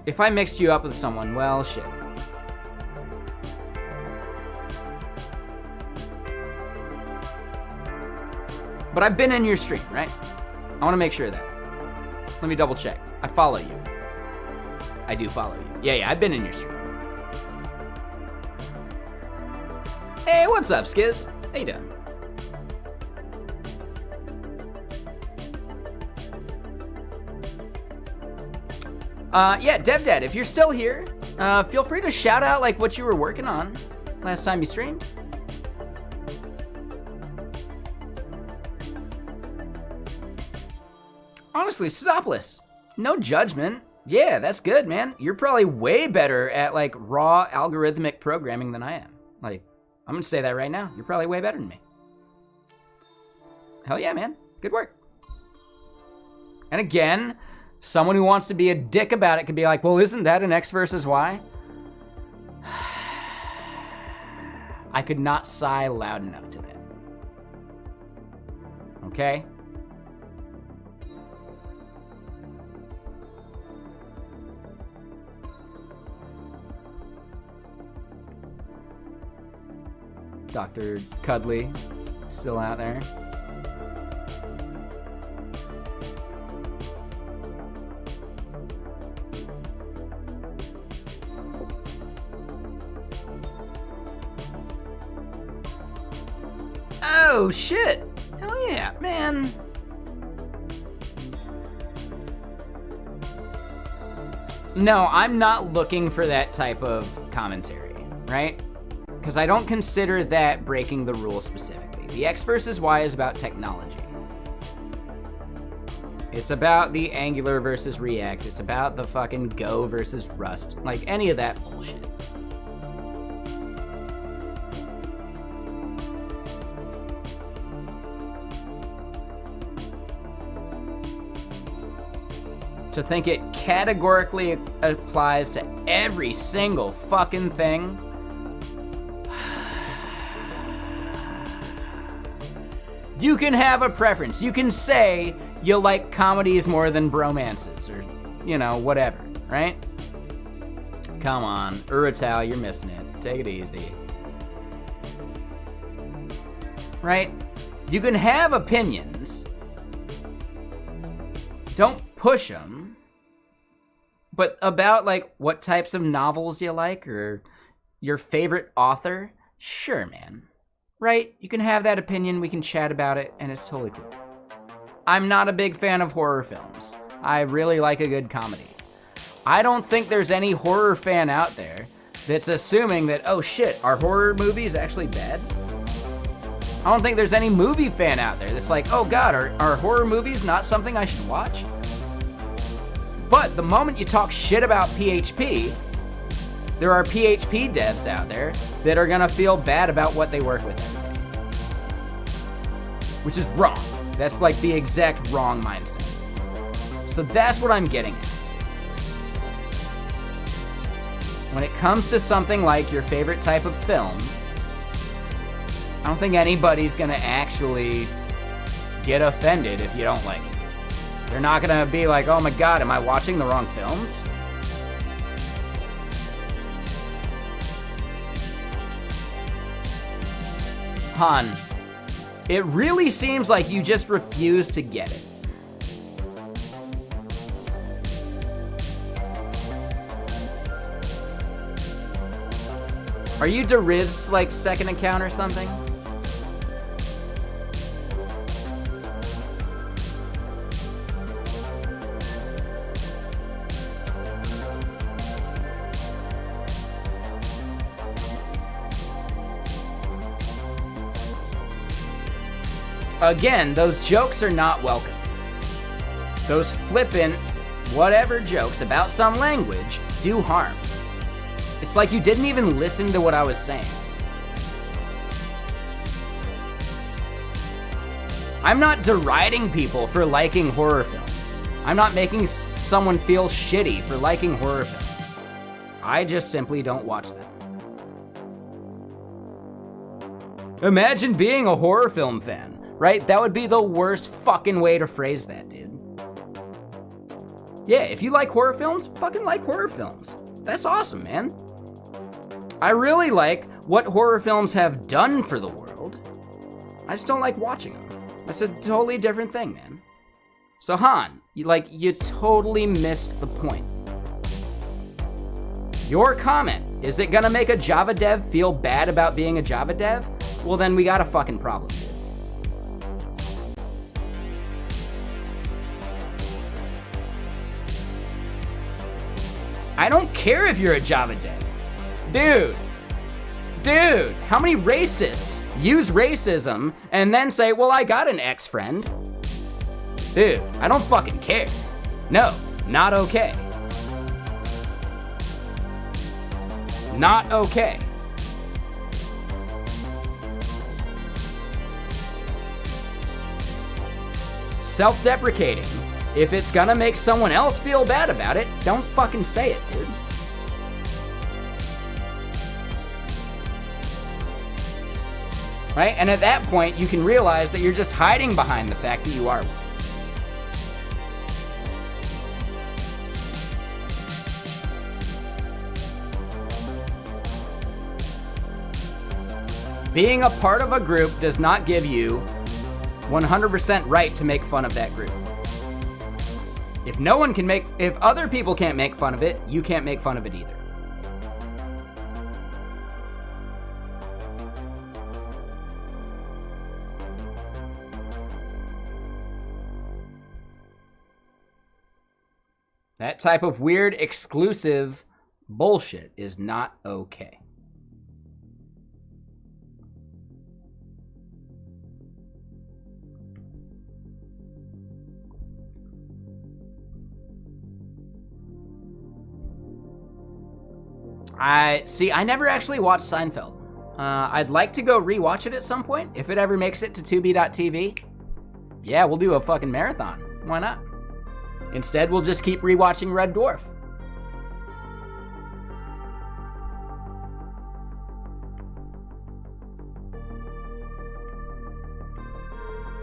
If I mixed you up with someone, well, shit. But I've been in your stream, right? I want to make sure of that. Let me double check. I follow you. I do follow you. Yeah, I've been in your stream. Hey, what's up, Skiz? How you doing? Yeah, DevDad, if you're still here, feel free to shout out like what you were working on last time you streamed. Honestly, Stopless, no judgment. Yeah, that's good, man. You're probably way better at like raw algorithmic programming than I am. Like, I'm gonna say that right now. You're probably way better than me. Hell yeah, man. Good work. And again, someone who wants to be a dick about it could be like, well, isn't that an X versus Y? I could not sigh loud enough to that. Okay? Dr. Cuddly, still out there. Oh, shit. Hell yeah, man. No, I'm not looking for that type of commentary, right? Because I don't consider that breaking the rule specifically. The X versus Y is about technology. It's about the Angular versus React. It's about the fucking Go versus Rust. Like, any of that bullshit. To think it categorically applies to every single fucking thing. You can have a preference. You can say you like comedies more than bromances or, you know, whatever, right? Come on, Urutau, you're missing it. Take it easy. Right? You can have opinions. Don't push them. But about, like, what types of novels you like or your favorite author, sure, man. Right? You can have that opinion, we can chat about it, and it's totally cool. I'm not a big fan of horror films. I really like a good comedy. I don't think there's any horror fan out there that's assuming that, oh shit, are horror movies actually bad? I don't think there's any movie fan out there that's like, oh god, are horror movies not something I should watch? But the moment you talk shit about PHP, there are PHP devs out there that are gonna feel bad about what they work with every day. Which is wrong. That's like the exact wrong mindset. So that's what I'm getting at. When it comes to something like your favorite type of film, I don't think anybody's gonna actually get offended if you don't like it. They're not gonna be like, oh my god, am I watching the wrong films? Han, it really seems like you just refuse to get it. Are you Deriv's, like, second account or something? Again, those jokes are not welcome. Those flippant, whatever jokes about some language do harm. It's like you didn't even listen to what I was saying. I'm not deriding people for liking horror films. I'm not making someone feel shitty for liking horror films. I just simply don't watch them. Imagine being a horror film fan. Right? That would be the worst fucking way to phrase that, dude. Yeah, if you like horror films, fucking like horror films. That's awesome, man. I really like what horror films have done for the world. I just don't like watching them. That's a totally different thing, man. So Han, you totally missed the point. Your comment, is it gonna make a Java dev feel bad about being a Java dev? Well, then we got a fucking problem, dude. I don't care if you're a Java dev. Dude, how many racists use racism and then say, well, I got an ex-friend? Dude, I don't fucking care. No, not okay. Not okay. Self-deprecating. If it's gonna make someone else feel bad about it, don't fucking say it, dude. Right? And at that point, you can realize that you're just hiding behind the fact that you are one. Being a part of a group does not give you 100% right to make fun of that group. If other people can't make fun of it, you can't make fun of it either. That type of weird, exclusive bullshit is not okay. I never actually watched Seinfeld. I'd like to go rewatch it at some point, if it ever makes it to Tubi.tv. Yeah, we'll do a fucking marathon. Why not? Instead, we'll just keep rewatching Red Dwarf.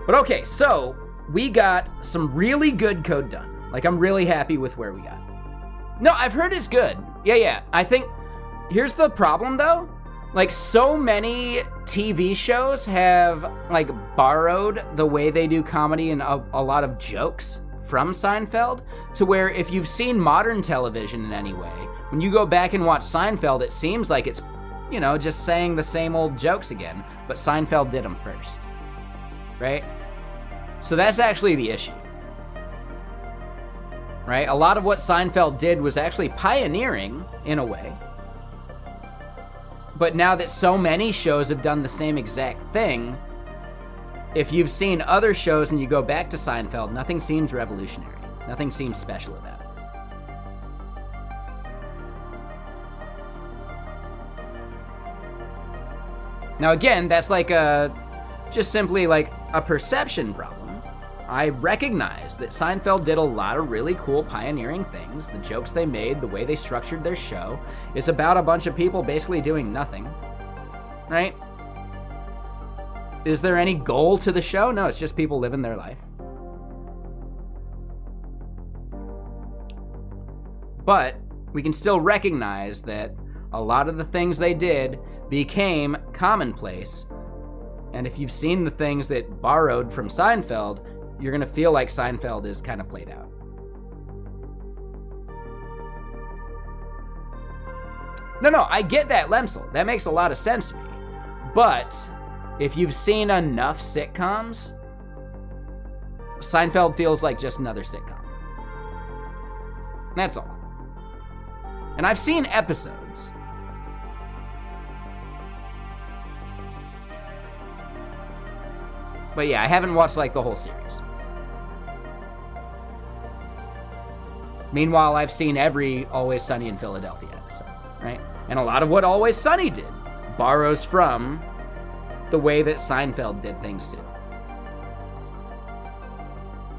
But okay, so we got some really good code done. Like, I'm really happy with where we got. No, I've heard it's good. Yeah. I think, here's the problem though. Like, so many TV shows have, like, borrowed the way they do comedy and a lot of jokes from Seinfeld, to where if you've seen modern television in any way, when you go back and watch Seinfeld, it seems like it's, you know, just saying the same old jokes again, but Seinfeld did them first, right? So that's actually the issue, right? A lot of what Seinfeld did was actually pioneering, in a way, but now that so many shows have done the same exact thing, if you've seen other shows and you go back to Seinfeld, nothing seems revolutionary. Nothing seems special about it. Now again, that's like just simply like a perception problem. I recognize that Seinfeld did a lot of really cool pioneering things. The jokes they made, the way they structured their show, is about a bunch of people basically doing nothing, right? Is there any goal to the show? No, it's just people living their life. But we can still recognize that a lot of the things they did became commonplace. And if you've seen the things that borrowed from Seinfeld, you're going to feel like Seinfeld is kind of played out. No, I get that, Lemsel. That makes a lot of sense to me. But if you've seen enough sitcoms, Seinfeld feels like just another sitcom. That's all. And I've seen episodes. But yeah, I haven't watched like the whole series. Meanwhile, I've seen every Always Sunny in Philadelphia episode, right? And a lot of what Always Sunny did borrows from the way that Seinfeld did things too.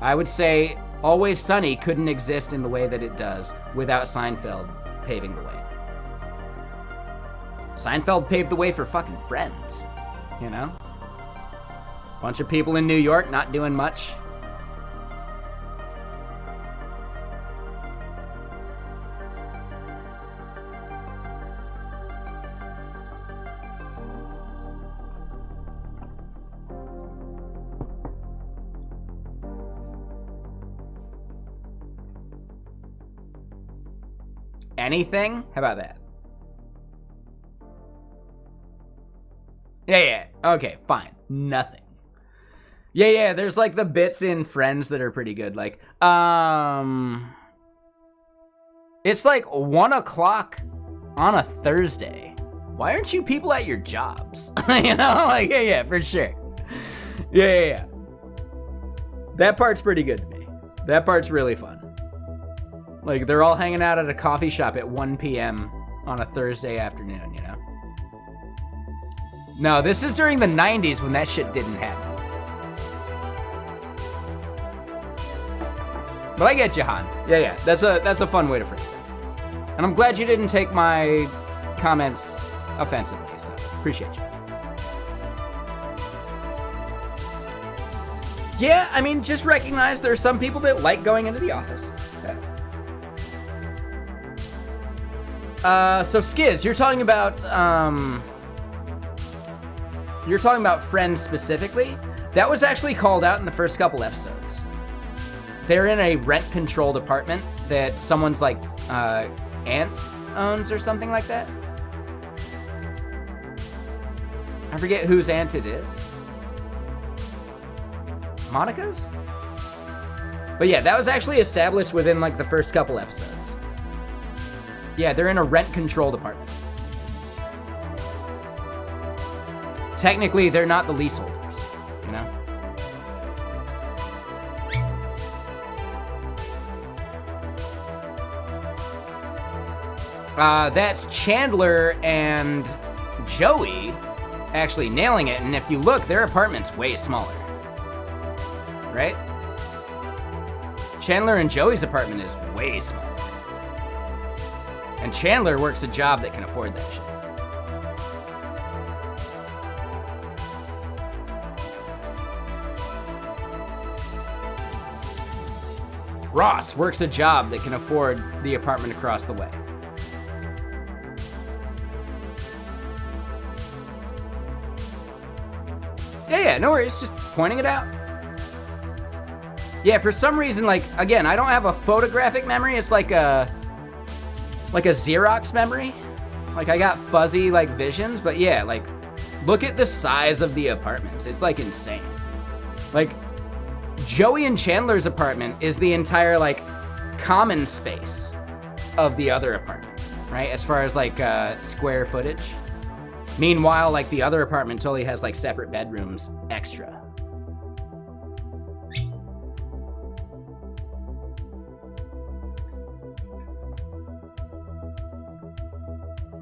I would say Always Sunny couldn't exist in the way that it does without Seinfeld paving the way. Seinfeld paved the way for fucking Friends, you know? Bunch of people in New York not doing much. Anything? How about that? Yeah. Okay, fine. Nothing. Yeah, there's like the bits in Friends that are pretty good. Like, it's like 1 o'clock on a Thursday. Why aren't you people at your jobs? You know, like, yeah, for sure. Yeah. That part's pretty good to me. That part's really fun. Like, they're all hanging out at a coffee shop at 1 p.m. on a Thursday afternoon, you know? No, this is during the 90s when that shit didn't happen. But I get you, Han. Yeah. That's a fun way to phrase that. And I'm glad you didn't take my comments offensively, so appreciate you. Yeah, I mean, just recognize there's some people that like going into the office. So Skiz, you're talking about Friends specifically. That was actually called out in the first couple episodes. They're in a rent-controlled apartment that someone's, like, aunt owns or something like that. I forget whose aunt it is. Monica's? But yeah, that was actually established within, like, the first couple episodes. Yeah, they're in a rent-controlled apartment. Technically, they're not the leaseholders, you know? That's Chandler and Joey actually nailing it. And if you look, their apartment's way smaller. Right? Chandler and Joey's apartment is way smaller. And Chandler works a job that can afford that shit. Ross works a job that can afford the apartment across the way. Yeah, no worries, just pointing it out. Yeah, for some reason, like, again, I don't have a photographic memory, it's like a Xerox memory. Like, I got fuzzy, like, visions, but yeah, like, look at the size of the apartments. It's, like, insane. Like, Joey and Chandler's apartment is the entire, like, common space of the other apartment, right? As far as, like, square footage. Meanwhile, like, the other apartment totally has, like, separate bedrooms extra.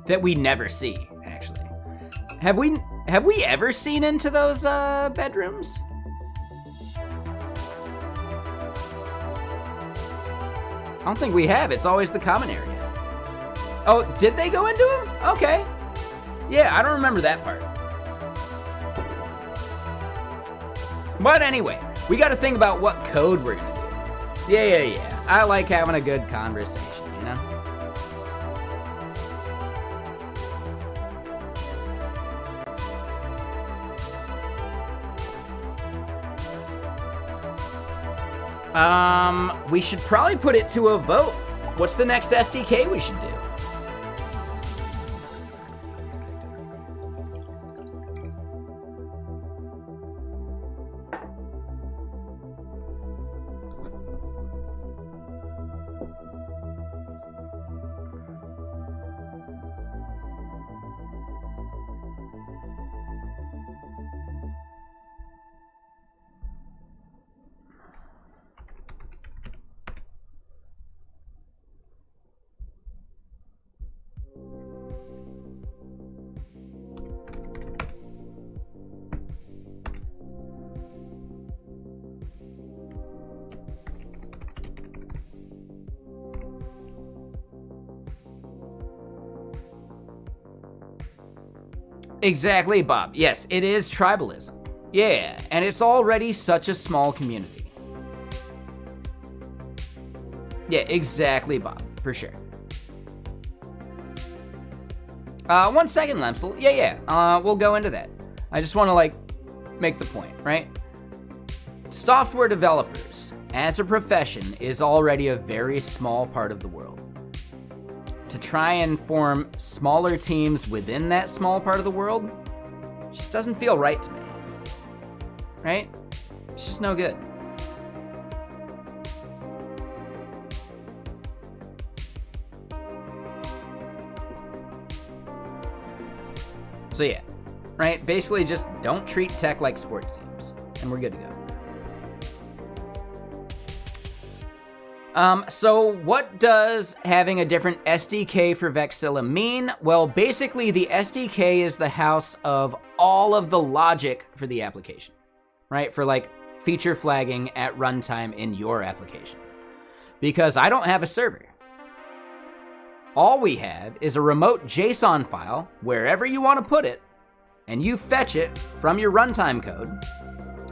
That we never see, actually. Have we ever seen into those bedrooms? I don't think we have. It's always the common area. Oh, did they go into them? Okay. Yeah, I don't remember that part. But anyway, we got to think about what code we're going to do. Yeah. I like having a good conversation, you know? We should probably put it to a vote. What's the next SDK we should do? Exactly, Bob. Yes, it is tribalism. Yeah, and it's already such a small community. Yeah, exactly, Bob. For sure. 1 second, Lemsel. Yeah. We'll go into that. I just want to, make the point, right? Software developers, as a profession, is already a very small part of the world. To try and form smaller teams within that small part of the world just doesn't feel right to me. Right? It's just no good. So yeah, right? Basically just don't treat tech like sports teams, and we're good to go. So what does having a different SDK for Vexilla mean? Well, basically the SDK is the house of all of the logic for the application, right? For feature flagging at runtime in your application. Because I don't have a server. All we have is a remote JSON file, wherever you want to put it, and you fetch it from your runtime code,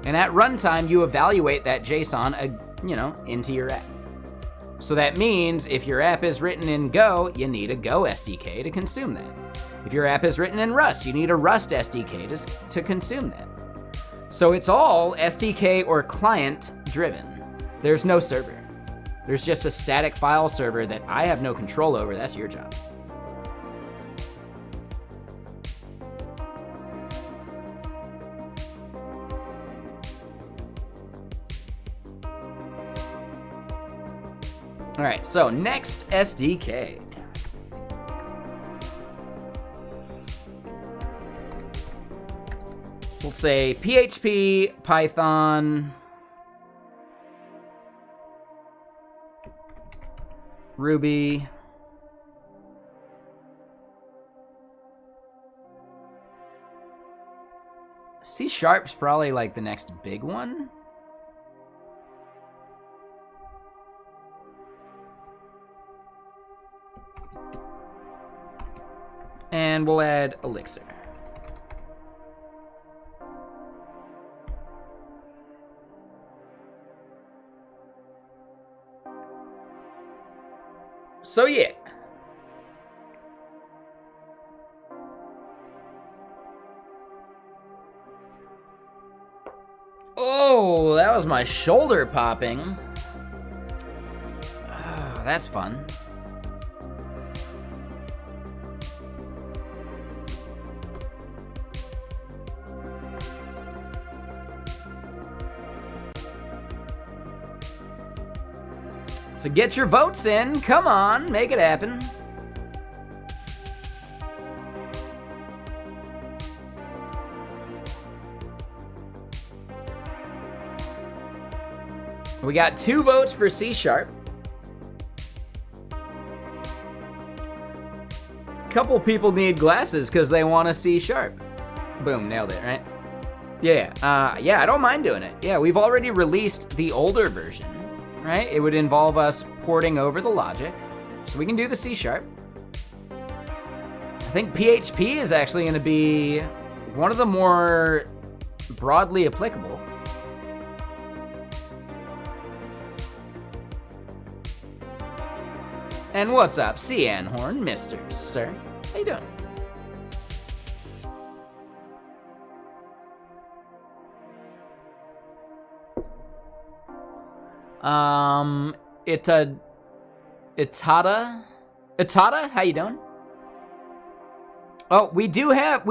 and at runtime you evaluate that JSON, into your app. So that means if your app is written in Go, you need a Go SDK to consume that. If your app is written in Rust, you need a Rust SDK to consume that. So it's all SDK or client driven. There's no server. There's just a static file server that I have no control over. That's your job. All right, so next SDK. We'll say PHP, Python, Ruby, C# probably the next big one. And we'll add Elixir. So yeah. Oh, that was my shoulder popping. Oh, that's fun. So get your votes in. Come on, make it happen. We got 2 votes for C#. Couple people need glasses because they want a C#. Boom, nailed it, right? Yeah, I don't mind doing it. Yeah, we've already released the older version. right? It would involve us porting over the logic. So we can do the C#. I think PHP is actually going to be one of the more broadly applicable. And what's up, Cianhorn, Mr. Sir? How you doing? Itada, how you doing? Oh, we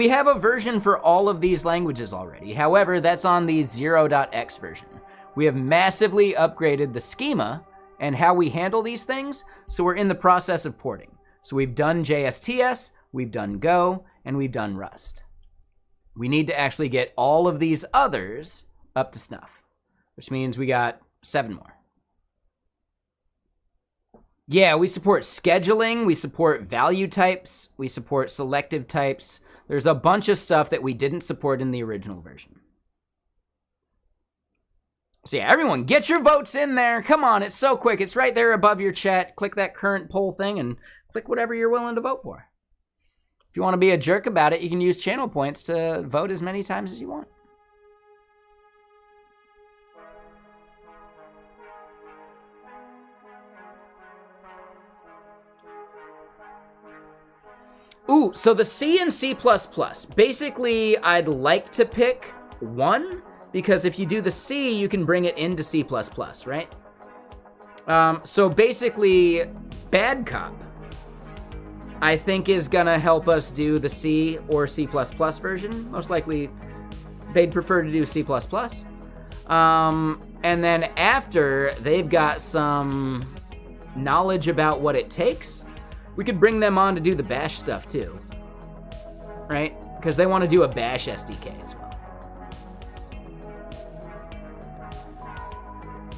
have a version for all of these languages already. However, that's on the 0.x version. We have massively upgraded the schema and how we handle these things, so we're in the process of porting. So we've done JSTS, we've done Go, and we've done Rust. We need to actually get all of these others up to snuff, which means we got 7 more. Yeah, we support scheduling, we support value types, we support selective types. There's a bunch of stuff that we didn't support in the original version. So yeah, everyone, get your votes in there. Come on, it's so quick. It's right there above your chat. Click that current poll thing and click whatever you're willing to vote for. If you want to be a jerk about it, you can use channel points to vote as many times as you want. Ooh, so the C and C++. Basically, I'd like to pick one, because if you do the C, you can bring it into C++, right? So basically, Bad Cop, I think, is gonna help us do the C or C++ version. Most likely, they'd prefer to do C++. And then after they've got some knowledge about what it takes, we could bring them on to do the bash stuff too, right? Because they want to do a bash SDK as well.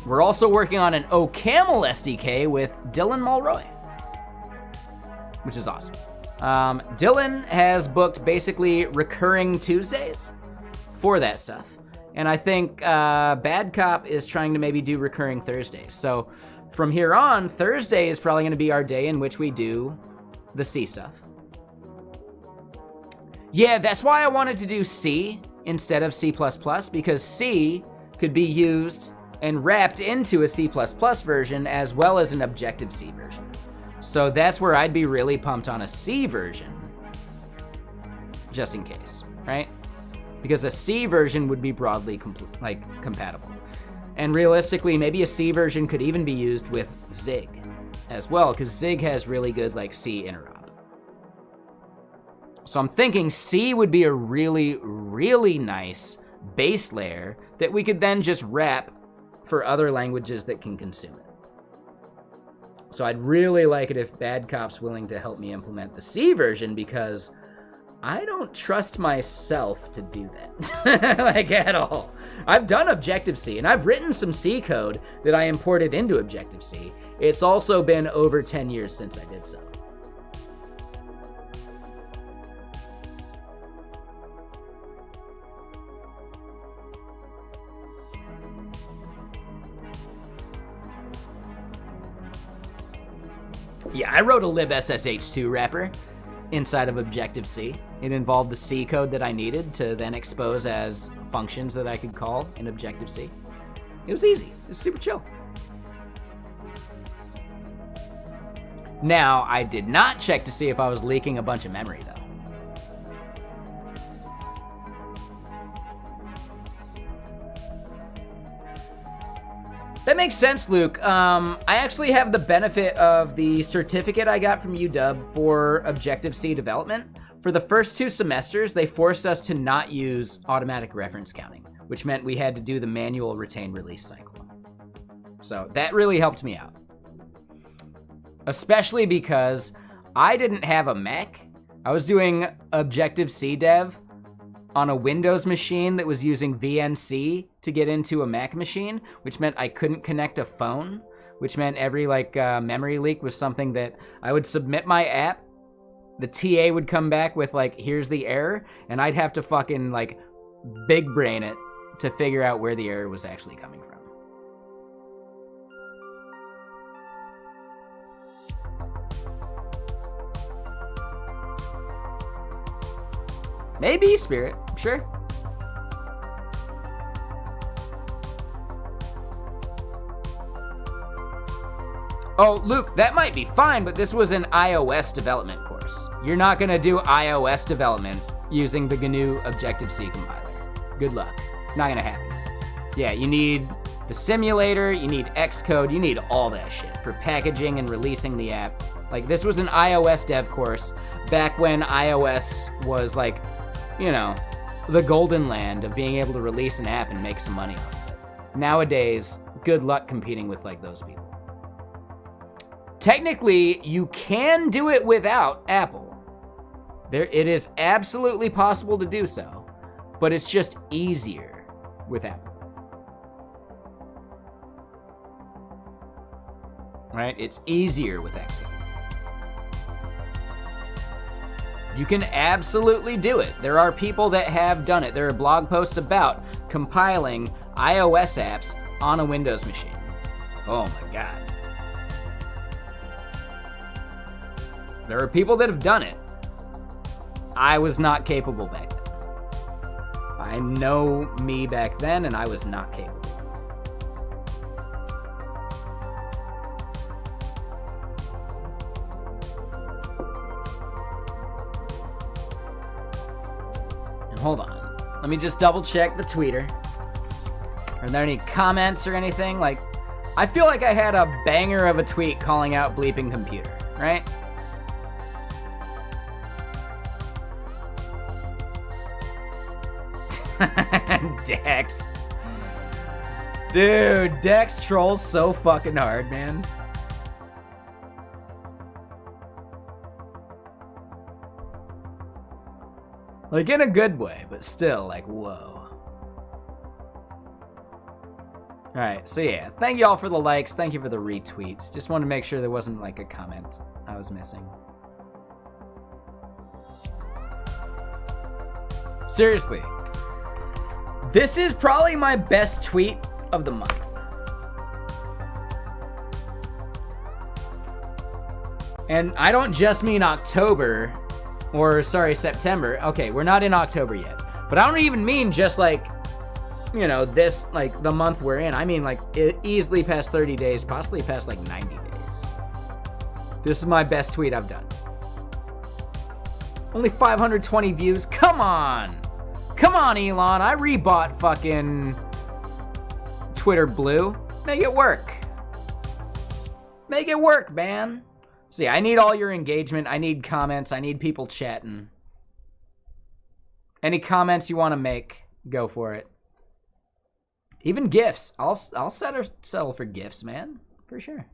We're also working on an OCaml SDK with Dylan Mulroy, which is awesome. Dylan has booked basically recurring Tuesdays for that stuff. And I think Bad Cop is trying to maybe do recurring Thursdays. So from here on, Thursday is probably going to be our day in which we do the C stuff. Yeah, that's why I wanted to do C instead of C++, because C could be used and wrapped into a C++ version as well as an Objective-C version. So that's where I'd be really pumped on a C version, just in case, right? Because a C version would be broadly compatible. And realistically, maybe a C version could even be used with Zig as well, because Zig has really good C interop. So I'm thinking C would be a really, really nice base layer that we could then just wrap for other languages that can consume it. So I'd really like it if Bad Cop's willing to help me implement the C version, because I don't trust myself to do that, at all. I've done Objective-C, and I've written some C code that I imported into Objective-C. It's also been over 10 years since I did so. Yeah, I wrote a libssh2 wrapper inside of Objective-C. It involved the C code that I needed to then expose as functions that I could call in Objective-C. It was easy. It was super chill. Now, I did not check to see if I was leaking a bunch of memory, though. That makes sense, Luke. I actually have the benefit of the certificate I got from UW for Objective-C development. For the first 2 semesters, they forced us to not use automatic reference counting, which meant we had to do the manual retain release cycle. So that really helped me out. Especially because I didn't have a Mac. I was doing Objective-C dev on a Windows machine that was using VNC to get into a Mac machine, which meant I couldn't connect a phone, which meant every memory leak was something that I would submit my app. The TA would come back with here's the error, and I'd have to fucking big brain it to figure out where the error was actually coming from. Maybe Spirit, sure. Oh, Luke, that might be fine, but this was an iOS development course. You're not going to do iOS development using the GNU Objective-C compiler. Good luck. Not going to happen. Yeah, you need the simulator, you need Xcode, you need all that shit for packaging and releasing the app. Like, this was an iOS dev course back when iOS was like, you know, the golden land of being able to release an app and make some money off it. Nowadays, good luck competing with like those people. Technically, you can do it without Apple. It is absolutely possible to do so, but it's just easier with Apple. Right? It's easier with Excel. You can absolutely do it. There are people that have done it. There are blog posts about compiling iOS apps on a Windows machine. Oh my God. There are people that have done it. I was not capable back then. I know me back then, and I was not capable. And hold on. Let me just double check the tweeter. Are there any comments or anything? Like, I feel like I had a banger of a tweet calling out bleeping computer, right? Dex. Dude, Dex trolls so fucking hard, man. Like, in a good way, but still, like, whoa. Alright, so yeah, thank you all for the likes, thank you for the retweets. Just wanted to make sure there wasn't, like, a comment I was missing. Seriously. This is probably my best tweet of the month. And I don't just mean October, or sorry, September. Okay, we're not in October yet. But I don't even mean just like, you know, this, like the month we're in. I mean like easily past 30 days, possibly past like 90 days. This is my best tweet I've done. Only 520 views, come on! Come on, Elon, I rebought fucking Twitter Blue. Make it work. Make it work, man. See, I need all your engagement. I need comments. I need people chatting. Any comments you want to make, go for it. Even GIFs. I'll settle for GIFs, man. For sure.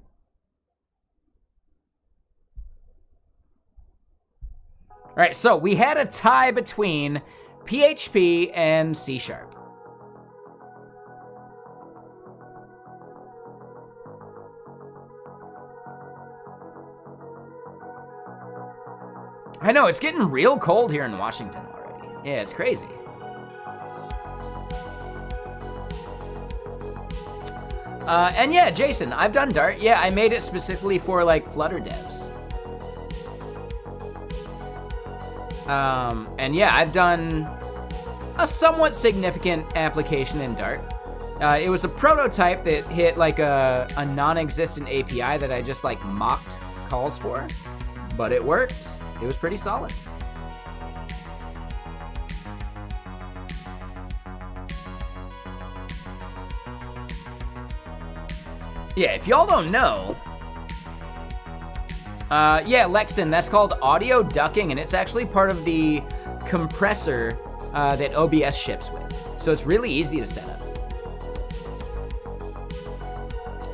All right, so we had a tie between PHP and C#. I know, it's getting real cold here in Washington already. Yeah, it's crazy. And yeah, Jason, I've done Dart. Yeah, I made it specifically for like Flutter devs. And yeah, I've done a somewhat significant application in Dart. It was a prototype that hit like a non-existent API that I just like mocked calls for, but it worked. It was pretty solid. Yeah, if y'all don't know, yeah, Lexon, that's called audio ducking, and it's actually part of the compressor that OBS ships with. So it's really easy to set up.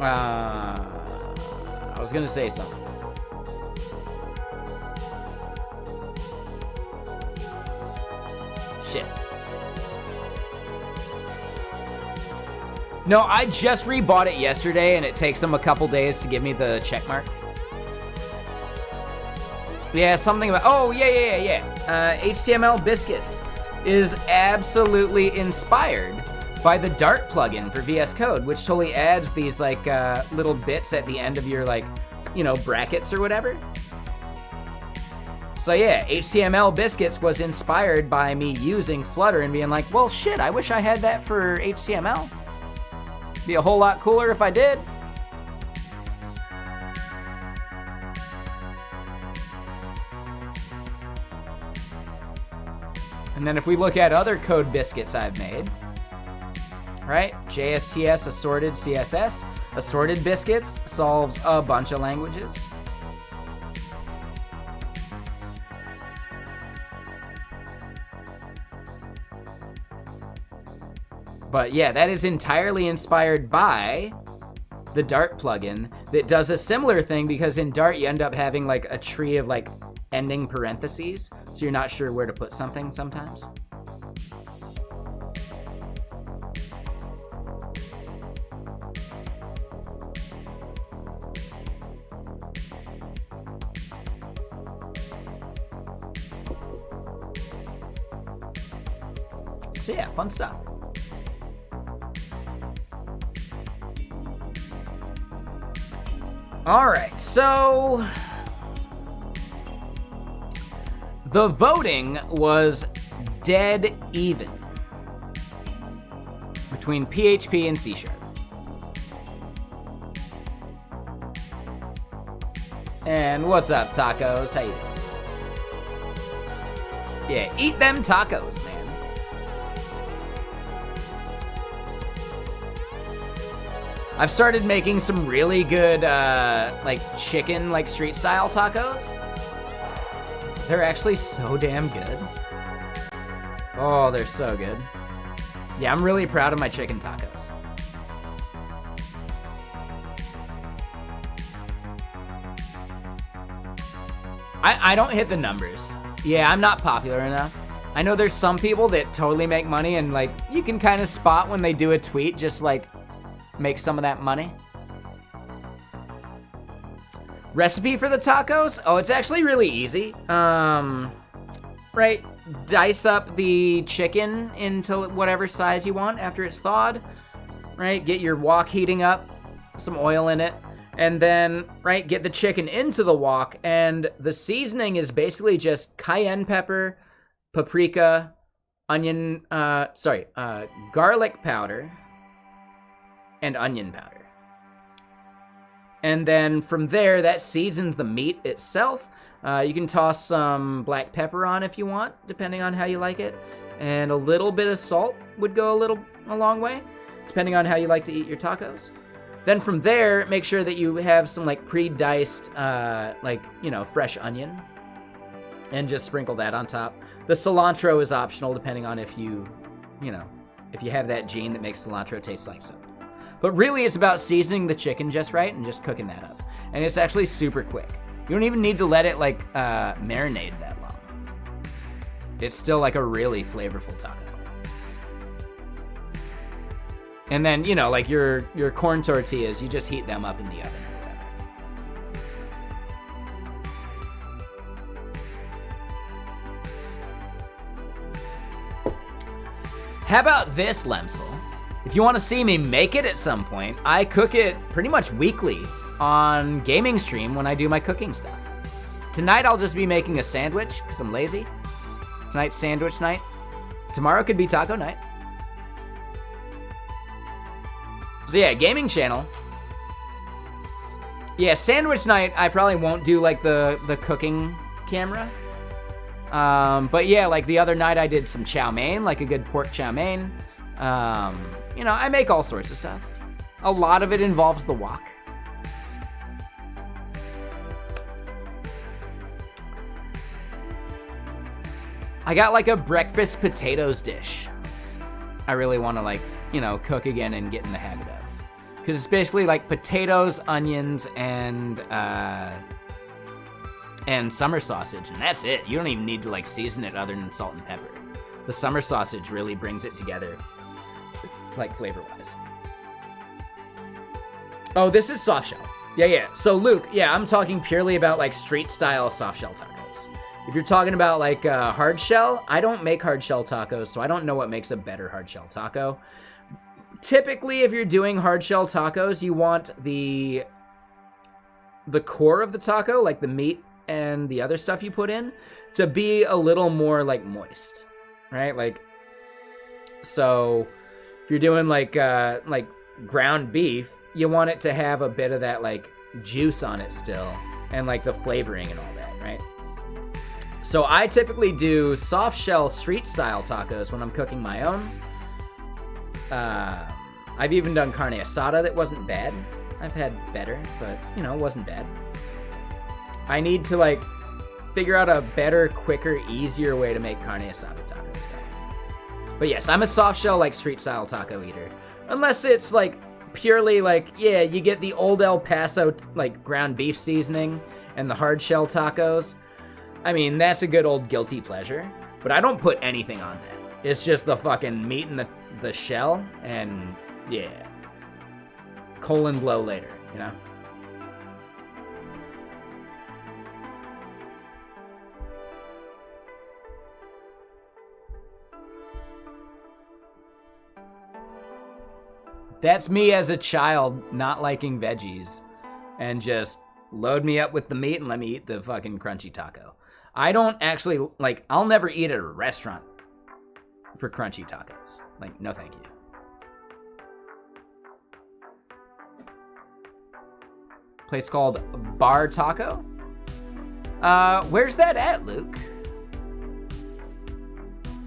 I was gonna say something. Shit. No, I just rebought it yesterday, and it takes them a couple days to give me the check mark. Yeah, something about... Oh, yeah. HTML Biscuits is absolutely inspired by the Dart plugin for VS Code, which totally adds these, like, little bits at the end of your, like, you know, brackets or whatever. So yeah, HTML biscuits was inspired by me using Flutter and being like, well, shit, I wish I had that for HTML. Be a whole lot cooler if I did. And then if we look at other code biscuits I've made, right? JSTS assorted CSS. Assorted biscuits solves a bunch of languages. But yeah, that is entirely inspired by the Dart plugin that does a similar thing, because in Dart you end up having like a tree of like ending parentheses, so you're not sure where to put something sometimes. So yeah, fun stuff. All right, so the voting was dead even between PHP and C#. And what's up, tacos? How you doing? Yeah, eat them tacos, man. I've started making some really good, like, chicken, like, street-style tacos. They're actually so damn good. Oh, they're so good. Yeah, I'm really proud of my chicken tacos. I don't hit the numbers. Yeah, I'm not popular enough. I know there's some people that totally make money, and, like, you can kind of spot when they do a tweet, just, like, make some of that money. Recipe for the tacos? Oh, it's actually really easy. Right, dice up the chicken into whatever size you want after it's thawed. Right, get your wok heating up, some oil in it, and then, right, get the chicken into the wok, and the seasoning is basically just cayenne pepper, paprika, garlic powder, and onion powder. And then from there, that seasons the meat itself. You can toss some black pepper on if you want, depending on how you like it. And a little bit of salt would go a long way, depending on how you like to eat your tacos. Then from there, make sure that you have some like pre-diced, fresh onion, and just sprinkle that on top. The cilantro is optional, depending on if you have that gene that makes cilantro taste like soap. But really, it's about seasoning the chicken just right and just cooking that up. And it's actually super quick. You don't even need to let it, like, marinate that long. It's still, like, a really flavorful taco. And then, like, your corn tortillas, you just heat them up in the oven. How about this, Lemsel? If you want to see me make it at some point, I cook it pretty much weekly on gaming stream when I do my cooking stuff. Tonight I'll just be making a sandwich because I'm lazy. Tonight's sandwich night. Tomorrow could be taco night. So yeah, gaming channel. Yeah, sandwich night I probably won't do like the cooking camera. But yeah, like the other night I did some chow mein, like a good pork chow mein. I make all sorts of stuff. A lot of it involves the wok. I got like a breakfast potatoes dish I really want to cook again and get in the habit of. Because it's basically like potatoes, onions, and summer sausage, and that's it. You don't even need to season it other than salt and pepper. The summer sausage really brings it together, flavor-wise. Oh, this is soft shell. Yeah. So, Luke, I'm talking purely about, street-style soft shell tacos. If you're talking about, hard shell, I don't make hard shell tacos, so I don't know what makes a better hard shell taco. Typically, if you're doing hard shell tacos, you want the core of the taco, like the meat, and the other stuff you put in to be a little more like moist, right? Like, so if you're doing like ground beef, you want it to have a bit of that like juice on it still, and like the flavoring and all that, right? So I typically do soft shell street style tacos when I'm cooking my own. I've even done carne asada that wasn't bad. I've had better, but you know, it wasn't bad. I need to like figure out a better, quicker, easier way to make carne asada tacos though. But yes, I'm a soft shell like street style taco eater. Unless it's like purely like, yeah, you get the old El Paso like ground beef seasoning and the hard shell tacos. I mean, that's a good old guilty pleasure, but I don't put anything on that. It's just the fucking meat and the shell, and yeah, colon blow later, you know? That's me as a child not liking veggies and just load me up with the meat and let me eat the fucking crunchy taco. I don't actually, like, I'll never eat at a restaurant for crunchy tacos. Like, no thank you. Place called Bar Taco. Where's that at, Luke?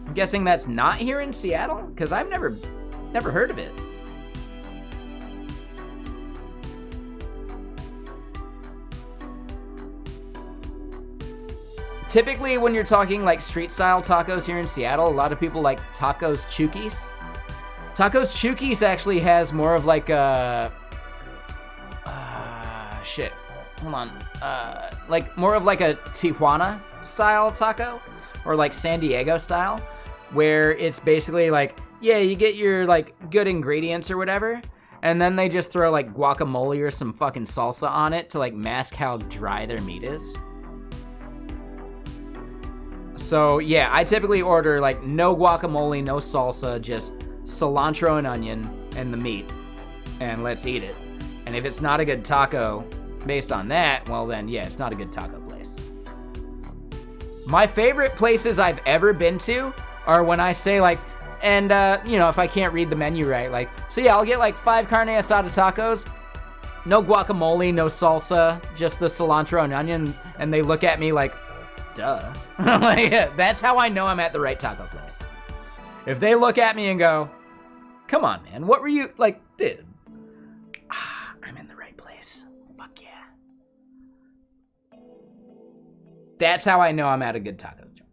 I'm guessing that's not here in Seattle? Because I've never heard of it. Typically, when you're talking like street-style tacos here in Seattle, a lot of people like Tacos Chukis. Tacos Chukis actually has more of like a... shit. Hold on. Like more of like a Tijuana-style taco, or like San Diego style, where it's basically like, yeah, you get your like good ingredients or whatever, and then they just throw like guacamole or some fucking salsa on it to like mask how dry their meat is. So yeah, I typically order like no guacamole, no salsa, just cilantro and onion and the meat, and let's eat it. And if it's not a good taco based on that, well then yeah, it's not a good taco place. My favorite places I've ever been to are when I say like, and you know, if I can't read the menu right, like, so yeah, I'll get like 5 carne asada tacos, no guacamole, no salsa, just the cilantro and onion, and they look at me like, duh. Like, yeah, that's how I know I'm at the right taco place. If they look at me and go, come on, man, what were you, like, dude, I'm in the right place. Fuck yeah. That's how I know I'm at a good taco joint.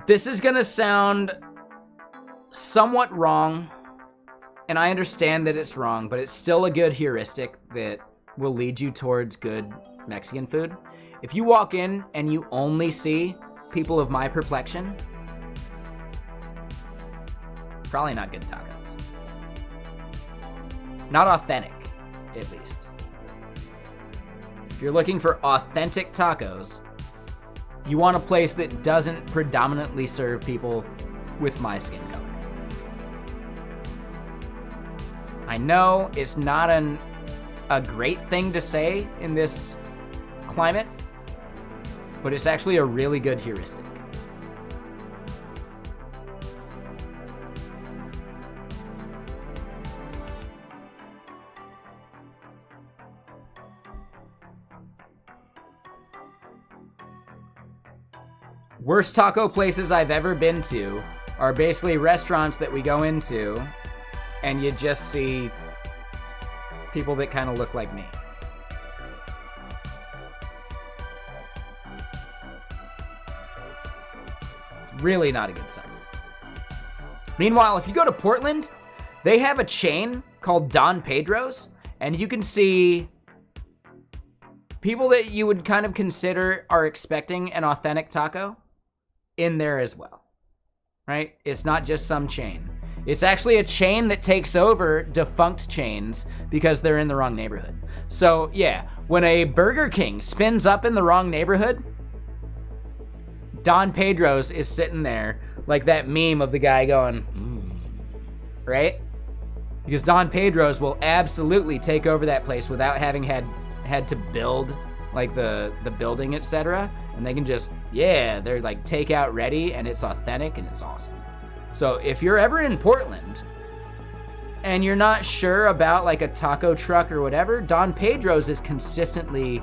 This is gonna sound somewhat wrong, and I understand that it's wrong, but it's still a good heuristic that will lead you towards good Mexican food. If you walk in and you only see people of my complexion, probably not good tacos. Not authentic, at least. If you're looking for authentic tacos, you want a place that doesn't predominantly serve people with my skin color. I know it's not a great thing to say in this climate, but it's actually a really good heuristic. Worst taco places I've ever been to are basically restaurants that we go into and you just see people that kind of look like me. It's really not a good sign. Meanwhile, if you go to Portland, they have a chain called Don Pedro's, and you can see people that you would kind of consider are expecting an authentic taco in there as well, right? It's not just some chain. It's actually a chain that takes over defunct chains because they're in the wrong neighborhood. So yeah, when a Burger King spins up in the wrong neighborhood, Don Pedro's is sitting there Like that meme of the guy going, right? Because Don Pedro's will absolutely take over that place without having had to build like the building, etc. And they can just, they're like takeout ready, and it's authentic and it's awesome. So if you're ever in Portland and you're not sure about like a taco truck or whatever, Don Pedro's is consistently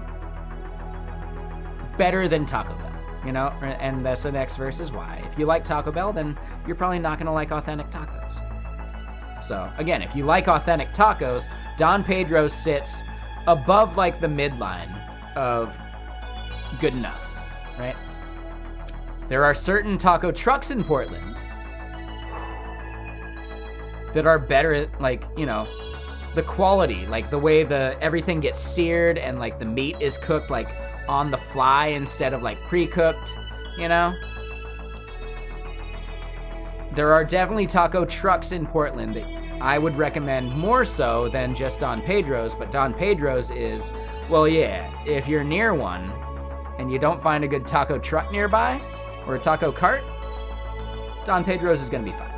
better than Taco Bell, you know? And that's an X versus Y. If you like Taco Bell, then you're probably not going to like authentic tacos. So again, if you like authentic tacos, Don Pedro's sits above like the midline of good enough, right? There are certain taco trucks in Portland that are better, like, you know, the quality, like the way everything gets seared and like the meat is cooked like on the fly instead of like pre-cooked, you know? There are definitely taco trucks in Portland that I would recommend more so than just Don Pedro's, but Don Pedro's is, well, yeah, if you're near one and you don't find a good taco truck nearby or a taco cart, Don Pedro's is going to be fine.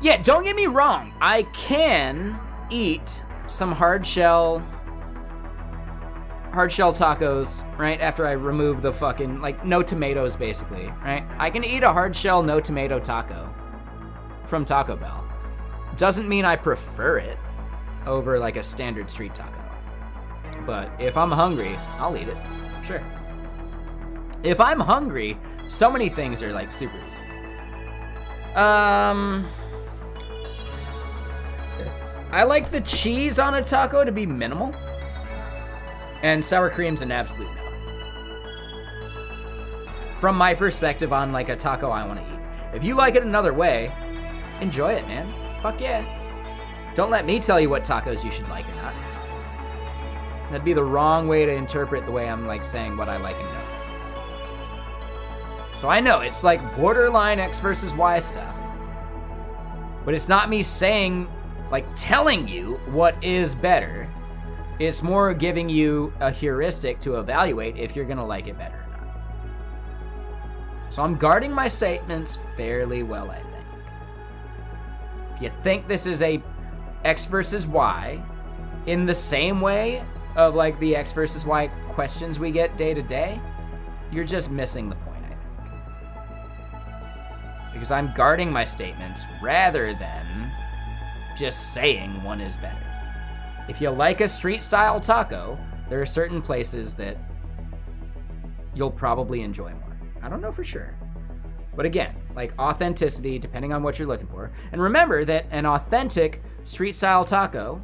Yeah, don't get me wrong. I can eat some hard shell tacos, right, after I remove the fucking, like, no tomatoes, basically, right? I can eat a hard shell, no tomato taco from Taco Bell. Doesn't mean I prefer it over, like, a standard street taco. But if I'm hungry, I'll eat it. Sure. If I'm hungry, so many things are, like, super easy. I like the cheese on a taco to be minimal. And sour cream's an absolute no. From my perspective on like a taco I want to eat. If you like it another way, enjoy it, man. Fuck yeah. Don't let me tell you what tacos you should like or not. That'd be the wrong way to interpret the way I'm like saying what I like and don't. So I know it's like borderline X versus Y stuff. But it's not me saying, like, telling you what is better. It's more giving you a heuristic to evaluate if you're going to like it better or not. So I'm guarding my statements fairly well, I think. If you think this is a X versus Y in the same way of, like, the X versus Y questions we get day to day, you're just missing the point, I think. Because I'm guarding my statements rather than just saying one is better. If you like a street-style taco, there are certain places that you'll probably enjoy more. I don't know for sure. But again, like authenticity, depending on what you're looking for. And remember that an authentic street-style taco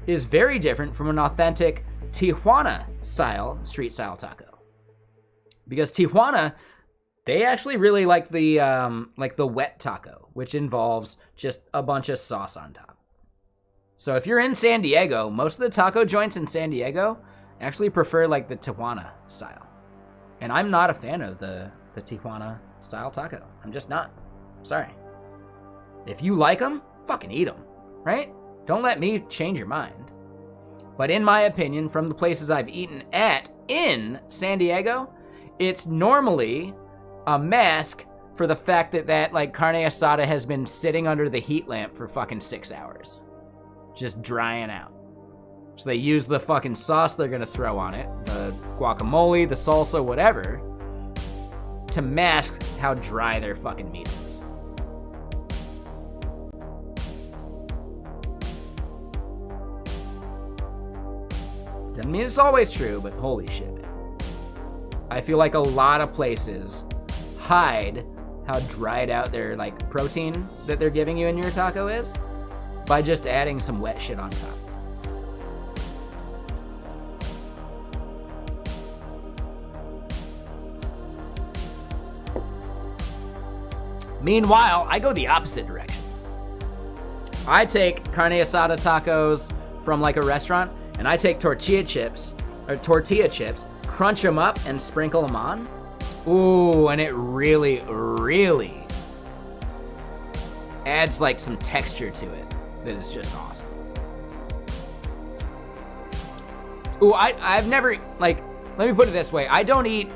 is very different from an authentic Tijuana-style street-style taco. Because Tijuana, they actually really like the wet taco, which involves just a bunch of sauce on top. So if you're in San Diego, most of the taco joints in San Diego actually prefer like the Tijuana style. And I'm not a fan of the Tijuana style taco. I'm just not. Sorry. If you like them, fucking eat them, right? Don't let me change your mind. But in my opinion, from the places I've eaten at in San Diego, it's normally a mask for the fact that like carne asada has been sitting under the heat lamp for fucking 6 hours. Just drying out. So they use the fucking sauce they're gonna throw on it, the guacamole, the salsa, whatever, to mask how dry their fucking meat is. Doesn't mean it's always true, but holy shit. I feel like a lot of places hide how dried out their like protein that they're giving you in your taco is by just adding some wet shit on top. Meanwhile, I go the opposite direction. I take carne asada tacos from like a restaurant, and I take tortilla chips, crunch them up and sprinkle them on. Ooh, and it really, really adds like some texture to it that is just awesome. Ooh, I've never, like, let me put it this way. I don't eat,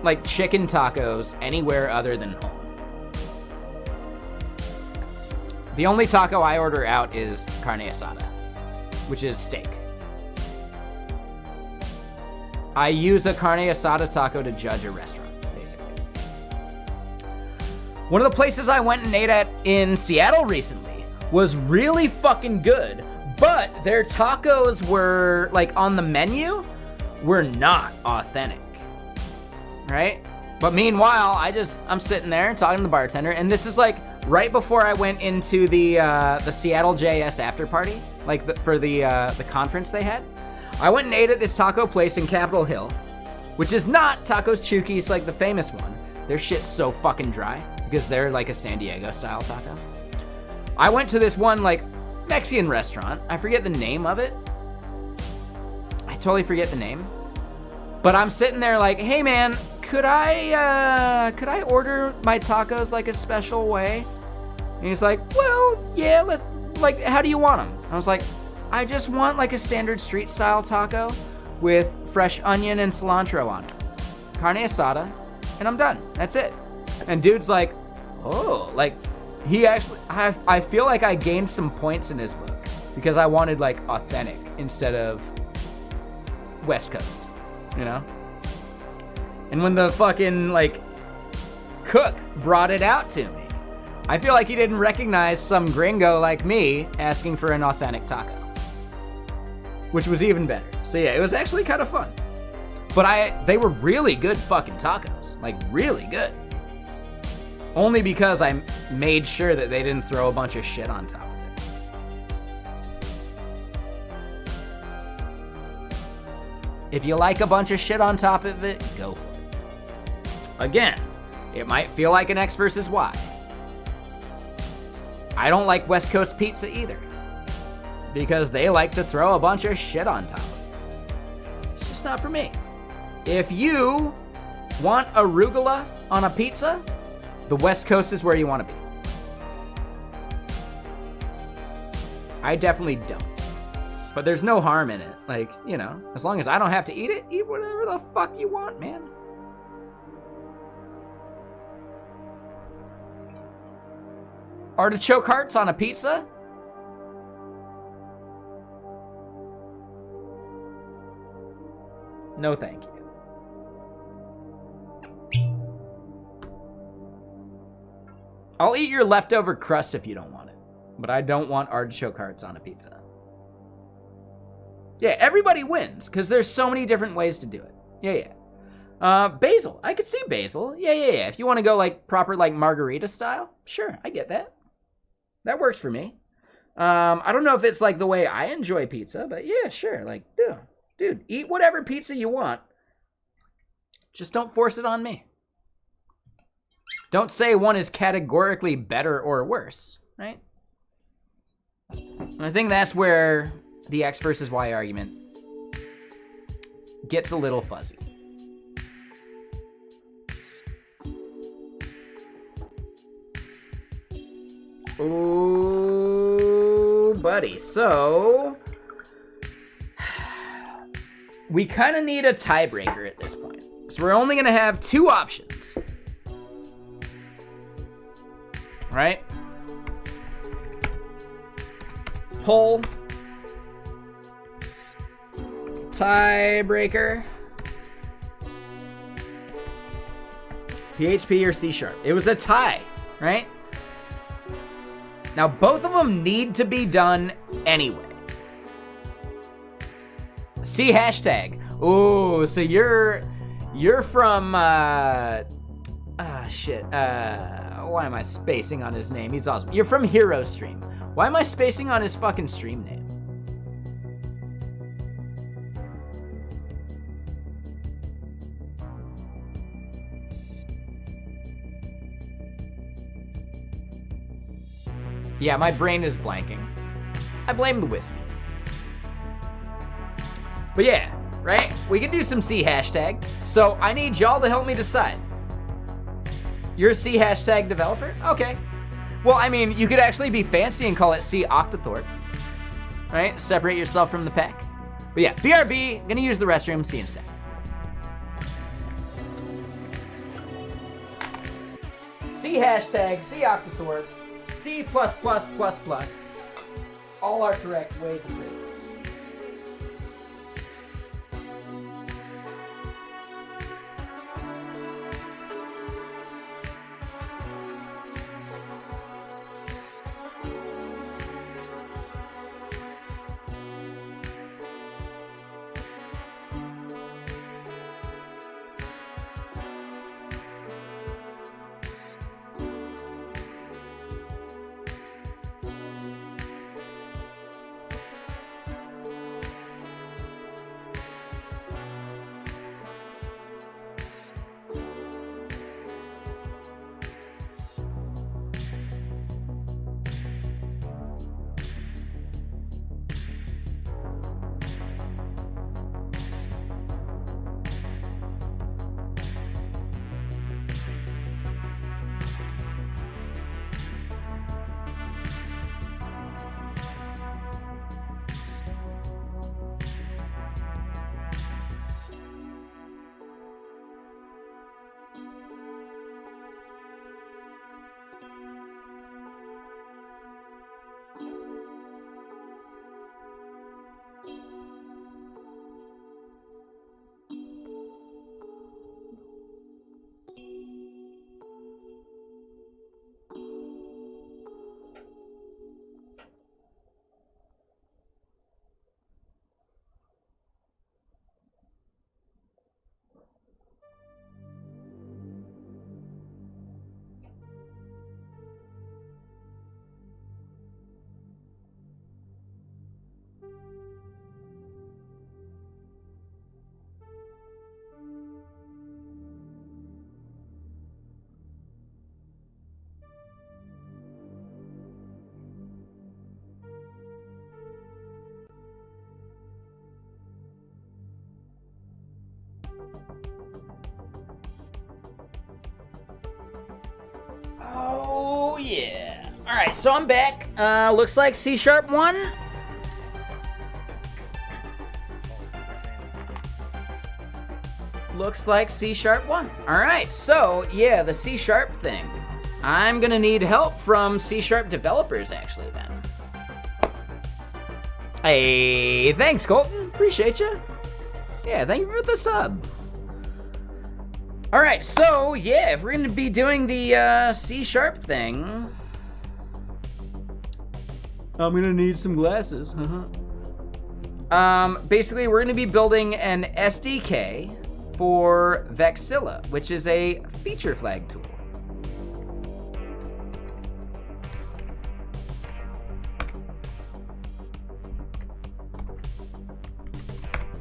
like, chicken tacos anywhere other than home. The only taco I order out is carne asada, which is steak. I use a carne asada taco to judge a restaurant, basically. One of the places I went and ate at in Seattle recently was really fucking good, but their tacos were, like, on the menu, were not authentic, right? But meanwhile, I'm sitting there talking to the bartender, and this is, like, right before I went into the Seattle JS after party, like for the conference they had. I went and ate at this taco place in Capitol Hill, which is not Tacos Chuki's, like the famous one. Their shit's so fucking dry because they're like a San Diego style taco. I went to this one like Mexican restaurant. I forget the name of it. I totally forget the name. But I'm sitting there like, hey man, could I order my tacos like a special way? And he's like, well, yeah, like, how do you want them? I was like, I just want like a standard street style taco with fresh onion and cilantro on it. Carne asada, and I'm done. That's it. And dude's like, oh, like, he actually, I feel like I gained some points in his book because I wanted like authentic instead of West Coast, you know? And when the fucking, like, cook brought it out to me, I feel like he didn't recognize some gringo like me asking for an authentic taco. Which was even better. So yeah, it was actually kind of fun. But they were really good fucking tacos. Like, really good. Only because I made sure that they didn't throw a bunch of shit on top of it. If you like a bunch of shit on top of it, go for it. Again, it might feel like an X versus Y. I don't like West Coast pizza either, because they like to throw a bunch of shit on top of it. It's just not for me. If you want arugula on a pizza, the West Coast is where you want to be. I definitely don't. But there's no harm in it. Like, you know, as long as I don't have to eat it, eat whatever the fuck you want, man. Artichoke hearts on a pizza? No, thank you. I'll eat your leftover crust if you don't want it, but I don't want artichoke hearts on a pizza. Yeah, everybody wins, because there's so many different ways to do it. Yeah. Basil. I could see basil. Yeah. If you want to go, like, proper, like, margarita style, sure, I get that. That works for me. I don't know if it's, like, the way I enjoy pizza, but yeah, sure. Like, dude, eat whatever pizza you want. Just don't force it on me. Don't say one is categorically better or worse, right? And I think that's where the X versus Y argument gets a little fuzzy. Ooh, buddy. So we kind of need a tiebreaker at this point. So we're only going to have two options. Right? Poll. Tiebreaker. PHP or C#. It was a tie, right? Now, both of them need to be done anyway. See hashtag. Ooh, so you're from, shit. Why am I spacing on his name? He's awesome. You're from Hero Stream. Why am I spacing on his fucking stream name? Yeah, my brain is blanking. I blame the whiskey. But yeah, right? We can do some C hashtag. So I need y'all to help me decide. You're a C hashtag developer? Okay. Well, I mean, you could actually be fancy and call it C Octothorpe, right? Separate yourself from the pack. But yeah, BRB, gonna use the restroom, see you in a sec. C hashtag, C Octothorpe, C++++. All are correct ways of reading. Oh, yeah. All right, so I'm back. Looks like C#1. Looks like C#1. All right, so, yeah, the C# thing. I'm going to need help from C# developers, actually, then. Hey, thanks, Colton. Appreciate you. Yeah, thank you for the sub. All right, so, yeah, if we're going to be doing the C# thing, I'm going to need some glasses. Basically, we're going to be building an SDK for Vexilla, which is a feature flag tool.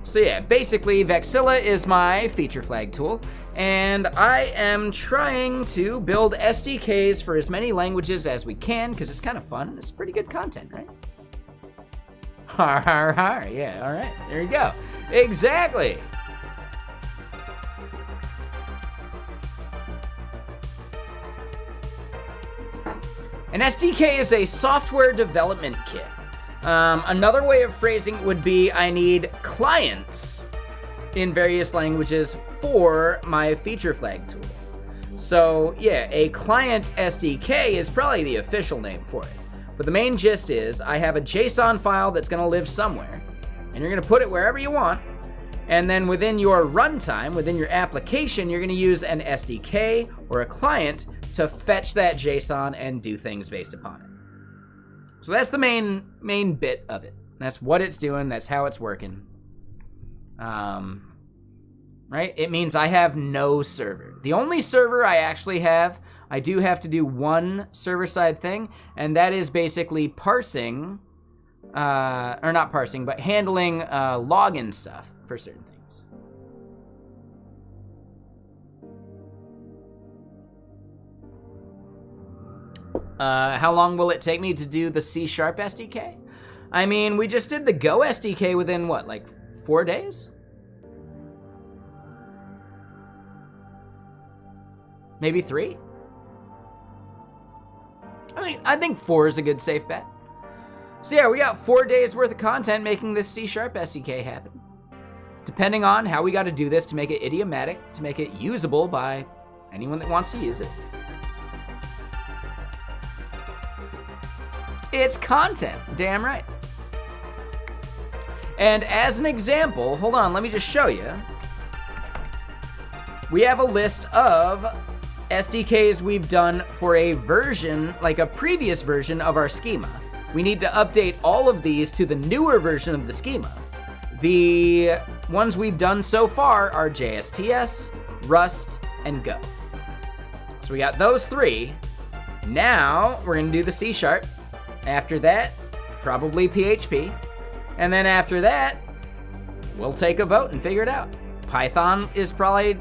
So yeah, basically Vexilla is my feature flag tool, and I am trying to build SDKs for as many languages as we can, because it's kind of fun. It's pretty good content, right? Har har har, yeah, all right, there you go. Exactly. An SDK is a software development kit. Another way of phrasing it would be I need clients in various languages for my feature flag tool. So yeah, a client SDK is probably the official name for it. But the main gist is I have a JSON file that's going to live somewhere, and you're going to put it wherever you want. And then within your runtime, within your application, you're going to use an SDK or a client to fetch that JSON and do things based upon it. So that's the main bit of it. That's what it's doing. That's how it's working. Right? It means I have no server. The only server I actually have, I do have to do one server-side thing, and that is basically parsing, or not parsing, but handling login stuff for certain things. How long will it take me to do the C# SDK? I mean, we just did the Go SDK within, what, like 4 days? Maybe 3? I think 4 is a good safe bet. So yeah, we got 4 days worth of content making this C# SDK happen. Depending on how we got to do this to make it idiomatic, to make it usable by anyone that wants to use it. It's content, damn right. And as an example, hold on, let me just show you. We have a list of SDKs we've done for a version, like a previous version of our schema. We need to update all of these to the newer version of the schema. The ones we've done so far are JSTS, Rust, and Go. So we got those 3. Now we're gonna do the C#. After that, probably PHP. And then after that, we'll take a vote and figure it out. Python is probably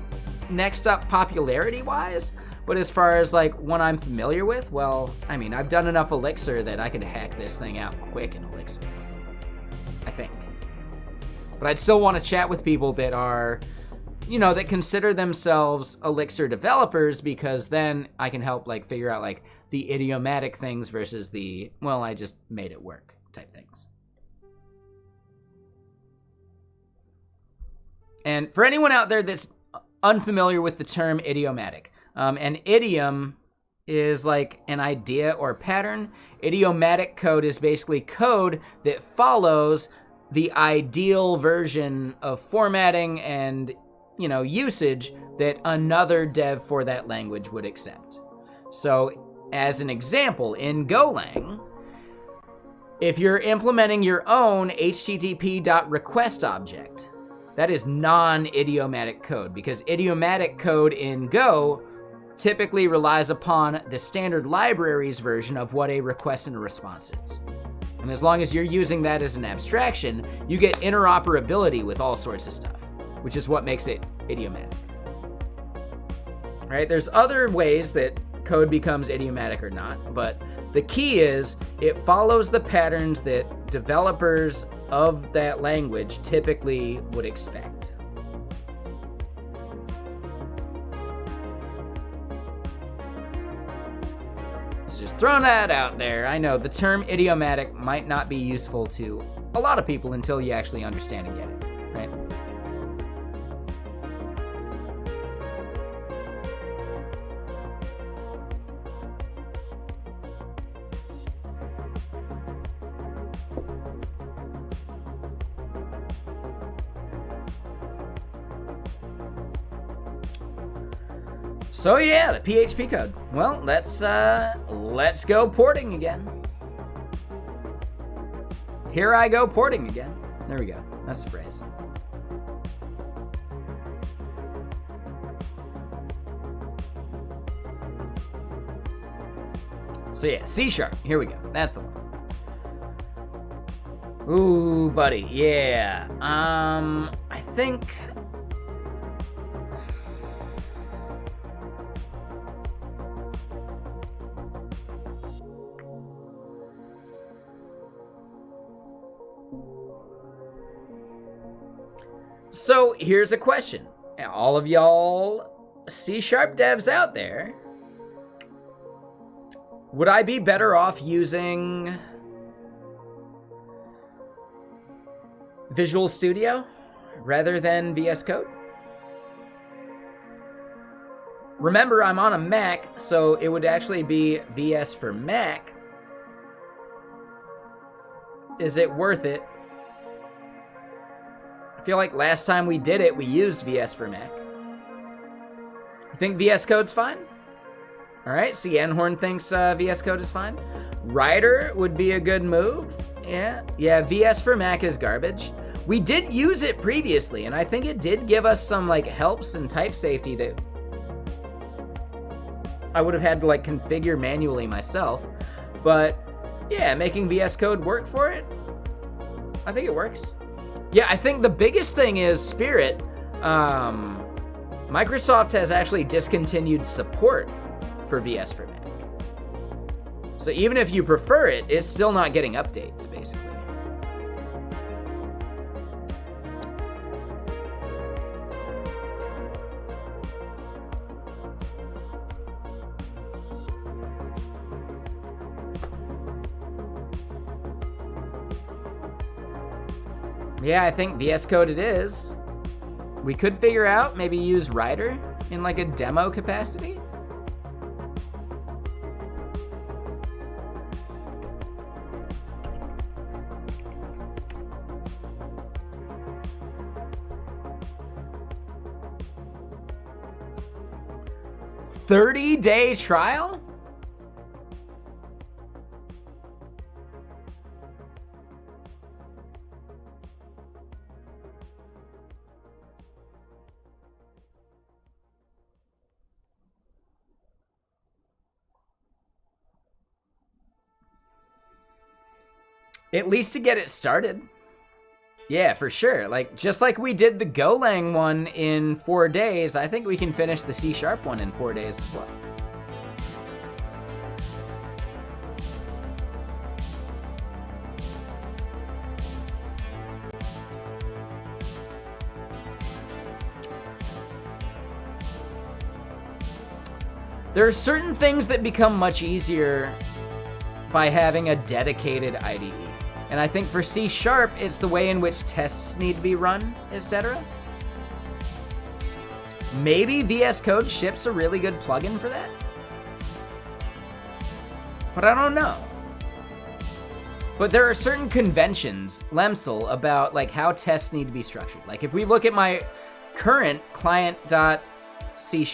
next up popularity-wise, but as far as like one I'm familiar with, well, I mean, I've done enough Elixir that I could hack this thing out quick in Elixir, I think. But I'd still want to chat with people that are, you know, that consider themselves Elixir developers, because then I can help like figure out like the idiomatic things versus the, well, I just made it work type things. And for anyone out there that's unfamiliar with the term idiomatic, an idiom is like an idea or pattern. Idiomatic code is basically code that follows the ideal version of formatting and, you know, usage that another dev for that language would accept. So, as an example, in Golang, if you're implementing your own http.request object, that is non-idiomatic code, because idiomatic code in Go typically relies upon the standard library's version of what a request and a response is. And as long as you're using that as an abstraction, you get interoperability with all sorts of stuff, which is what makes it idiomatic. Right? There's other ways that code becomes idiomatic or not, but the key is it follows the patterns that developers of that language typically would expect. Just throwing that out there. I know the term idiomatic might not be useful to a lot of people until you actually understand and get it, right? So yeah, the PHP code. Well, let's go porting again. Here I go porting again. There we go. That's the phrase. So yeah, C#. Here we go. That's the one. Ooh, buddy. Yeah. I think. So here's a question. All of y'all C# devs out there, would I be better off using Visual Studio rather than VS Code? Remember, I'm on a Mac, so it would actually be VS for Mac. Is it worth it? I feel like last time we did it, we used VS for Mac. You think VS Code's fine? All right, Horn thinks VS Code is fine. Rider would be a good move. Yeah, VS for Mac is garbage. We did use it previously, and I think it did give us some like helps and type safety that I would have had to like configure manually myself. But yeah, making VS Code work for it, I think it works. Yeah, I think the biggest thing is Spirit. Microsoft has actually discontinued support for VS for Mac. So even if you prefer it, it's still not getting updates, basically. Yeah, I think VS Code it is. We could figure out, maybe use Rider in like a demo capacity. $30-day trial? At least to get it started. Yeah, for sure. Like, just like we did the Golang one in 4 days, I think we can finish the C# one in 4 days as well. There are certain things that become much easier by having a dedicated IDE. And I think for C#, it's the way in which tests need to be run, etc. Maybe VS Code ships a really good plugin for that. But I don't know. But there are certain conventions, Lemsel, about like how tests need to be structured. Like if we look at my current client.C#,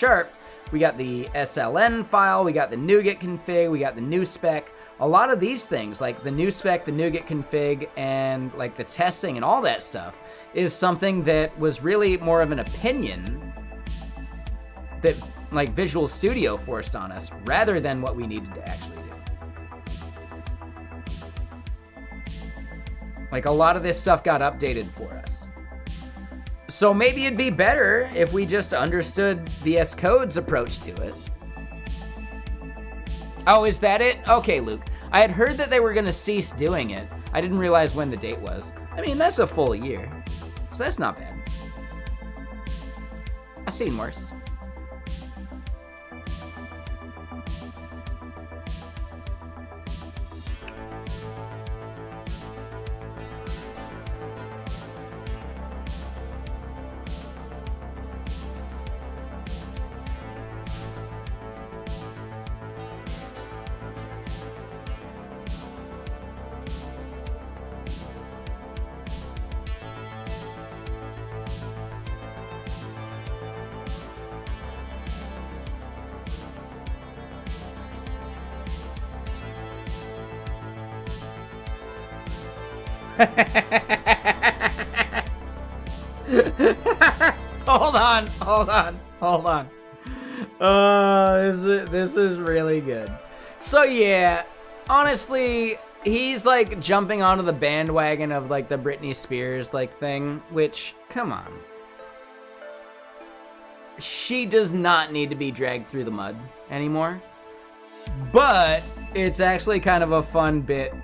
we got the SLN file, we got the NuGet config, we got the new spec. A lot of these things, like the new spec, the NuGet config, and like the testing and all that stuff, is something that was really more of an opinion that like Visual Studio forced on us rather than what we needed to actually do. Like a lot of this stuff got updated for us. So maybe it'd be better if we just understood VS Code's approach to it. Oh, is that it? Okay, Luke. I had heard that they were going to cease doing it. I didn't realize when the date was. I mean, that's a full year. So that's not bad. I've seen worse. Hold on. This is really good. So yeah, honestly, he's like jumping onto the bandwagon of like the Britney Spears like thing, which, come on. She does not need to be dragged through the mud anymore. But it's actually kind of a fun bit.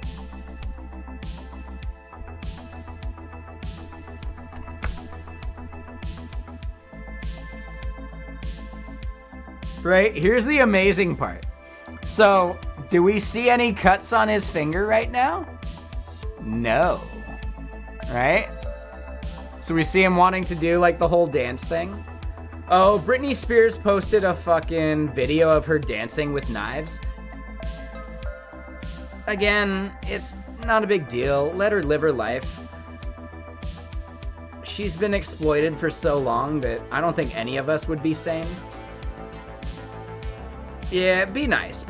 Right? Here's the amazing part. So, do we see any cuts on his finger right now? No. Right? So we see him wanting to do like the whole dance thing. Oh, Britney Spears posted a fucking video of her dancing with knives. Again, it's not a big deal. Let her live her life. She's been exploited for so long that I don't think any of us would be sane. Yeah, be nice,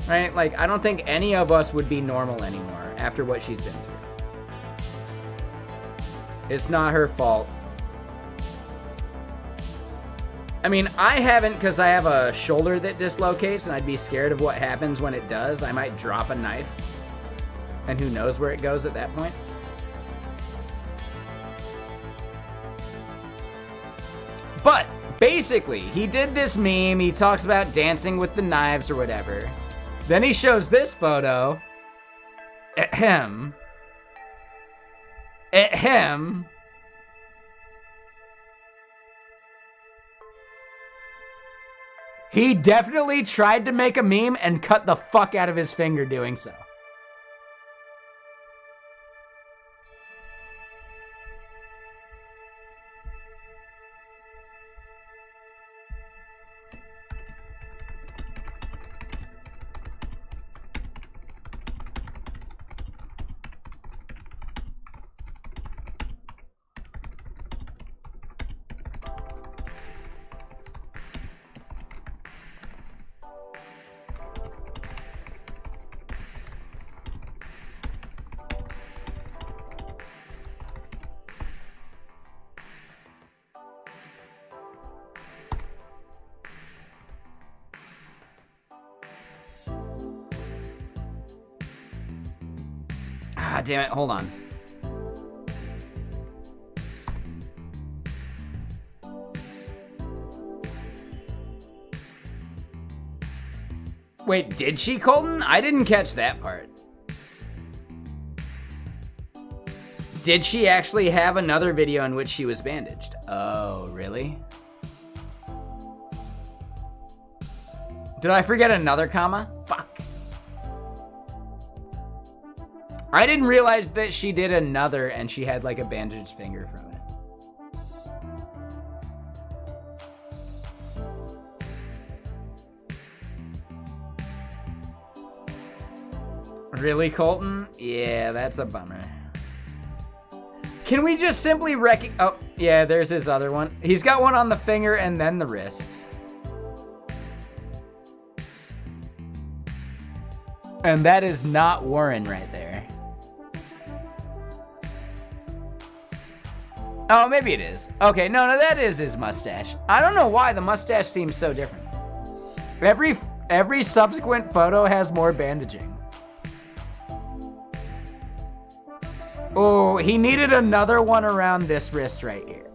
right? Like, I don't think any of us would be normal anymore after what she's been through. It's not her fault. I mean, I haven't because I have a shoulder that dislocates and I'd be scared of what happens when it does. I might drop a knife and who knows where it goes at that point. But basically, he did this meme, he talks about dancing with the knives or whatever. Then he shows this photo. Ahem. Ahem. He definitely tried to make a meme and cut the fuck out of his finger doing so. God damn it, hold on. Wait, did she, Colton? I didn't catch that part. Did she actually have another video in which she was bandaged? Oh, really? Did I forget another comma? Fuck. I didn't realize that she did another and she had like a bandaged finger from it. Really, Colton? Yeah, that's a bummer. Can we just simply oh, yeah, there's his other one. He's got one on the finger and then the wrist. And that is not Warren right there. Oh, maybe it is. Okay, no, that is his mustache. I don't know why the mustache seems so different. Every subsequent photo has more bandaging. Oh, he needed another one around this wrist right here.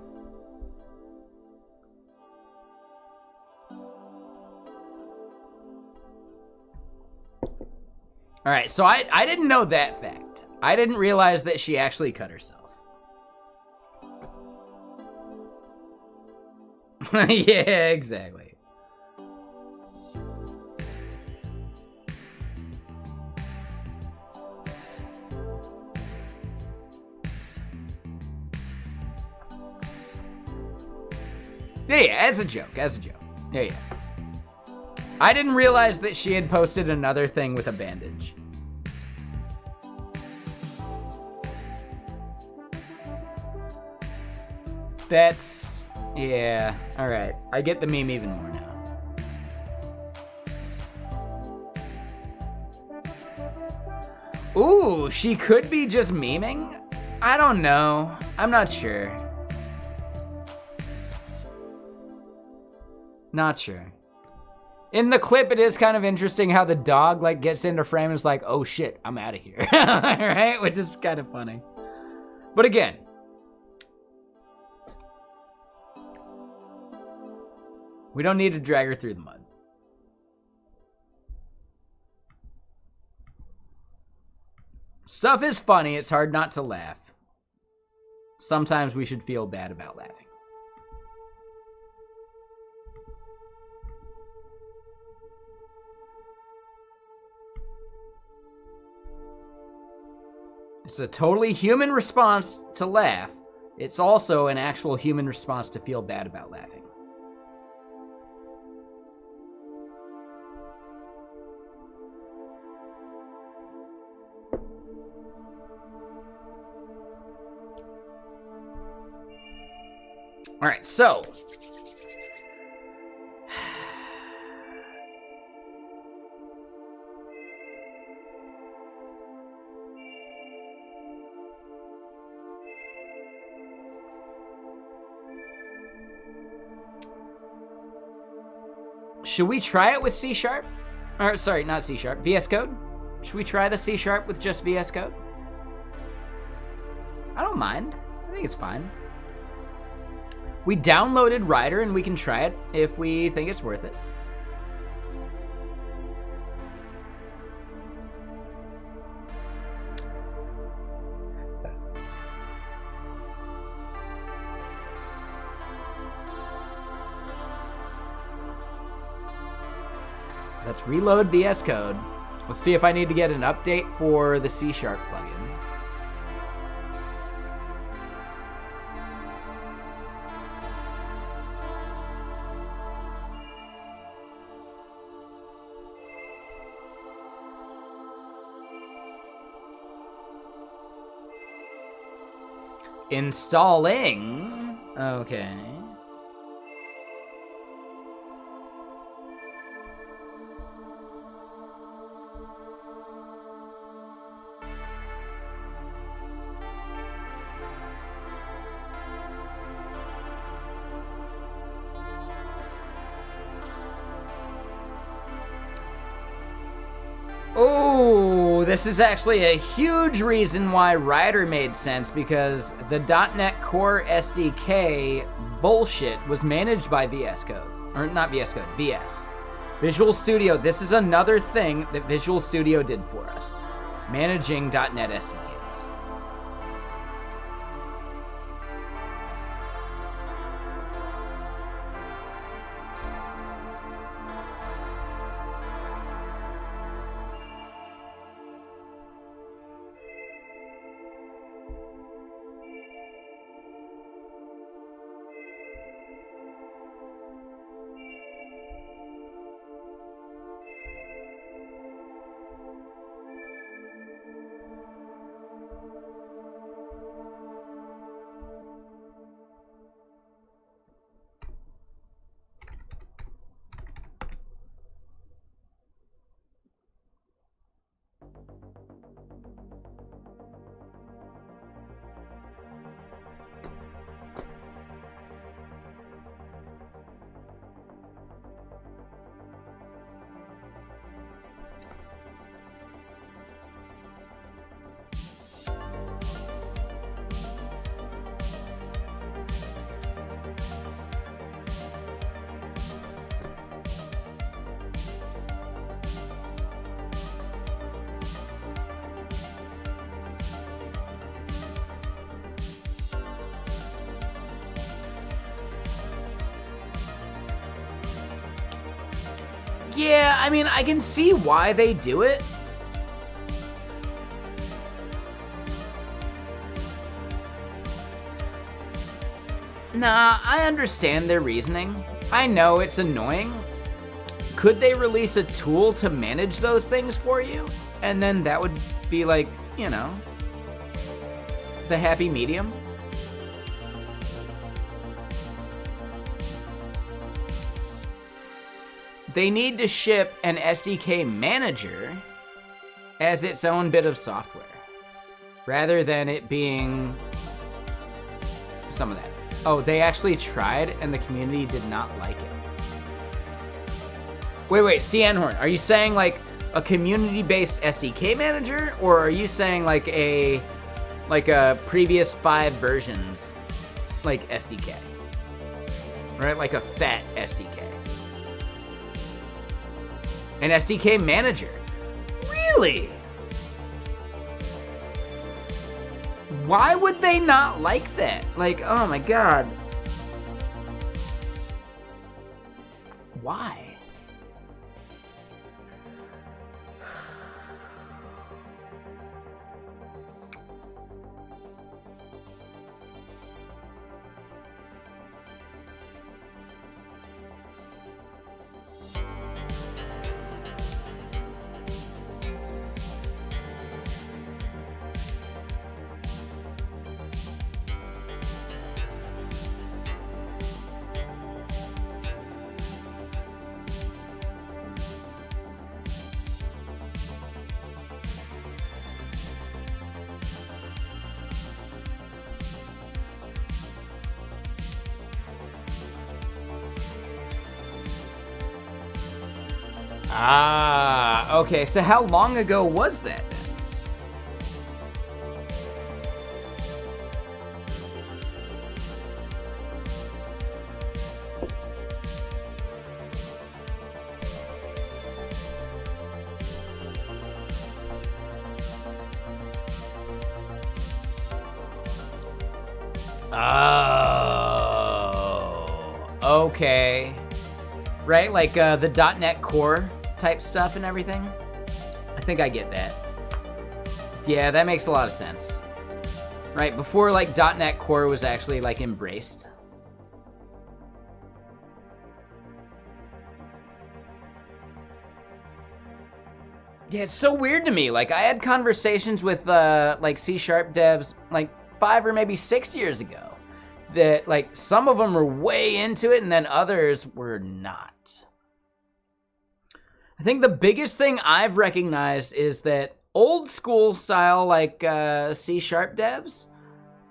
All right, so I didn't know that fact. I didn't realize that she actually cut herself. Yeah, exactly. Yeah, as a joke. Yeah. I didn't realize that she had posted another thing with a bandage. That's... yeah, alright. I get the meme even more now. Ooh, she could be just memeing? I don't know. I'm not sure. Not sure. In the clip, it is kind of interesting how the dog like gets into frame and is like, oh shit, I'm out of here. Right? Which is kind of funny. But again, we don't need to drag her through the mud. Stuff is funny. It's hard not to laugh. Sometimes we should feel bad about laughing. It's a totally human response to laugh. It's also an actual human response to feel bad about laughing. All right, so should we try it with C#? Or sorry, not C#, VS Code? Should we try the C# with just VS Code? I don't mind. I think it's fine. We downloaded Rider and we can try it if we think it's worth it. Let's reload VS Code. Let's see if I need to get an update for the C# plugin. Installing. Okay. this is actually a huge reason why Rider made sense, because the .NET Core SDK bullshit was managed by VS Code. Or not VS Code, VS. Visual Studio, this is another thing that Visual Studio did for us. Managing .NET SDKs. Yeah, I mean, I can see why they do it. Nah, I understand their reasoning. I know it's annoying. Could they release a tool to manage those things for you? And then that would be like, you know, the happy medium. They need to ship an SDK manager as its own bit of software, rather than it being some of that. Oh, they actually tried and the community did not like it. Wait, Cianhorn, are you saying like a community-based SDK manager, or are you saying like a previous 5 versions like SDK? Right, like a fat SDK. An SDK manager. Really? Why would they not like that? Like, oh my god. Why? Ah, okay, so how long ago was that then? Oh, okay. Right, like the .NET Core type stuff and everything. I think I get that. Yeah, that makes a lot of sense. Right, before like .NET Core was actually like embraced. Yeah, it's so weird to me. Like I had conversations with like C# devs like 5 or maybe 6 years ago that like some of them were way into it and then others were not. I think the biggest thing I've recognized is that old school style like C# devs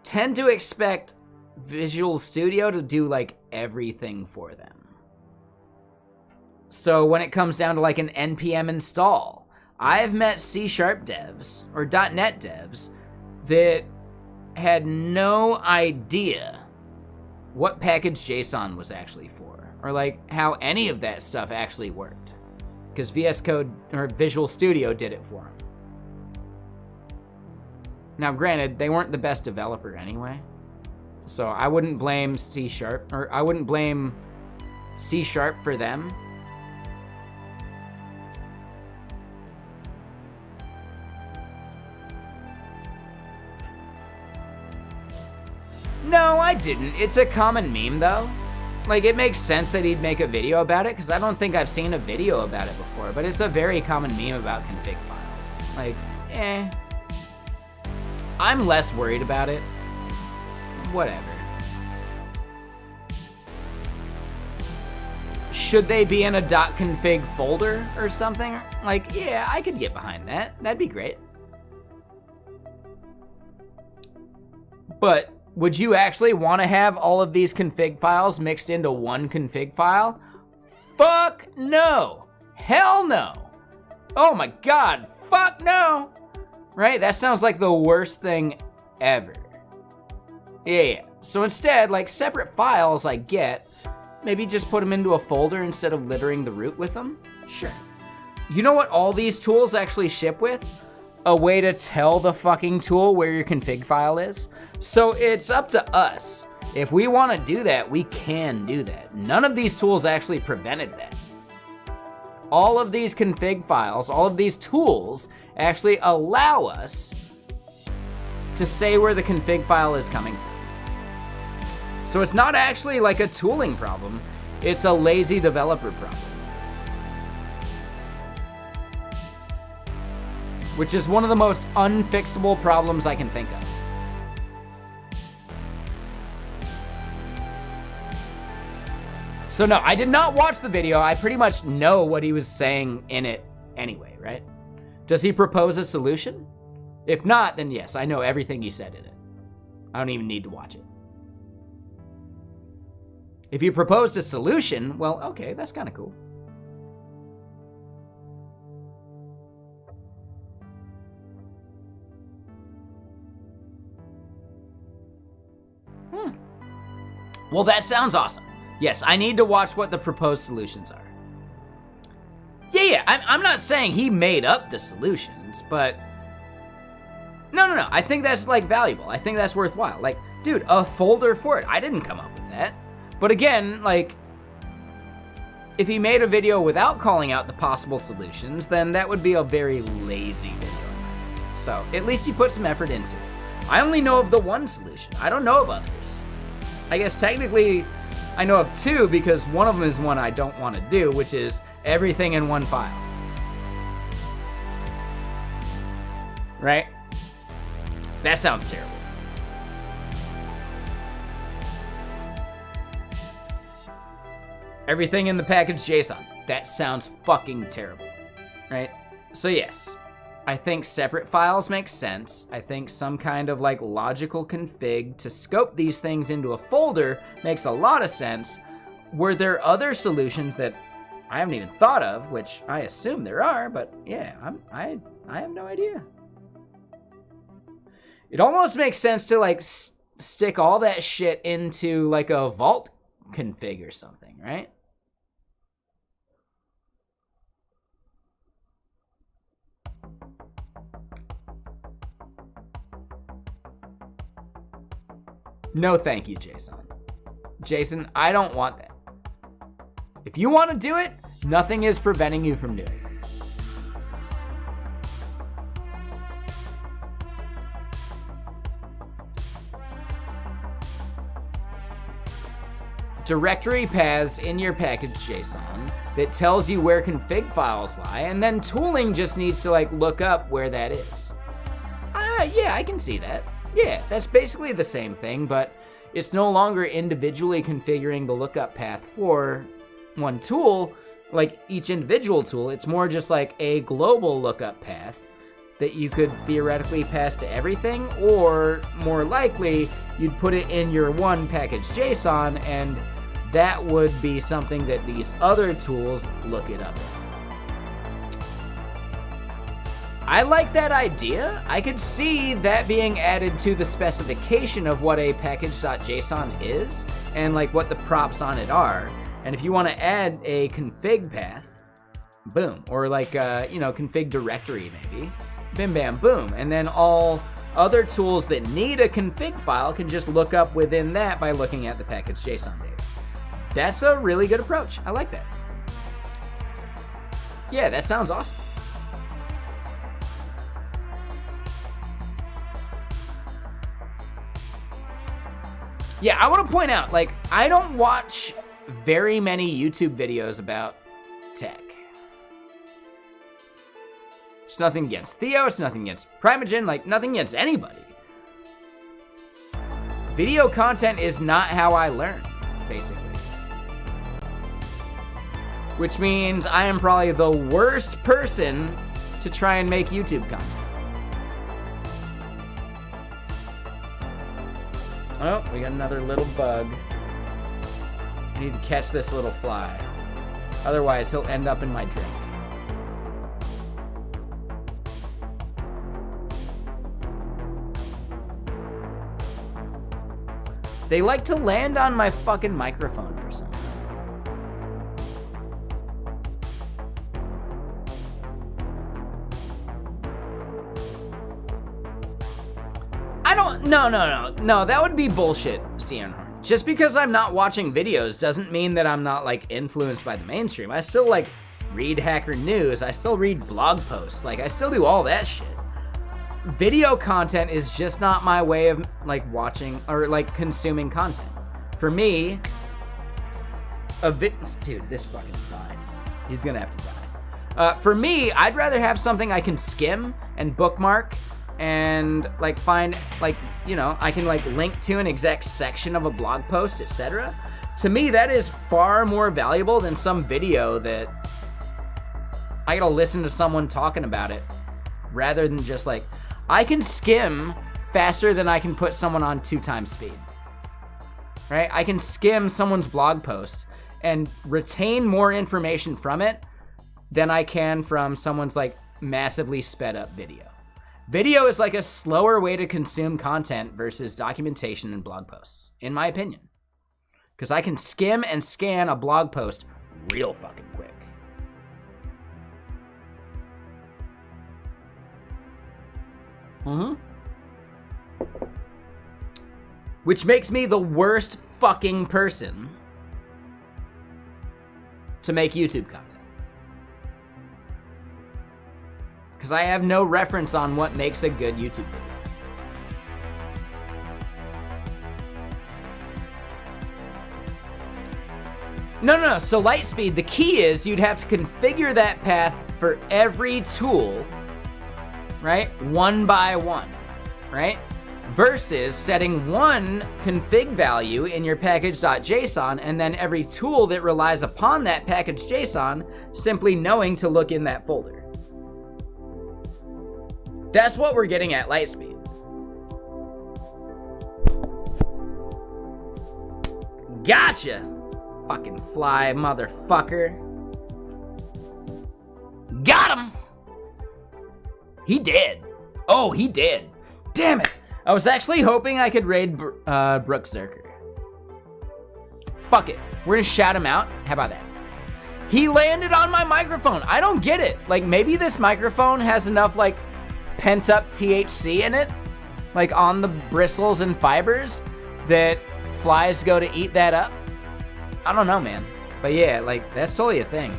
tend to expect Visual Studio to do like everything for them. So when it comes down to like an npm install, I've met C# devs or .NET devs that had no idea what package.json was actually for, or like how any of that stuff actually worked, because VS Code or Visual Studio did it for them. Now, granted, they weren't the best developer anyway, so I wouldn't blame C#, or I wouldn't blame C# for them. No, I didn't. It's a common meme, though. Like, it makes sense that he'd make a video about it, because I don't think I've seen a video about it before, but it's a very common meme about config files. Like, I'm less worried about it. Whatever. Should they be in a .config folder or something? Like, yeah, I could get behind that. That'd be great. But would you actually want to have all of these config files mixed into one config file? Fuck no. Hell no. Oh my God. Fuck no. Right? That sounds like the worst thing ever. Yeah. So instead, like, separate files I get, maybe just put them into a folder instead of littering the root with them? Sure. You know what all these tools actually ship with? A way to tell the fucking tool where your config file is. So it's up to us. If we want to do that, we can do that. None of these tools actually prevented that. All of these config files, all of these tools actually allow us to say where the config file is coming from. So it's not actually like a tooling problem. It's a lazy developer problem. Which is one of the most unfixable problems I can think of. So no, I did not watch the video. I pretty much know what he was saying in it anyway, right? Does he propose a solution? If not, then yes, I know everything he said in it. I don't even need to watch it. If he proposed a solution, well, okay, that's kind of cool. Well, that sounds awesome. Yes, I need to watch what the proposed solutions are. Yeah, I'm not saying he made up the solutions, but... No. I think that's, like, valuable. I think that's worthwhile. Like, dude, a folder for it. I didn't come up with that. But again, like, if he made a video without calling out the possible solutions, then that would be a very lazy video. So, at least he put some effort into it. I only know of the one solution. I don't know of others. I guess technically I know of two, because one of them is one I don't want to do, which is everything in one file. Right? That sounds terrible. Everything in the package.json. That sounds fucking terrible. Right? So yes, I think separate files make sense. I think some kind of like logical config to scope these things into a folder makes a lot of sense. Were there other solutions that I haven't even thought of, which I assume there are, but yeah, I have no idea. It almost makes sense to like stick all that shit into like a vault config or something, right? No, thank you, Jason. Jason, I don't want that. If you want to do it, nothing is preventing you from doing it. Directory paths in your package.json that tells you where config files lie, and then tooling just needs to like look up where that is. Yeah, I can see that. Yeah, that's basically the same thing, but it's no longer individually configuring the lookup path for one tool, like each individual tool. It's more just like a global lookup path that you could theoretically pass to everything, or more likely, you'd put it in your one package.json, and that would be something that these other tools look it up in. I like that idea. I could see that being added to the specification of what a package.json is and like what the props on it are. And if you want to add a config path, boom. Or like, config directory maybe. Bim, bam, boom. And then all other tools that need a config file can just look up within that by looking at the package.json data. That's a really good approach. I like that. Yeah, that sounds awesome. Yeah, I want to point out, like, I don't watch very many YouTube videos about tech. It's nothing against Theo, it's nothing against Primogen, like, nothing against anybody. Video content is not how I learn, basically. Which means I am probably the worst person to try and make YouTube content. Oh, we got another little bug. I need to catch this little fly. Otherwise, he'll end up in my drink. They like to land on my fucking microphone for some reason. No, that would be bullshit, Cianhorn. Just because I'm not watching videos doesn't mean that I'm not, like, influenced by the mainstream. I still, like, read Hacker News. I still read blog posts. Like, I still do all that shit. Video content is just not my way of, like, watching or, like, consuming content. For me, dude, this fucking fly. He's gonna have to die. For me, I'd rather have something I can skim and bookmark and like find, like, I can like link to an exact section of a blog post, etc. To me, that is far more valuable than some video that I gotta listen to someone talking about it, rather than just like, I can skim faster than I can put someone on 2x speed, right? I can skim someone's blog post and retain more information from it than I can from someone's like massively sped up video. Video is like a slower way to consume content versus documentation and blog posts, in my opinion. Because I can skim and scan a blog post real fucking quick. Which makes me the worst fucking person to make YouTube content. Because I have no reference on what makes a good YouTube video. No. So Lightspeed, the key is you'd have to configure that path for every tool, right? One by one, right? Versus setting one config value in your package.json and then every tool that relies upon that package.json simply knowing to look in that folder. That's what we're getting at Lightspeed. Gotcha! Fucking fly, motherfucker. Got him! He did. Oh, he did. Damn it. I was actually hoping I could raid Brooke Zerker. Fuck it. We're gonna shout him out. How about that? He landed on my microphone. I don't get it. Like, maybe this microphone has enough, like, pent up THC in it, like on the bristles and fibers, that flies go to eat that up. I don't know, man. But yeah, like, that's totally a thing.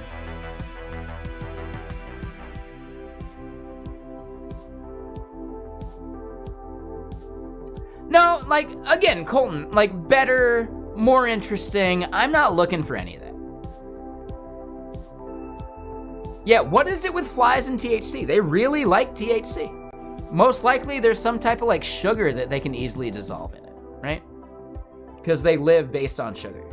No, like, again, Colton, like, better, more interesting. I'm not looking for any of that. Yeah, what is it with flies and THC? They really like THC. Most likely there's some type of like sugar that they can easily dissolve in it, right? Because they live based on sugar.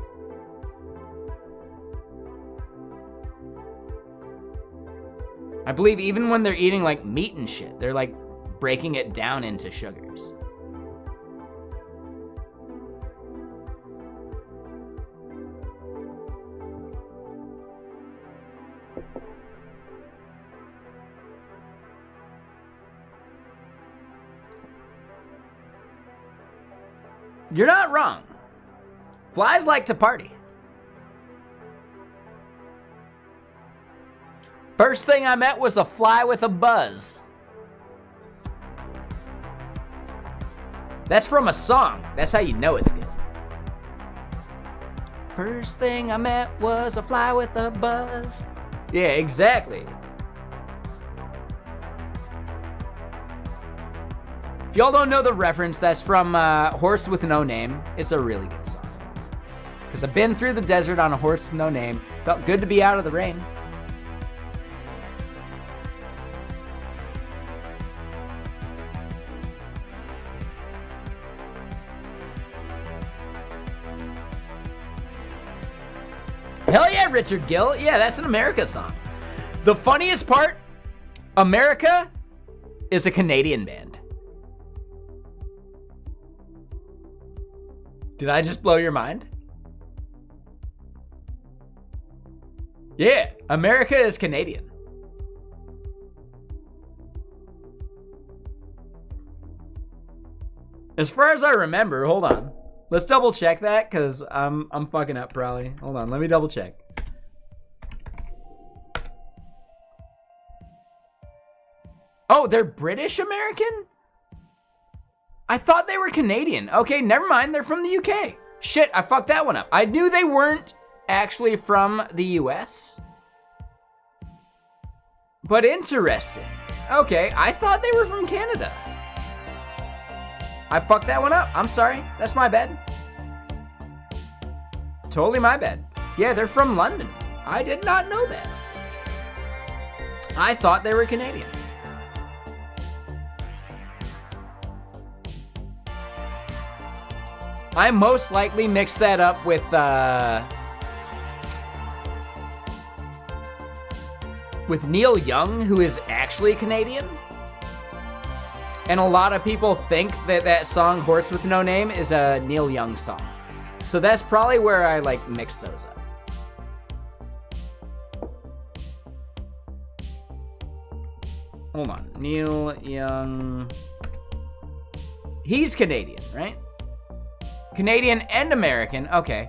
I believe even when they're eating like meat and shit, they're like breaking it down into sugars. You're not wrong. Flies like to party. First thing I met was a fly with a buzz. That's from a song. That's how you know it's good. First thing I met was a fly with a buzz. Yeah, exactly. If y'all don't know the reference, that's from Horse with No Name. It's a really good song. Because I've been through the desert on a horse with no name. Felt good to be out of the rain. Hell yeah, Richard Gill. Yeah, that's an America song. The funniest part, America is a Canadian band. Did I just blow your mind? Yeah, America is Canadian. As far as I remember, hold on. Let's double check that, because I'm fucking up probably. Hold on, let me double check. Oh, they're British American? I thought they were Canadian. Okay, never mind, they're from the UK. Shit, I fucked that one up. I knew they weren't actually from the US. But interesting. Okay, I thought they were from Canada. I fucked that one up. I'm sorry. That's my bad. Totally my bad. Yeah, they're from London. I did not know that. I thought they were Canadian. I most likely mixed that up with Neil Young, who is actually Canadian. And a lot of people think that that song, Horse with No Name, is a Neil Young song. So that's probably where I, like, mixed those up. Hold on. Neil Young. He's Canadian, right? Canadian and American. Okay.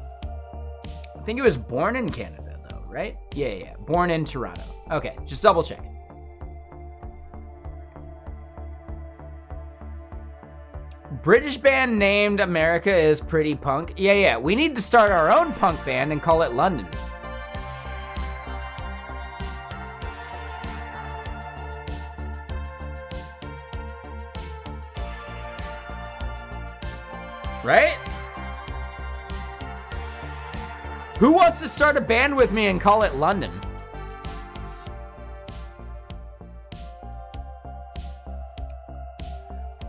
I think he was born in Canada, though, right? Yeah. Born in Toronto. Okay, just double check. British band named America is pretty punk. Yeah. We need to start our own punk band and call it London. Right? Who wants to start a band with me and call it London?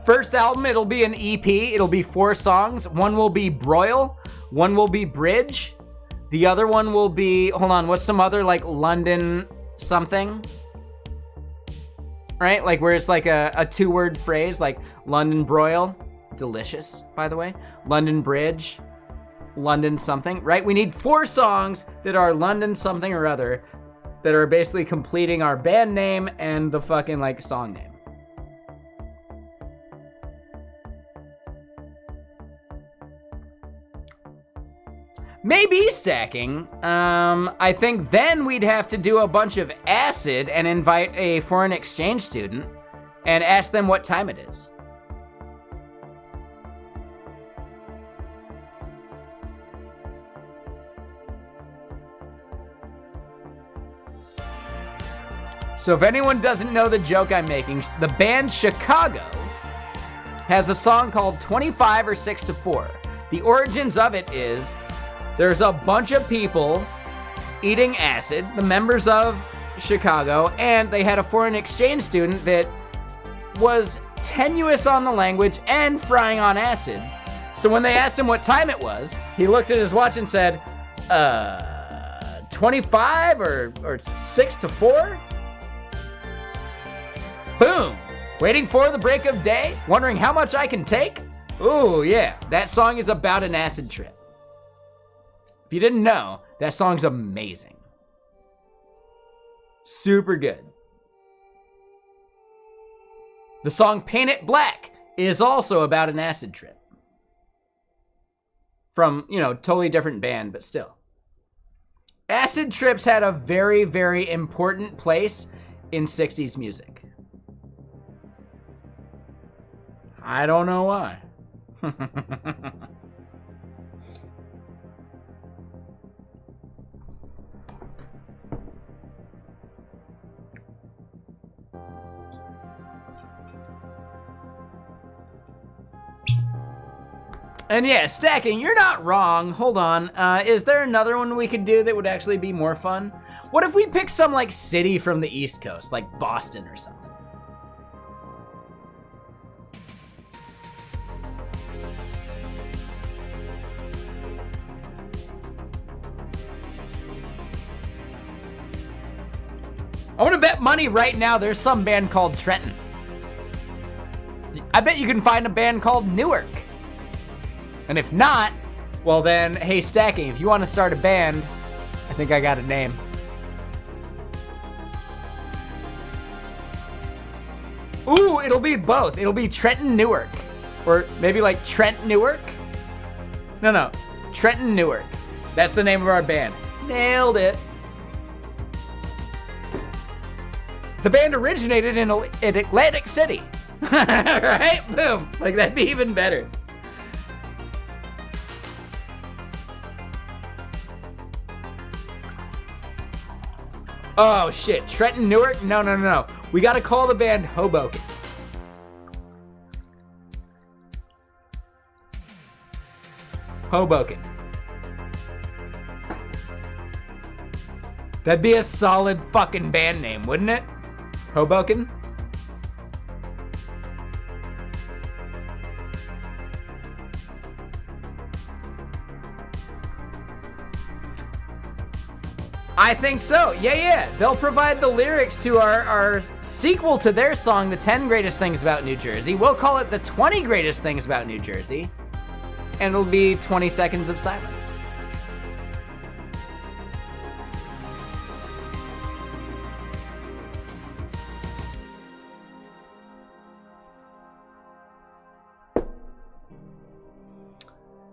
First album, it'll be an EP. It'll be 4 songs. One will be Broil. One will be Bridge. The other one will be, hold on, what's some other, like, London something? Right? Like, where it's like a 2-word phrase, like London Broil. Delicious, by the way. London Bridge. London something, right? We need 4 songs that are London something or other that are basically completing our band name and the fucking, like, song name. Maybe stacking. I think then we'd have to do a bunch of acid and invite a foreign exchange student and ask them what time it is. So if anyone doesn't know the joke I'm making, the band Chicago has a song called 25 or 6 to 4. The origins of it is there's a bunch of people eating acid, the members of Chicago, and they had a foreign exchange student that was tenuous on the language and frying on acid. So when they asked him what time it was, he looked at his watch and said, 25 or 6 to 4? Boom! Waiting for the break of day? Wondering how much I can take? Ooh, yeah. That song is about an acid trip. If you didn't know, that song's amazing. Super good. The song Paint It Black is also about an acid trip. from, you know, totally different band, but still. Acid Trips had a very, very important place in 60s music. I don't know why. And yeah, stacking, you're not wrong. Hold on. Is there another one we could do that would actually be more fun? What if we pick some, like, city from the East Coast, like Boston or something? I want to bet money right now there's some band called Trenton. I bet you can find a band called Newark. And if not, well then, hey Stacking, if you want to start a band, I think I got a name. Ooh, it'll be both. It'll be Trenton Newark. Or maybe like Trent Newark? No, Trenton Newark. That's the name of our band. Nailed it. The band originated in Atlantic City. Right? Boom. Like, that'd be even better. Oh, shit. Trenton Newark? No. We gotta call the band Hoboken. Hoboken. That'd be a solid fucking band name, wouldn't it? Hoboken? I think so. Yeah. They'll provide the lyrics to our sequel to their song, The 10 Greatest Things About New Jersey. We'll call it The 20 Greatest Things About New Jersey. And it'll be 20 seconds of silence.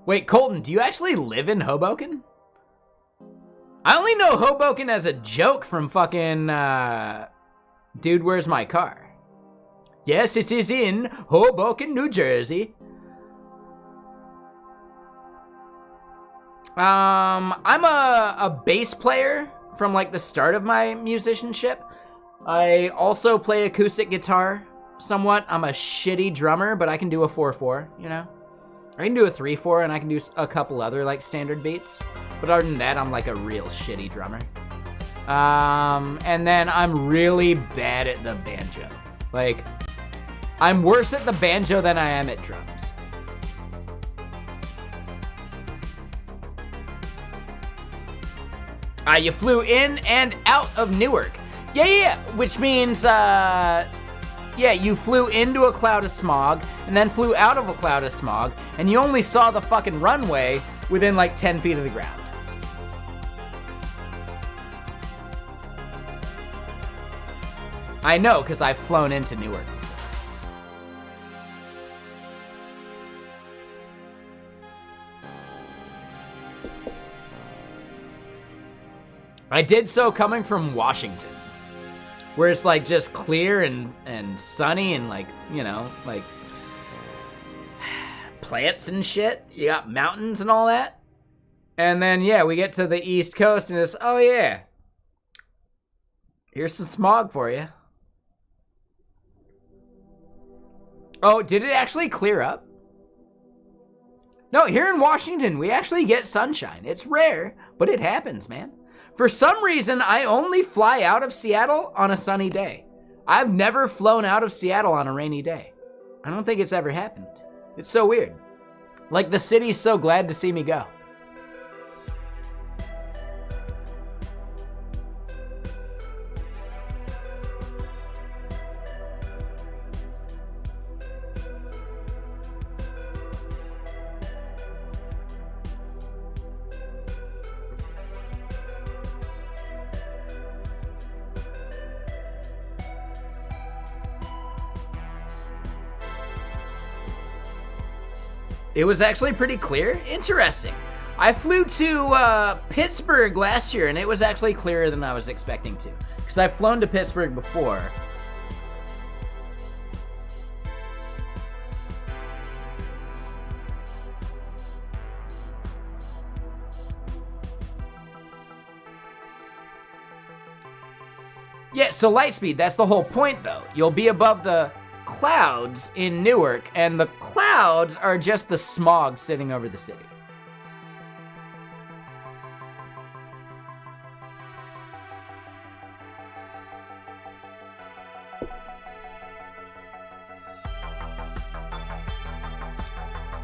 Wait, Colton, do you actually live in Hoboken? I only know Hoboken as a joke from fucking, Dude, Where's My Car? Yes, it is in Hoboken, New Jersey. I'm a bass player from, like, the start of my musicianship. I also play acoustic guitar somewhat. I'm a shitty drummer, but I can do a 4/4, you know? I can do a 3/4, and I can do a couple other, like, standard beats. But other than that, I'm like a real shitty drummer. And then I'm really bad at the banjo. Like, I'm worse at the banjo than I am at drums. You flew in and out of Newark. Yeah, which means, yeah, you flew into a cloud of smog, and then flew out of a cloud of smog, and you only saw the fucking runway within like 10 feet of the ground. I know, because I've flown into Newark. I did so coming from Washington, where it's like just clear and sunny and like, you know, like plants and shit. You got mountains and all that. And then, yeah, we get to the East Coast and it's, oh yeah, here's some smog for you. Oh, did it actually clear up? No, here in Washington, we actually get sunshine. It's rare, but it happens, man. For some reason, I only fly out of Seattle on a sunny day. I've never flown out of Seattle on a rainy day. I don't think it's ever happened. It's so weird. Like, the city's so glad to see me go. It was actually pretty clear. Interesting. I flew to Pittsburgh last year, and it was actually clearer than I was expecting to. Because I've flown to Pittsburgh before. Yeah, so Lightspeed, that's the whole point, though. You'll be above the clouds in Newark, and the clouds are just the smog sitting over the city.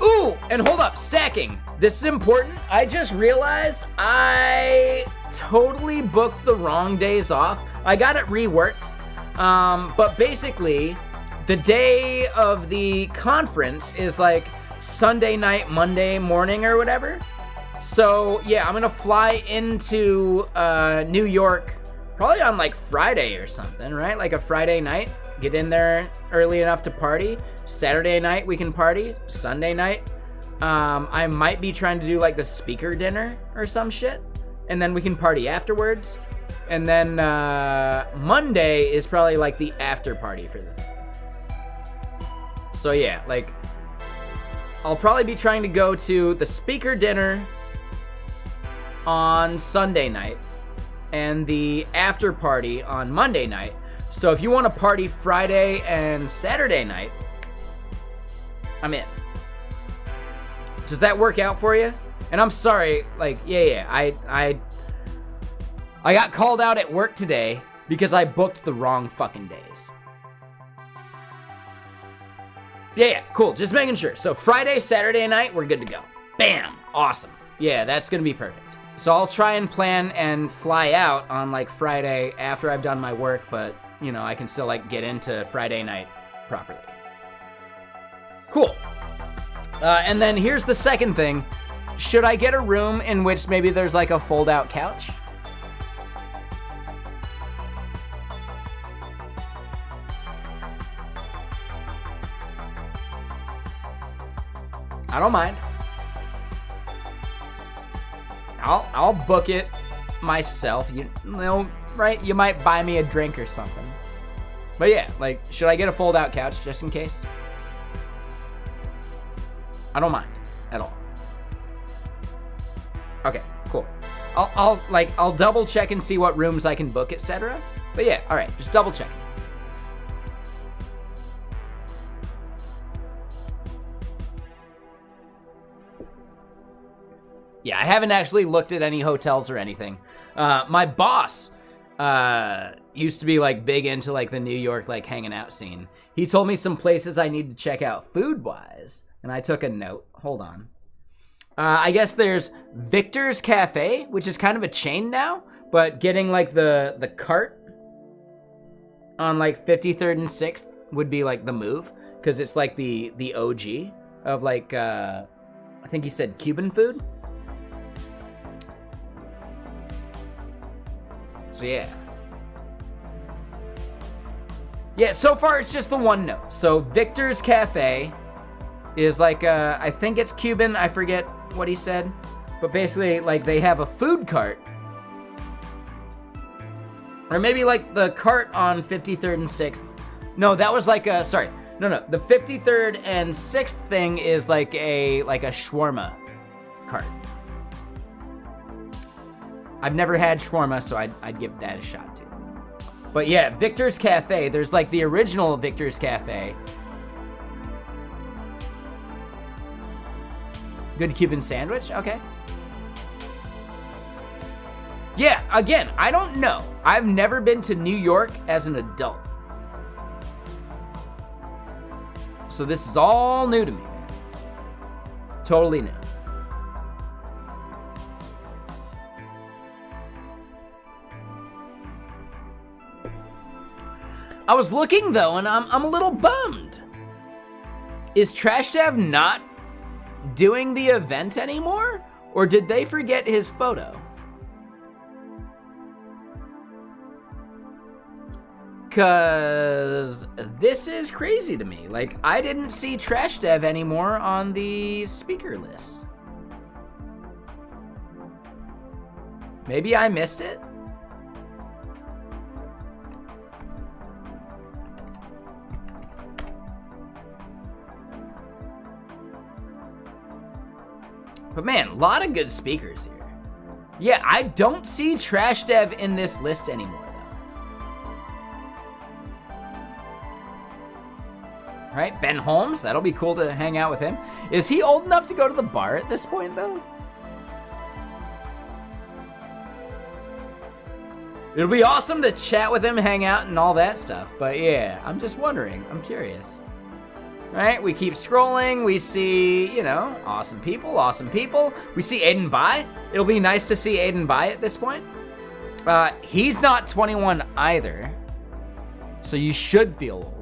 Ooh, and hold up, stacking. This is important. I just realized I totally booked the wrong days off. I got it reworked, but basically, the day of the conference is like Sunday night, Monday morning or whatever. So, yeah, I'm gonna fly into New York probably on like Friday or something, right? Like a Friday night, get in there early enough to party. Saturday night, we can party. Sunday night, I might be trying to do like the speaker dinner or some shit, and then we can party afterwards. And then Monday is probably like the after party for this. So yeah, like I'll probably be trying to go to the speaker dinner on Sunday night and the after party on Monday night. So if you want to party Friday and Saturday night, I'm in. Does that work out for you? And I'm sorry, like, yeah, I got called out at work today because I booked the wrong fucking days. Yeah, cool. Just making sure. So Friday, Saturday night, we're good to go. Bam. Awesome. Yeah, that's going to be perfect. So I'll try and plan and fly out on like Friday after I've done my work, but, you know, I can still like get into Friday night properly. Cool. And then here's the second thing. Should I get a room in which maybe there's like a fold-out couch? I don't mind. I'll book it myself. You know, right? You might buy me a drink or something. But yeah, like, should I get a fold-out couch just in case? I don't mind at all. Okay, cool. I'll double check and see what rooms I can book, etc. But yeah, all right, just double check. Yeah, I haven't actually looked at any hotels or anything. My boss used to be like big into like the New York like hanging out scene. He told me some places I need to check out food-wise, and I took a note. Hold on. I guess there's Victor's Cafe, which is kind of a chain now, but getting like the cart on like 53rd and 6th would be like the move, because it's like the OG of like, I think he said Cuban food. So yeah. Yeah, so far it's just the one note. So Victor's Cafe is like, I think it's Cuban, I forget what he said. But basically, like, they have a food cart. Or maybe like the cart on 53rd and 6th. No, that was like a, sorry. No, the 53rd and 6th thing is like a shawarma cart. I've never had shawarma, so I'd give that a shot too. But yeah, Victor's Cafe, there's like the original Victor's Cafe. Good Cuban sandwich? Okay. Yeah, again, I don't know. I've never been to New York as an adult. So this is all new to me. Totally new. I was looking though, and I'm a little bummed. Is Trash Dev not doing the event anymore? Or did they forget his photo? Because this is crazy to me. Like, I didn't see Trash Dev anymore on the speaker list. Maybe I missed it? But man, a lot of good speakers here. Yeah, I don't see Trash Dev in this list anymore, though. Right, Ben Holmes, that'll be cool to hang out with him. Is he old enough to go to the bar at this point, though? It'll be awesome to chat with him, hang out, and all that stuff. But yeah, I'm just wondering. I'm curious. Right, we keep scrolling. We see, you know, awesome people, awesome people. We see Aiden Bai. It'll be nice to see Aiden Bai at this point. He's not 21 either. So you should feel old.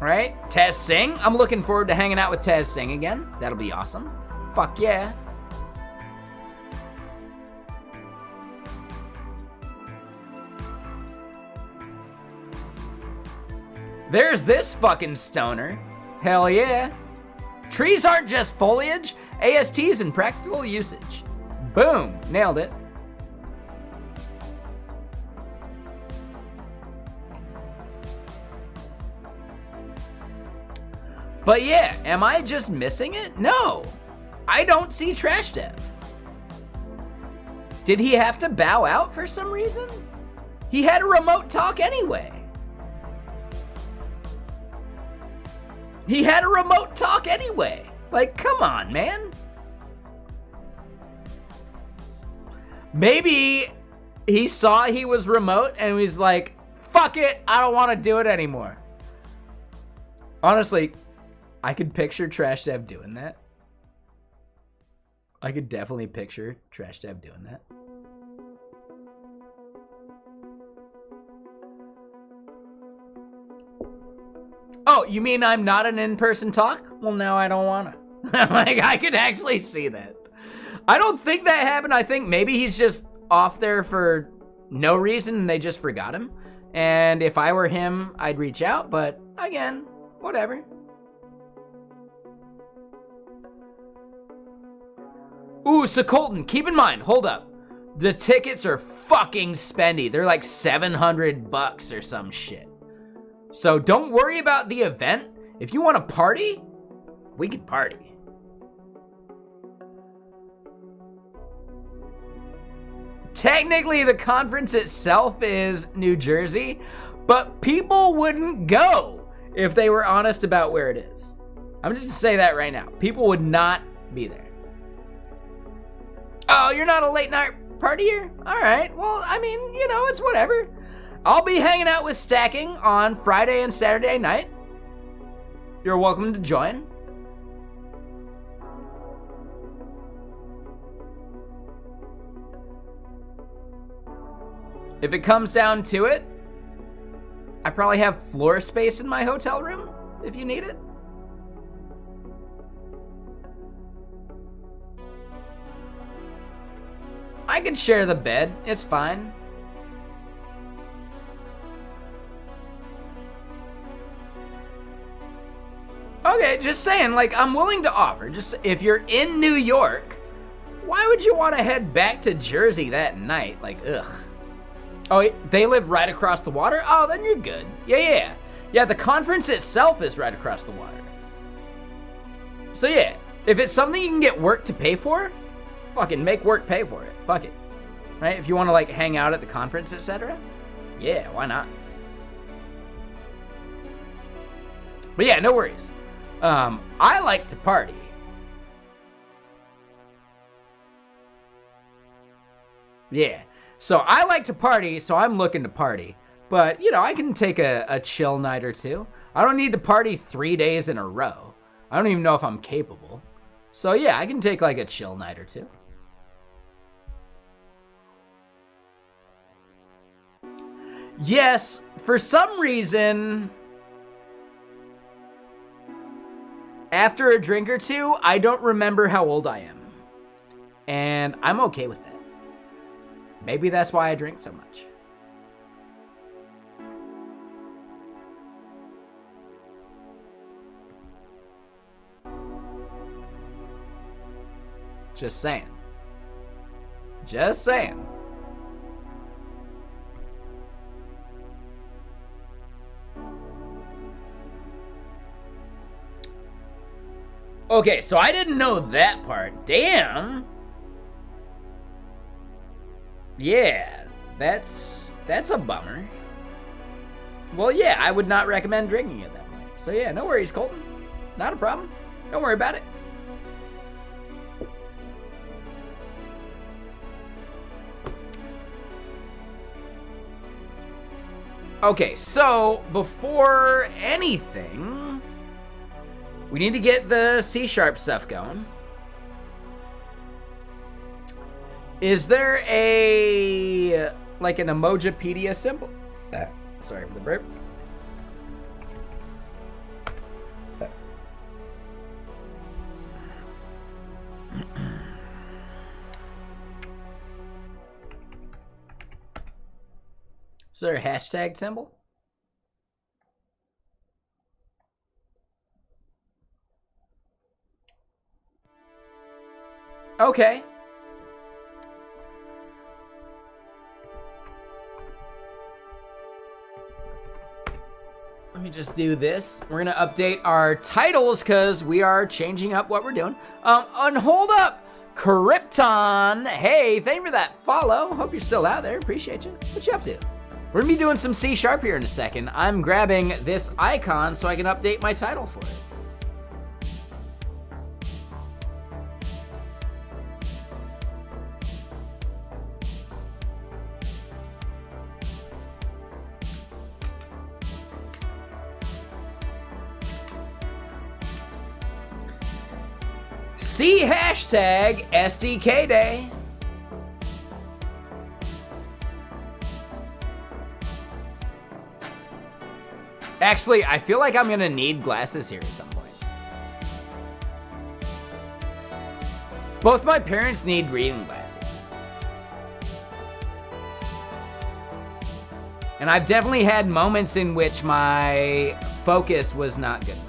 Right, Tez Singh. I'm looking forward to hanging out with Tez Singh again. That'll be awesome. Fuck yeah. There's this fucking stoner. Hell yeah. Trees aren't just foliage, ASTs in practical usage. Boom, nailed it. But yeah, am I just missing it? No, I don't see Trash Dev. Did he have to bow out for some reason? He had a remote talk anyway. He had a remote talk anyway. Like, come on, man. Maybe he saw he was remote and he's like, fuck it, I don't want to do it anymore. Honestly, I could picture Trash Dev doing that. I could definitely picture Trash Dev doing that. Oh, you mean I'm not an in-person talk? Well, no, I don't want to. Like, I could actually see that. I don't think that happened. I think maybe he's just off there for no reason and they just forgot him. And if I were him, I'd reach out. But again, whatever. Ooh, so Colton, keep in mind, hold up. The tickets are fucking spendy. They're like $700 or some shit. So don't worry about the event. If you want to party, we can party. Technically, the conference itself is New Jersey, but people wouldn't go if they were honest about where it is. I'm just gonna say that right now. People would not be there. Oh, you're not a late night partier? All right. Well, I mean, you know, it's whatever. I'll be hanging out with Stacking on Friday and Saturday night. You're welcome to join. If it comes down to it, I probably have floor space in my hotel room if you need it. I can share the bed. It's fine. Okay, just saying, like, I'm willing to offer. Just, if you're in New York, why would you want to head back to Jersey that night? Like, ugh. Oh, they live right across the water? Oh, then you're good. Yeah. Yeah, the conference itself is right across the water. So yeah, if it's something you can get work to pay for, fucking make work pay for it. Fuck it. Right? If you want to, like, hang out at the conference, etc. Yeah, why not? But yeah, no worries. I like to party. Yeah. So I like to party, so I'm looking to party. But, you know, I can take a chill night or two. I don't need to party 3 days in a row. I don't even know if I'm capable. So yeah, I can take like a chill night or two. Yes, for some reason, after a drink or two, I don't remember how old I am. And I'm okay with that. Maybe that's why I drink so much. Just saying. Just saying. Okay, so I didn't know that part. Damn. Yeah, that's a bummer. Well, yeah, I would not recommend drinking it that way. So yeah, no worries, Colton. Not a problem. Don't worry about it. Okay, so before anything, we need to get the C# stuff going. Is there an Emojipedia symbol? Sorry for the burp. Is there a hashtag symbol? Okay. Let me just do this. We're gonna update our titles because we are changing up what we're doing. And hold up, Krypton. Hey, thank you for that follow. Hope you're still out there. Appreciate you. What you up to? We're gonna be doing some C# here in a second. I'm grabbing this icon so I can update my title for it. C# SDK day. Actually, I feel like I'm gonna need glasses here at some point. Both my parents need reading glasses. And I've definitely had moments in which my focus was not good enough.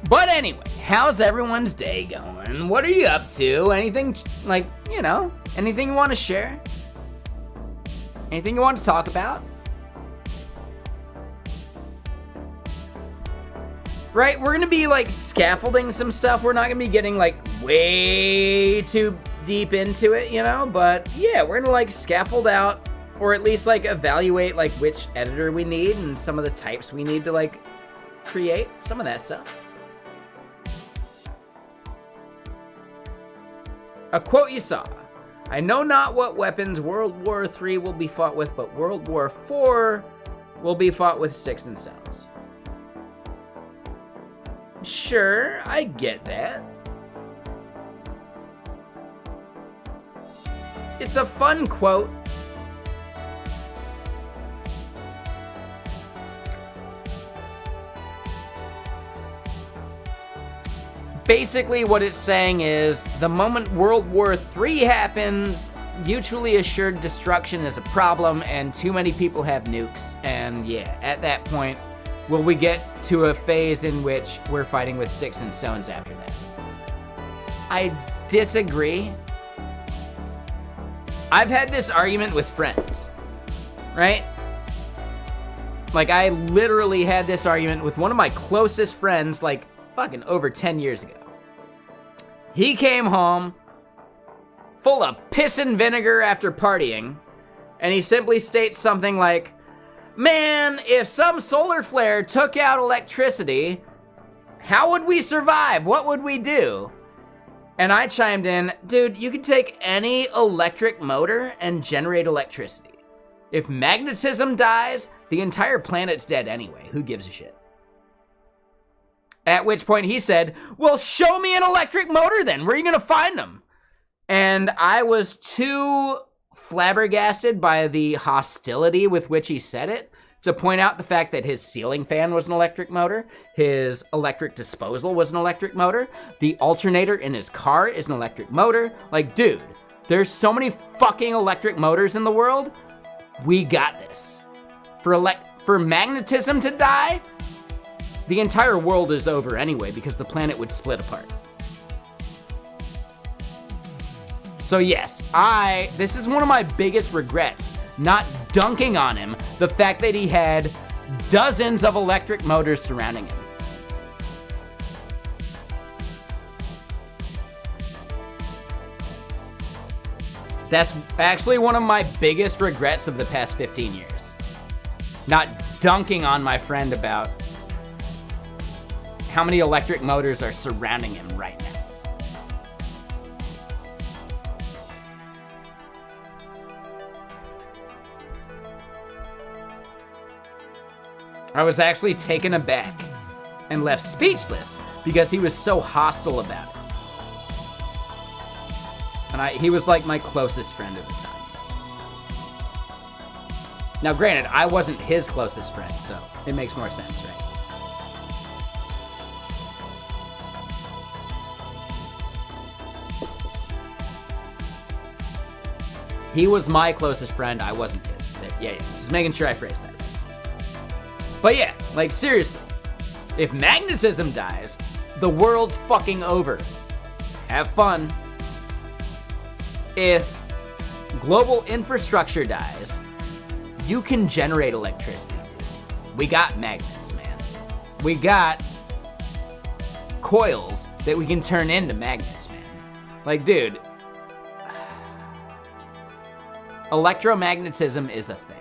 But anyway, how's everyone's day going? What are you up to? Anything, anything you want to share? Anything you want to talk about? Right, we're gonna be scaffolding some stuff. We're not gonna be getting way too deep into it, but yeah, we're gonna scaffold out, or at least evaluate which editor we need and some of the types we need to create, some of that stuff. A quote you saw: I know not what weapons World War III will be fought with, but World War IV will be fought with sticks and stones. Sure, I get that. It's a fun quote. Basically, what it's saying is, the moment World War III happens, mutually assured destruction is a problem, and too many people have nukes. And yeah, at that point, will we get to a phase in which we're fighting with sticks and stones after that? I disagree. I've had this argument with friends, right? I literally had this argument with one of my closest friends, fucking over 10 years ago. He came home full of piss and vinegar after partying, and he simply states something like, man, if some solar flare took out electricity, how would we survive? What would we do? And I chimed in, dude, you can take any electric motor and generate electricity. If magnetism dies, the entire planet's dead anyway. Who gives a shit? At which point he said, well, show me an electric motor then. Where are you going to find them? And I was too flabbergasted by the hostility with which he said it to point out the fact that his ceiling fan was an electric motor, his electric disposal was an electric motor, the alternator in his car is an electric motor. Like, dude, there's so many fucking electric motors in the world. We got this. For magnetism to die, the entire world is over anyway because the planet would split apart. So yes, this is one of my biggest regrets, not dunking on him, the fact that he had dozens of electric motors surrounding him. That's actually one of my biggest regrets of the past 15 years. Not dunking on my friend about how many electric motors are surrounding him right now. I was actually taken aback and left speechless because he was so hostile about it. And he was like my closest friend at the time. Now, granted, I wasn't his closest friend, so it makes more sense, right? He was my closest friend, I wasn't his. Yeah, just making sure I phrased that. But yeah, like seriously, if magnetism dies, the world's fucking over. Have fun. If global infrastructure dies, you can generate electricity. We got magnets, man. We got coils that we can turn into magnets, man. Like, dude, electromagnetism is a thing.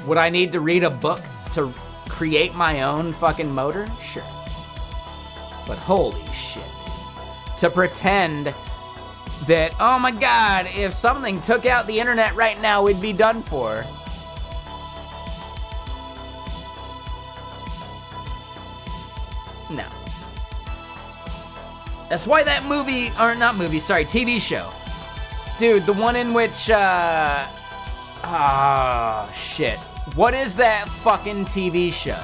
Would I need to read a book to create my own fucking motor? Sure. But holy shit, dude. To pretend that, oh my god, if something took out the internet right now, we'd be done for. No. That's why that TV show. Dude, the one in which, shit. What is that fucking TV show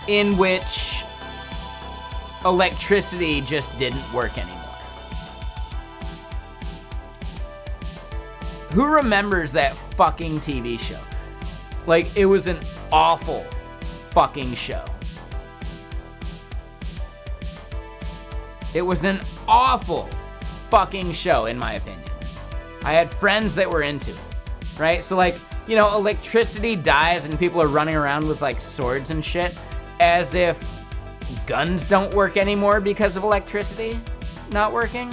in which electricity just didn't work anymore? Who remembers that fucking TV show? Like, it was an awful fucking show. It was an awful fucking show, in my opinion. I had friends that were into it, right? So, like, you know, electricity dies and people are running around with, like, swords and shit, as if guns don't work anymore because of electricity not working.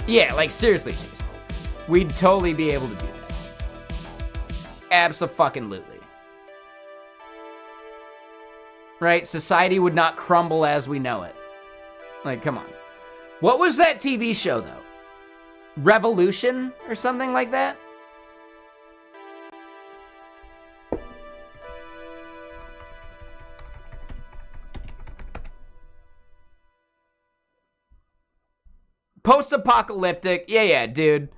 Yeah, like, seriously, Jason. We'd totally be able to do that. Abso-fucking-lutely. Right? Society would not crumble as we know it. Like, come on. What was that TV show, though? Revolution or something like that? Post-apocalyptic. Yeah, dude.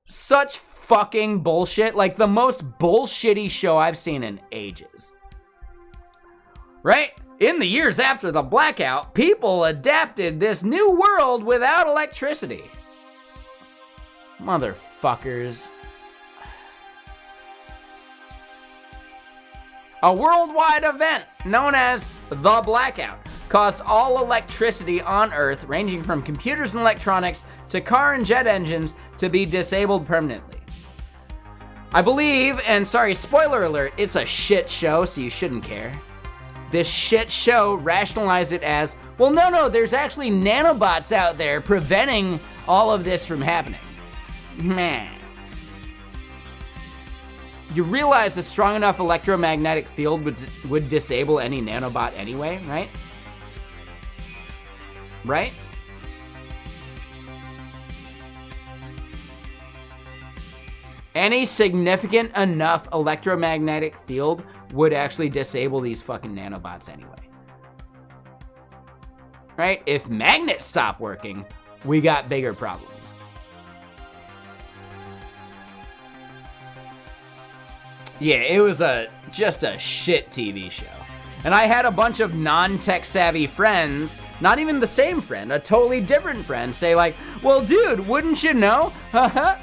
Such fucking bullshit. Like, the most bullshitty show I've seen in ages. Right? In the years after the blackout, people adapted this new world without electricity. Motherfuckers. A worldwide event known as the blackout caused all electricity on Earth, ranging from computers and electronics to car and jet engines, to be disabled permanently. I believe, and sorry, spoiler alert, it's a shit show, so you shouldn't care. This shit show rationalized it as, well, no, there's actually nanobots out there preventing all of this from happening. Man. You realize a strong enough electromagnetic field would disable any nanobot anyway, right? Right? Any significant enough electromagnetic field would actually disable these fucking nanobots anyway. Right? If magnets stop working, we got bigger problems. Yeah, it was just a shit TV show. And I had a bunch of non-tech savvy friends, not even the same friend, a totally different friend, say like, well, dude, wouldn't you know? Haha.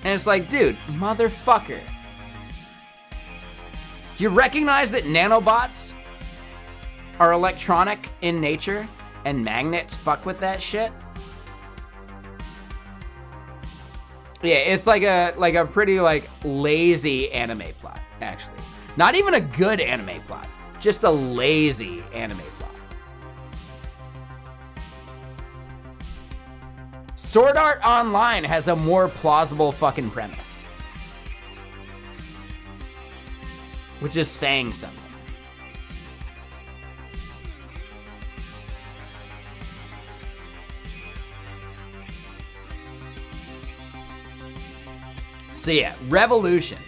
And it's like, dude, motherfucker. Do you recognize that nanobots are electronic in nature and magnets fuck with that shit? Yeah, it's like a pretty like lazy anime plot, actually. Not even a good anime plot, just a lazy anime plot. Sword Art Online has a more plausible fucking premise, which is saying something. So yeah, Revolution.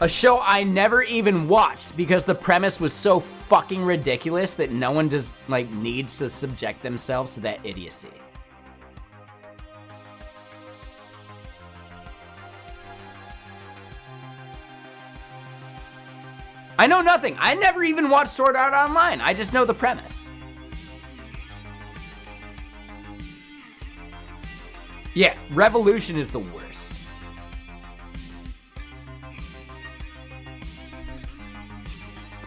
A show I never even watched because the premise was so fucking ridiculous that no one just like needs to subject themselves to that idiocy. I know nothing. I never even watched Sword Art Online. I just know the premise. Yeah, Revolution is the worst.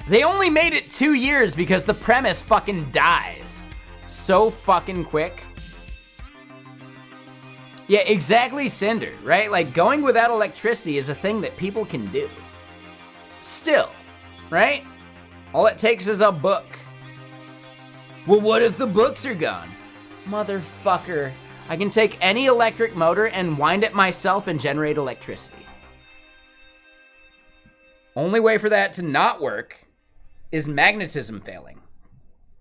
They only made it 2 years because the premise fucking dies so fucking quick. Yeah, exactly, Cinder, right? Like, going without electricity is a thing that people can do. Still, right? All it takes is a book. Well, what if the books are gone? Motherfucker. I can take any electric motor and wind it myself and generate electricity. Only way for that to not work is magnetism failing.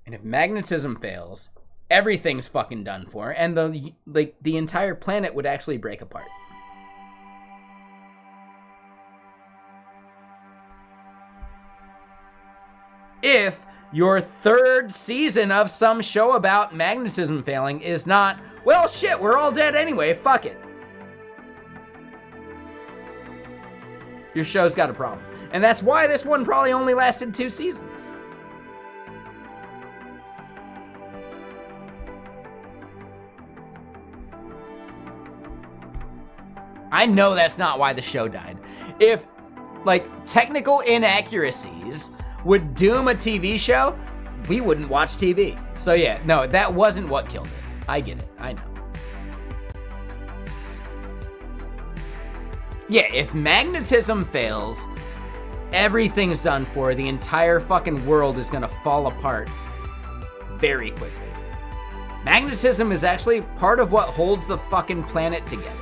And if magnetism fails, everything's fucking done for, and the entire planet would actually break apart. If your third season of some show about magnetism failing is not, well, shit, we're all dead anyway, fuck it. Your show's got a problem. And that's why this one probably only lasted 2 seasons. I know that's not why the show died. If, like, technical inaccuracies would doom a TV show, we wouldn't watch TV. So yeah, no, that wasn't what killed it. I get it, I know. Yeah, if magnetism fails, everything's done for. The entire fucking world is gonna fall apart very quickly. Magnetism is actually part of what holds the fucking planet together.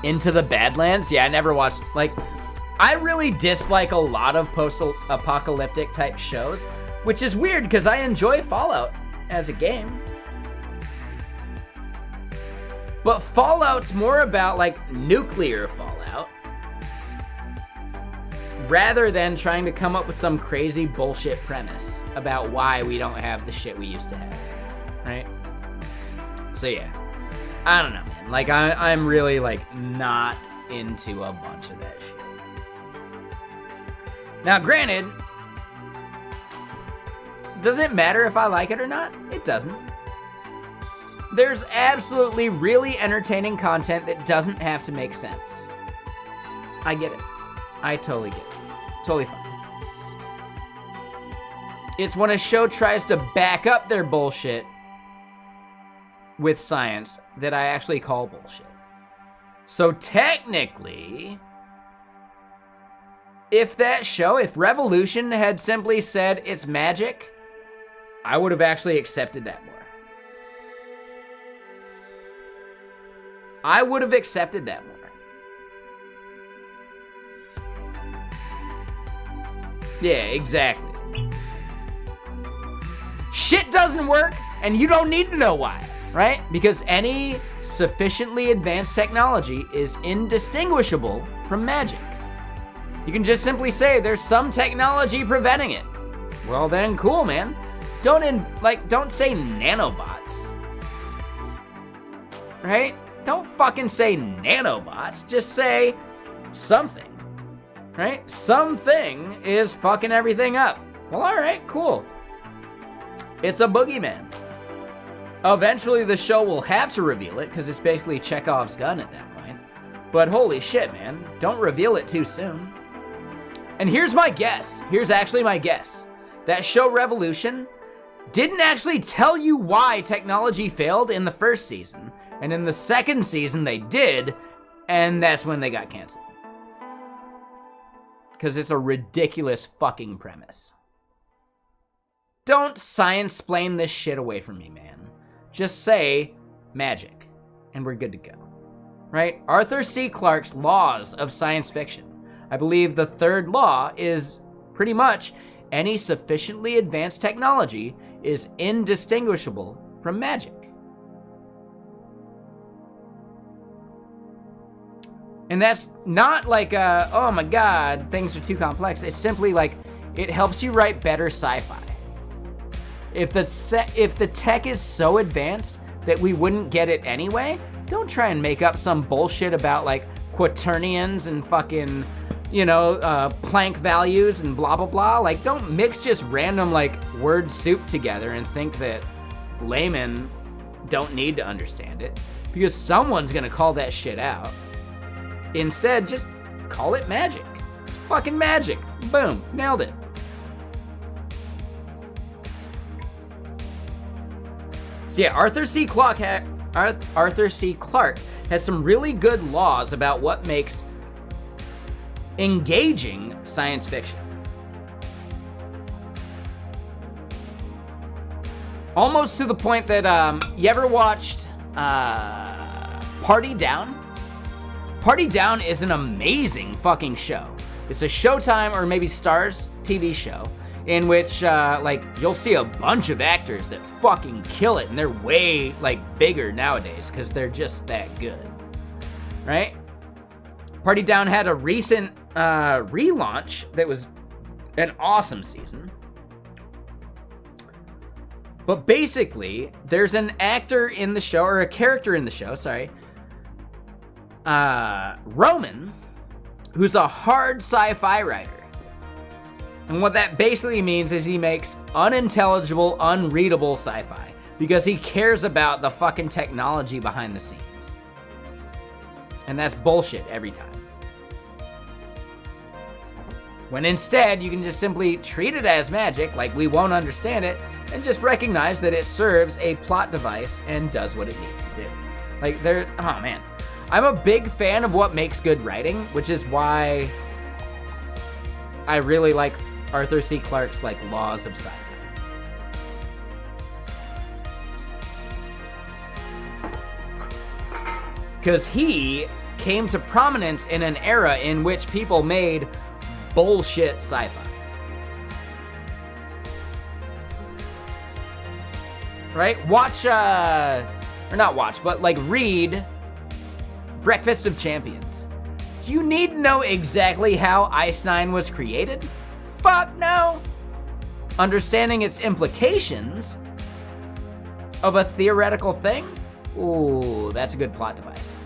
Into the Badlands? Yeah, I never watched, like, I really dislike a lot of post-apocalyptic type shows, which is weird because I enjoy Fallout as a game. But Fallout's more about, like, nuclear fallout rather than trying to come up with some crazy bullshit premise about why we don't have the shit we used to have, right? So yeah, I don't know, man. Like, I'm really, like, not into a bunch of that shit. Now, granted, does it matter if I like it or not? It doesn't. There's absolutely really entertaining content that doesn't have to make sense. I get it. I totally get it. Totally fine. It's when a show tries to back up their bullshit with science that I actually call bullshit. So technically, if Revolution had simply said it's magic, I would have actually accepted that more. I would have accepted that more. Yeah, exactly. Shit doesn't work, and you don't need to know why, right? Because any sufficiently advanced technology is indistinguishable from magic. You can just simply say there's some technology preventing it. Well then, cool, man. Don't say nanobots. Right? Don't fucking say nanobots. Just say something. Right? Something is fucking everything up. Well, alright, cool. It's a boogeyman. Eventually the show will have to reveal it, because it's basically Chekhov's gun at that point. But holy shit, man. Don't reveal it too soon. And here's my guess. Here's actually my guess. That show Revolution didn't actually tell you why technology failed in the first season. And in the second season they did, and that's when they got canceled. Because it's a ridiculous fucking premise. Don't science-splain this shit away from me, man. Just say magic, and we're good to go. Right? Arthur C. Clarke's laws of science fiction. I believe the third law is pretty much any sufficiently advanced technology is indistinguishable from magic. And that's not like, oh my god, things are too complex. It's simply like, it helps you write better sci-fi. If the tech is so advanced that we wouldn't get it anyway, don't try and make up some bullshit about like quaternions and fucking, Planck values and blah, blah, blah. Like, don't mix just random like word soup together and think that laymen don't need to understand it, because someone's gonna call that shit out. Instead, just call it magic. It's fucking magic. Boom, nailed it. So yeah, Arthur C. Clarke has some really good laws about what makes engaging science fiction. Almost to the point that, you ever watched Party Down? Party Down is an amazing fucking show. It's a Showtime or maybe Starz TV show in which, you'll see a bunch of actors that fucking kill it, and they're way, bigger nowadays because they're just that good, right? Party Down had a recent relaunch that was an awesome season. But basically, there's an actor in the show, or a character in the show, Roman, who's a hard sci-fi writer. And what that basically means is he makes unintelligible, unreadable sci-fi because he cares about the fucking technology behind the scenes. And that's bullshit every time. When instead, you can just simply treat it as magic, like we won't understand it, and just recognize that it serves a plot device and does what it needs to do. Oh man. I'm a big fan of what makes good writing, which is why I really like Arthur C. Clarke's laws of sci-fi. Because he came to prominence in an era in which people made bullshit sci-fi. Right? Read Breakfast of Champions. Do you need to know exactly how Ice-9 was created? Fuck no! Understanding its implications of a theoretical thing? Ooh, that's a good plot device.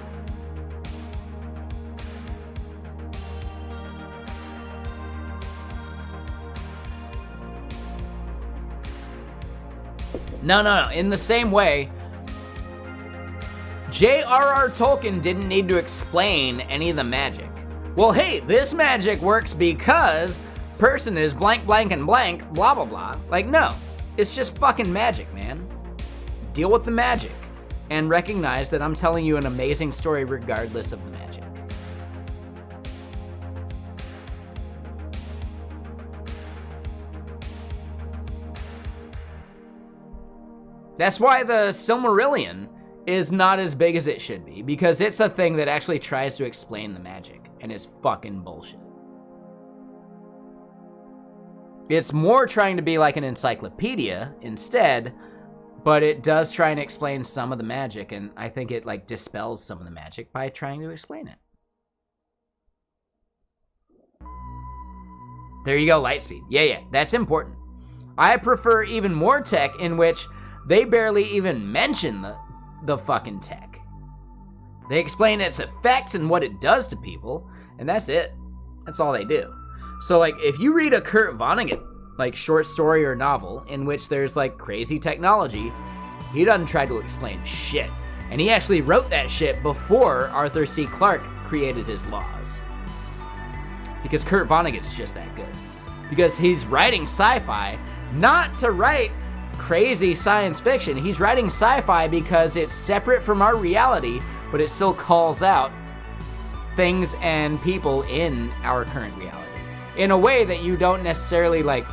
No. In the same way, J.R.R. Tolkien didn't need to explain any of the magic. Well, hey, this magic works because person is blank, blank, and blank, blah, blah, blah. No, it's just fucking magic, man. Deal with the magic. and recognize that I'm telling you an amazing story regardless of the magic. That's why the Silmarillion is not as big as it should be, because it's a thing that actually tries to explain the magic, and it's fucking bullshit. It's more trying to be like an encyclopedia instead, but it does try and explain some of the magic, and I think it like dispels some of the magic by trying to explain it. There you go, Lightspeed. Yeah, that's important. I prefer even more tech in which they barely even mention the fucking tech. They explain its effects and what it does to people, and that's it. That's all they do. So, like, if you read a Kurt Vonnegut, like, short story or novel in which there's, like, crazy technology, he doesn't try to explain shit. And he actually wrote that shit before Arthur C. Clarke created his laws. Because Kurt Vonnegut's just that good. Because he's writing sci-fi, not to write crazy science fiction. He's writing sci-fi because it's separate from our reality, but it still calls out things and people in our current reality in a way that you don't necessarily, like,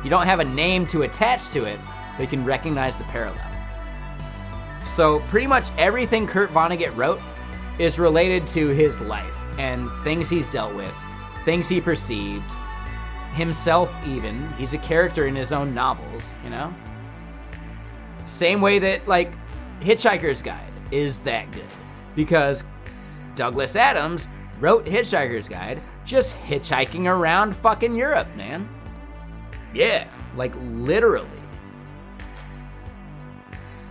you don't have a name to attach to it, but you can recognize the parallel. So pretty much everything Kurt Vonnegut wrote is related to his life and things he's dealt with, things he perceived, himself even. He's a character in his own novels, you know? Same way that, like, Hitchhiker's Guide is that good. Because Douglas Adams wrote Hitchhiker's Guide just hitchhiking around fucking Europe, man. Yeah, like, literally.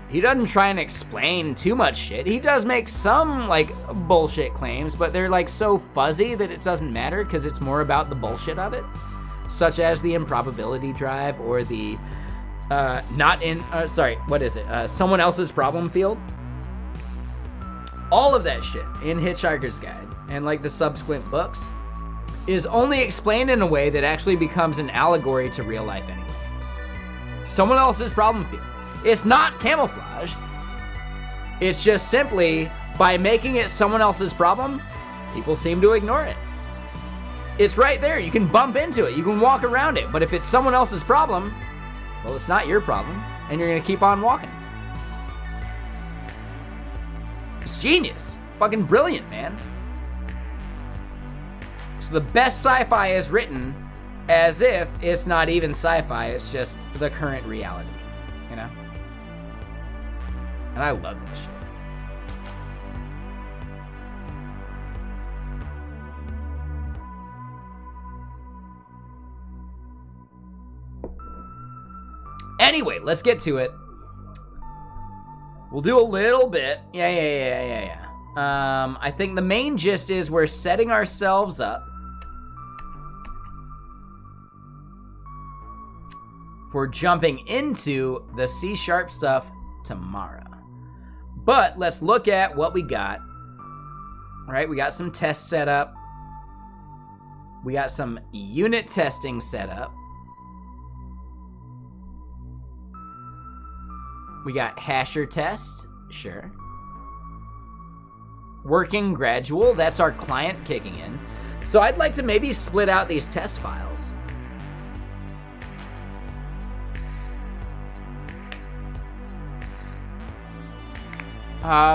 He doesn't try and explain too much shit. He does make some, like, bullshit claims, but they're, like, so fuzzy that it doesn't matter because it's more about the bullshit of it. Such as the improbability drive or the, someone else's problem field. All of that shit in Hitchhiker's Guide and, like, the subsequent books is only explained in a way that actually becomes an allegory to real life anyway. Someone else's problem field. It's not camouflage. It's just simply, by making it someone else's problem, people seem to ignore it. It's right there. You can bump into it. You can walk around it. But if it's someone else's problem, well, it's not your problem, and you're going to keep on walking. It's genius. Fucking brilliant, man. So the best sci-fi is written as if it's not even sci-fi. It's just the current reality, you know? And I love this shit. Anyway, let's get to it. We'll do a little bit. Yeah. I think the main gist is we're setting ourselves up for jumping into the C# stuff tomorrow. But let's look at what we got. All right, we got some tests set up. We got some unit testing set up. We got hasher test, sure. Working gradual, that's our client kicking in. So I'd like to maybe split out these test files.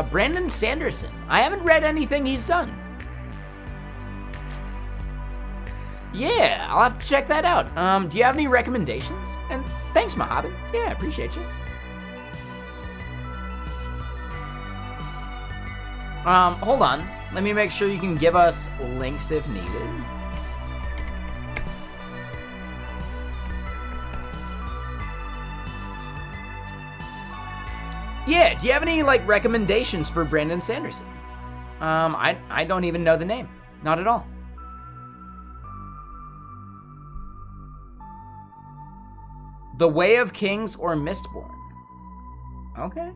Brandon Sanderson. I haven't read anything he's done. Yeah, I'll have to check that out. Do you have any recommendations? And thanks, Mojave. Yeah, I appreciate you. Hold on. Let me make sure you can give us links if needed. Yeah, do you have any, like, recommendations for Brandon Sanderson? I don't even know the name. Not at all. The Way of Kings or Mistborn? Okay.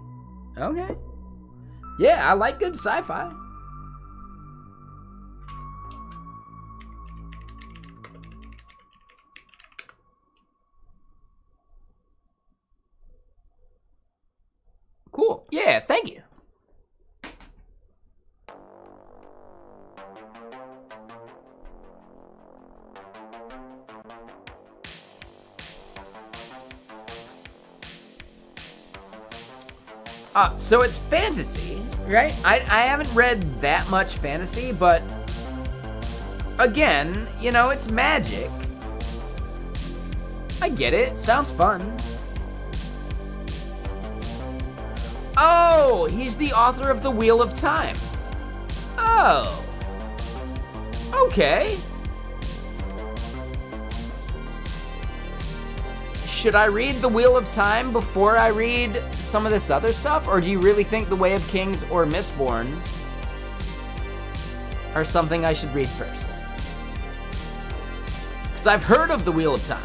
Yeah, I like good sci-fi. Cool. Yeah, thank So it's fantasy, right? I haven't read that much fantasy, but again, you know, it's magic. I get it. Sounds fun. Oh, he's the author of The Wheel of Time. Oh. Okay. Should I read The Wheel of Time before I read some of this other stuff? Or do you really think The Way of Kings or Mistborn are something I should read first? Because I've heard of The Wheel of Time.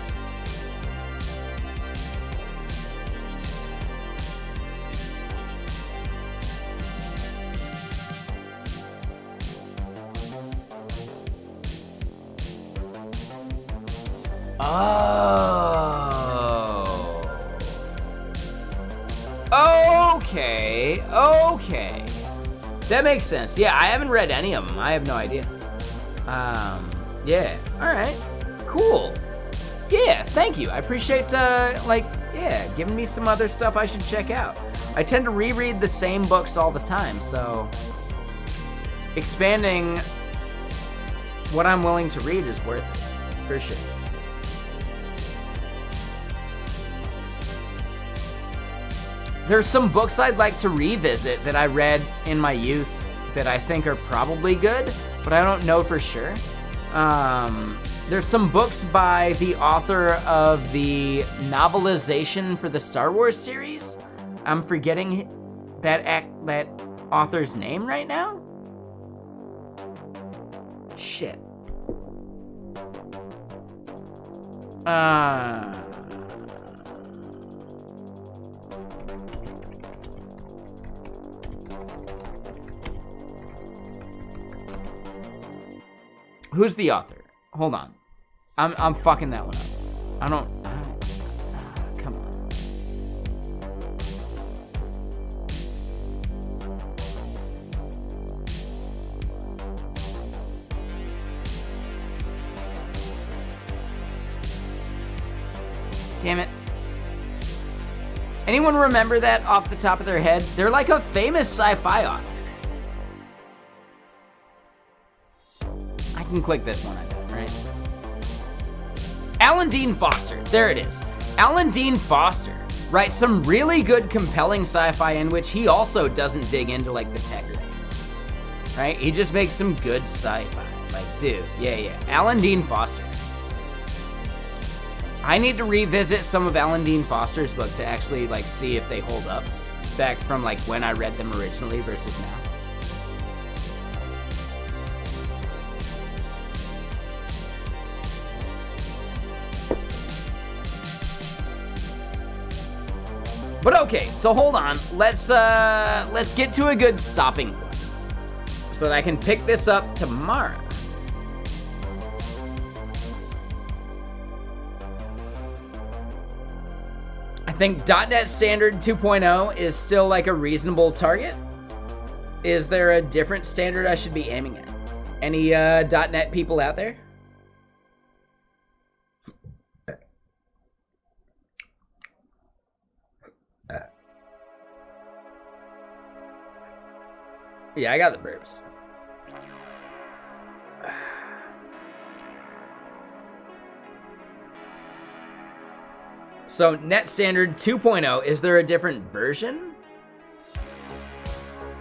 Oh. Okay. That makes sense. Yeah, I haven't read any of them. I have no idea. Yeah. All right. Cool. Yeah, thank you. I appreciate, giving me some other stuff I should check out. I tend to reread the same books all the time, so expanding what I'm willing to read is worth it. Appreciate it. There's some books I'd like to revisit that I read in my youth that I think are probably good, but I don't know for sure. There's some books by the author of the novelization for the Star Wars series. I'm forgetting that author's name right now. Shit. Who's the author? Hold on. I'm fucking that one up. I don't come on. Damn it. Anyone remember that off the top of their head? They're like a famous sci-fi author. I can click this one, I bet, right? Alan Dean Foster. There it is. Alan Dean Foster writes some really good, compelling sci-fi in which he also doesn't dig into, like, the tech or anything. Right? He just makes some good sci-fi. Like, dude, yeah. Alan Dean Foster. I need to revisit some of Alan Dean Foster's books to actually, like, see if they hold up back from, like, when I read them originally versus now. But okay, so hold on. Let's get to a good stopping point so that I can pick this up tomorrow. I think .NET Standard 2.0 is still like a reasonable target. Is there a different standard I should be aiming at? Any .NET people out there? Yeah, I got the burps. So, Net Standard 2.0, is there a different version?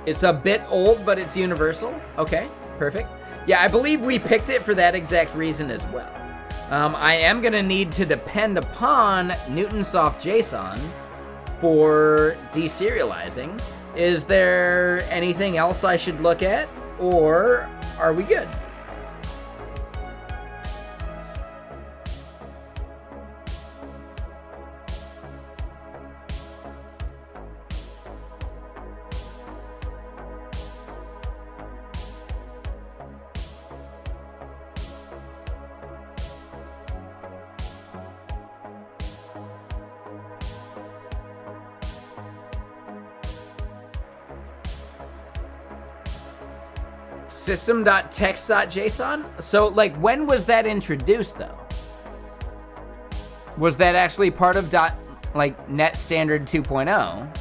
It's a bit old, but it's universal. Okay, perfect. Yeah, I believe we picked it for that exact reason as well. I am going to need to depend upon Newtonsoft JSON for deserializing. Is there anything else I should look at, or are we good? System.text.json? So, like, when was that introduced, though? Was that actually part of .NET Standard 2.0?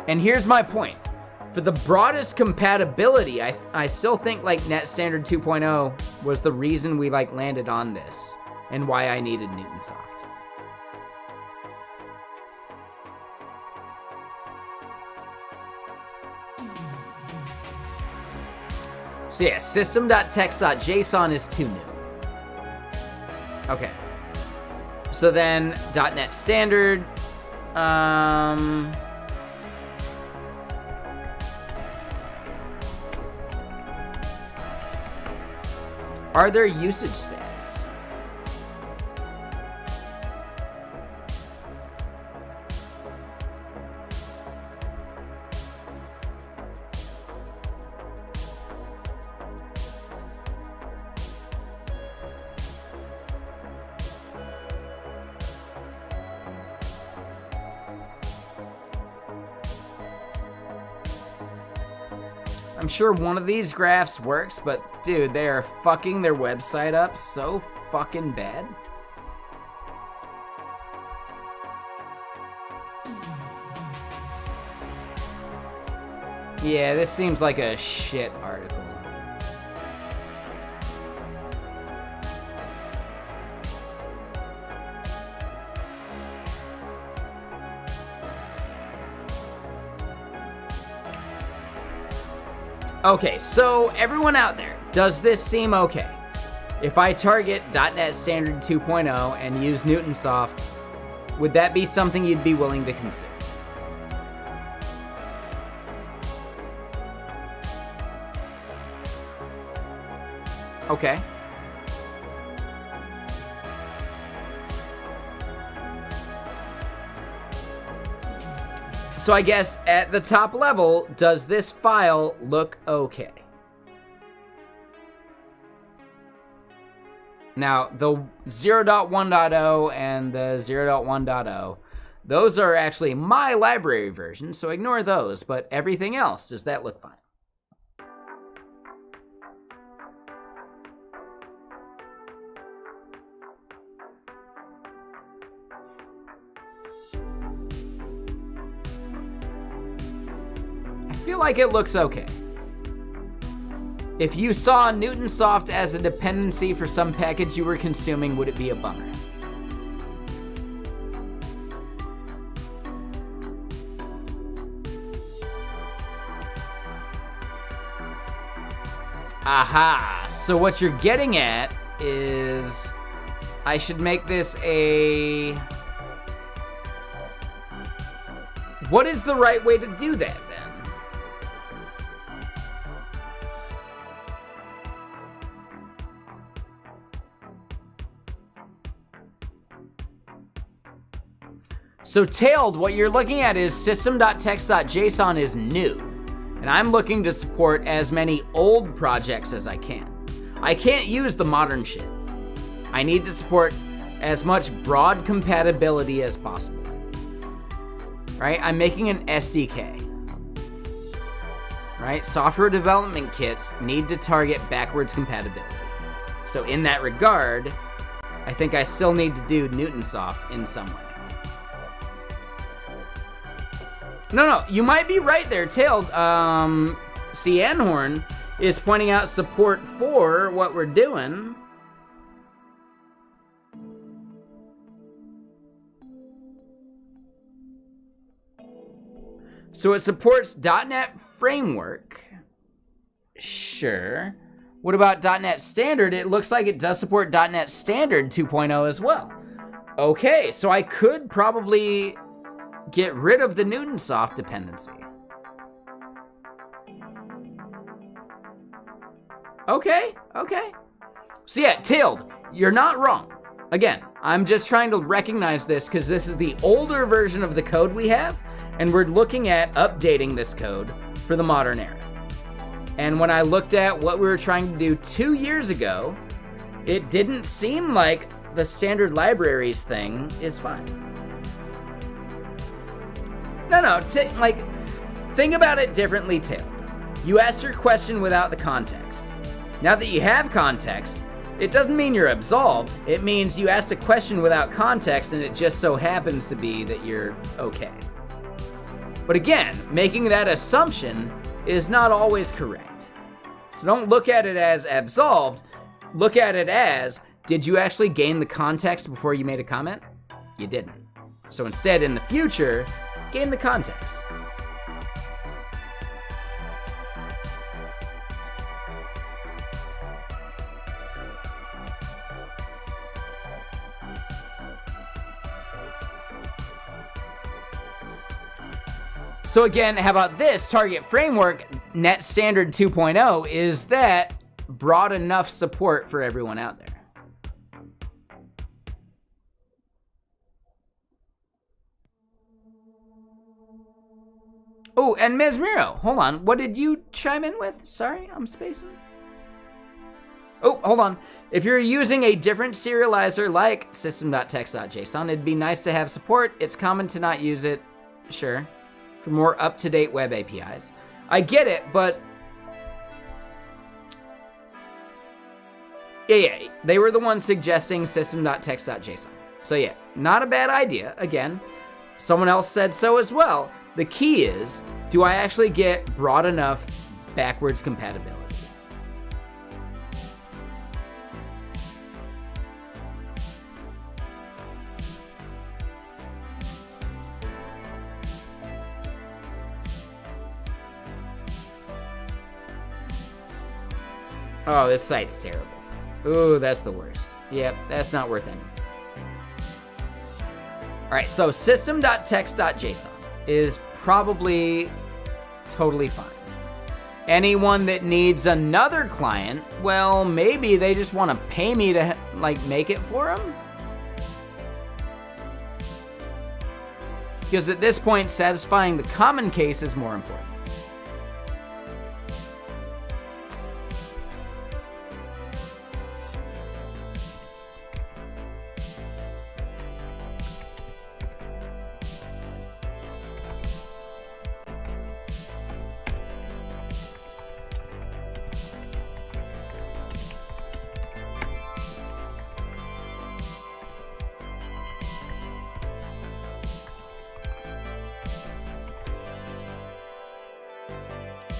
And here's my point. For the broadest compatibility, I still think like Net Standard 2.0 was the reason we like landed on this and why I needed Newtonsoft. So yeah, system.text.json is too new. Okay. So then .NET Standard, are there usage stats? I'm sure one of these graphs works, but dude, they are fucking their website up so fucking bad. Yeah, this seems like a shit article. Okay, so everyone out there, does this seem okay? If I target .NET Standard 2.0 and use Newtonsoft, would that be something you'd be willing to consider? Okay. So I guess at the top level, does this file look okay? Now, the 0.1.0 and the 0.1.0, those are actually my library version, so ignore those, but everything else, does that look fine? I feel like it looks okay. If you saw Newtonsoft as a dependency for some package you were consuming, would it be a bummer? Aha! So what you're getting at is I should make this a... What is the right way to do that then? So tailed, what you're looking at is system.text.json is new, and I'm looking to support as many old projects as I can. I can't use the modern shit. I need to support as much broad compatibility as possible. Right? I'm making an SDK. Right? Software development kits need to target backwards compatibility. So in that regard, I think I still need to do Newtonsoft in some way. No, you might be right there, Tailed. Cianhorn is pointing out support for what we're doing. So it supports .NET Framework. Sure. What about .NET Standard? It looks like it does support .NET Standard 2.0 as well. Okay, so I could probably get rid of the Newtonsoft dependency. Okay. So yeah, Tailed, you're not wrong. Again, I'm just trying to recognize this because this is the older version of the code we have, and we're looking at updating this code for the modern era. And when I looked at what we were trying to do 2 years ago, it didn't seem like the standard libraries thing is fine. No, think about it differently, Tailed. You asked your question without the context. Now that you have context, it doesn't mean you're absolved. It means you asked a question without context, and it just so happens to be that you're okay. But again, making that assumption is not always correct. So don't look at it as absolved. Look at it as, did you actually gain the context before you made a comment? You didn't. So instead, in the future, gain the context. So again, how about this? Target Framework Net Standard 2.0, is that broad enough support for everyone out there? Oh, and Mesmero, hold on. What did you chime in with? Sorry, I'm spacing. Oh, hold on. If you're using a different serializer like system.text.json, it'd be nice to have support. It's common to not use it. Sure. For more up-to-date web APIs. I get it, but... Yeah, they were the ones suggesting system.text.json. So yeah, not a bad idea. Again, someone else said so as well. The key is, do I actually get broad enough backwards compatibility? Oh, this site's terrible. Ooh, that's the worst. Yep, that's not worth anything. All right, so system.text.json is probably totally fine. Anyone that needs another client, well, maybe they just want to pay me to, like, make it for them. Because at this point, satisfying the common case is more important.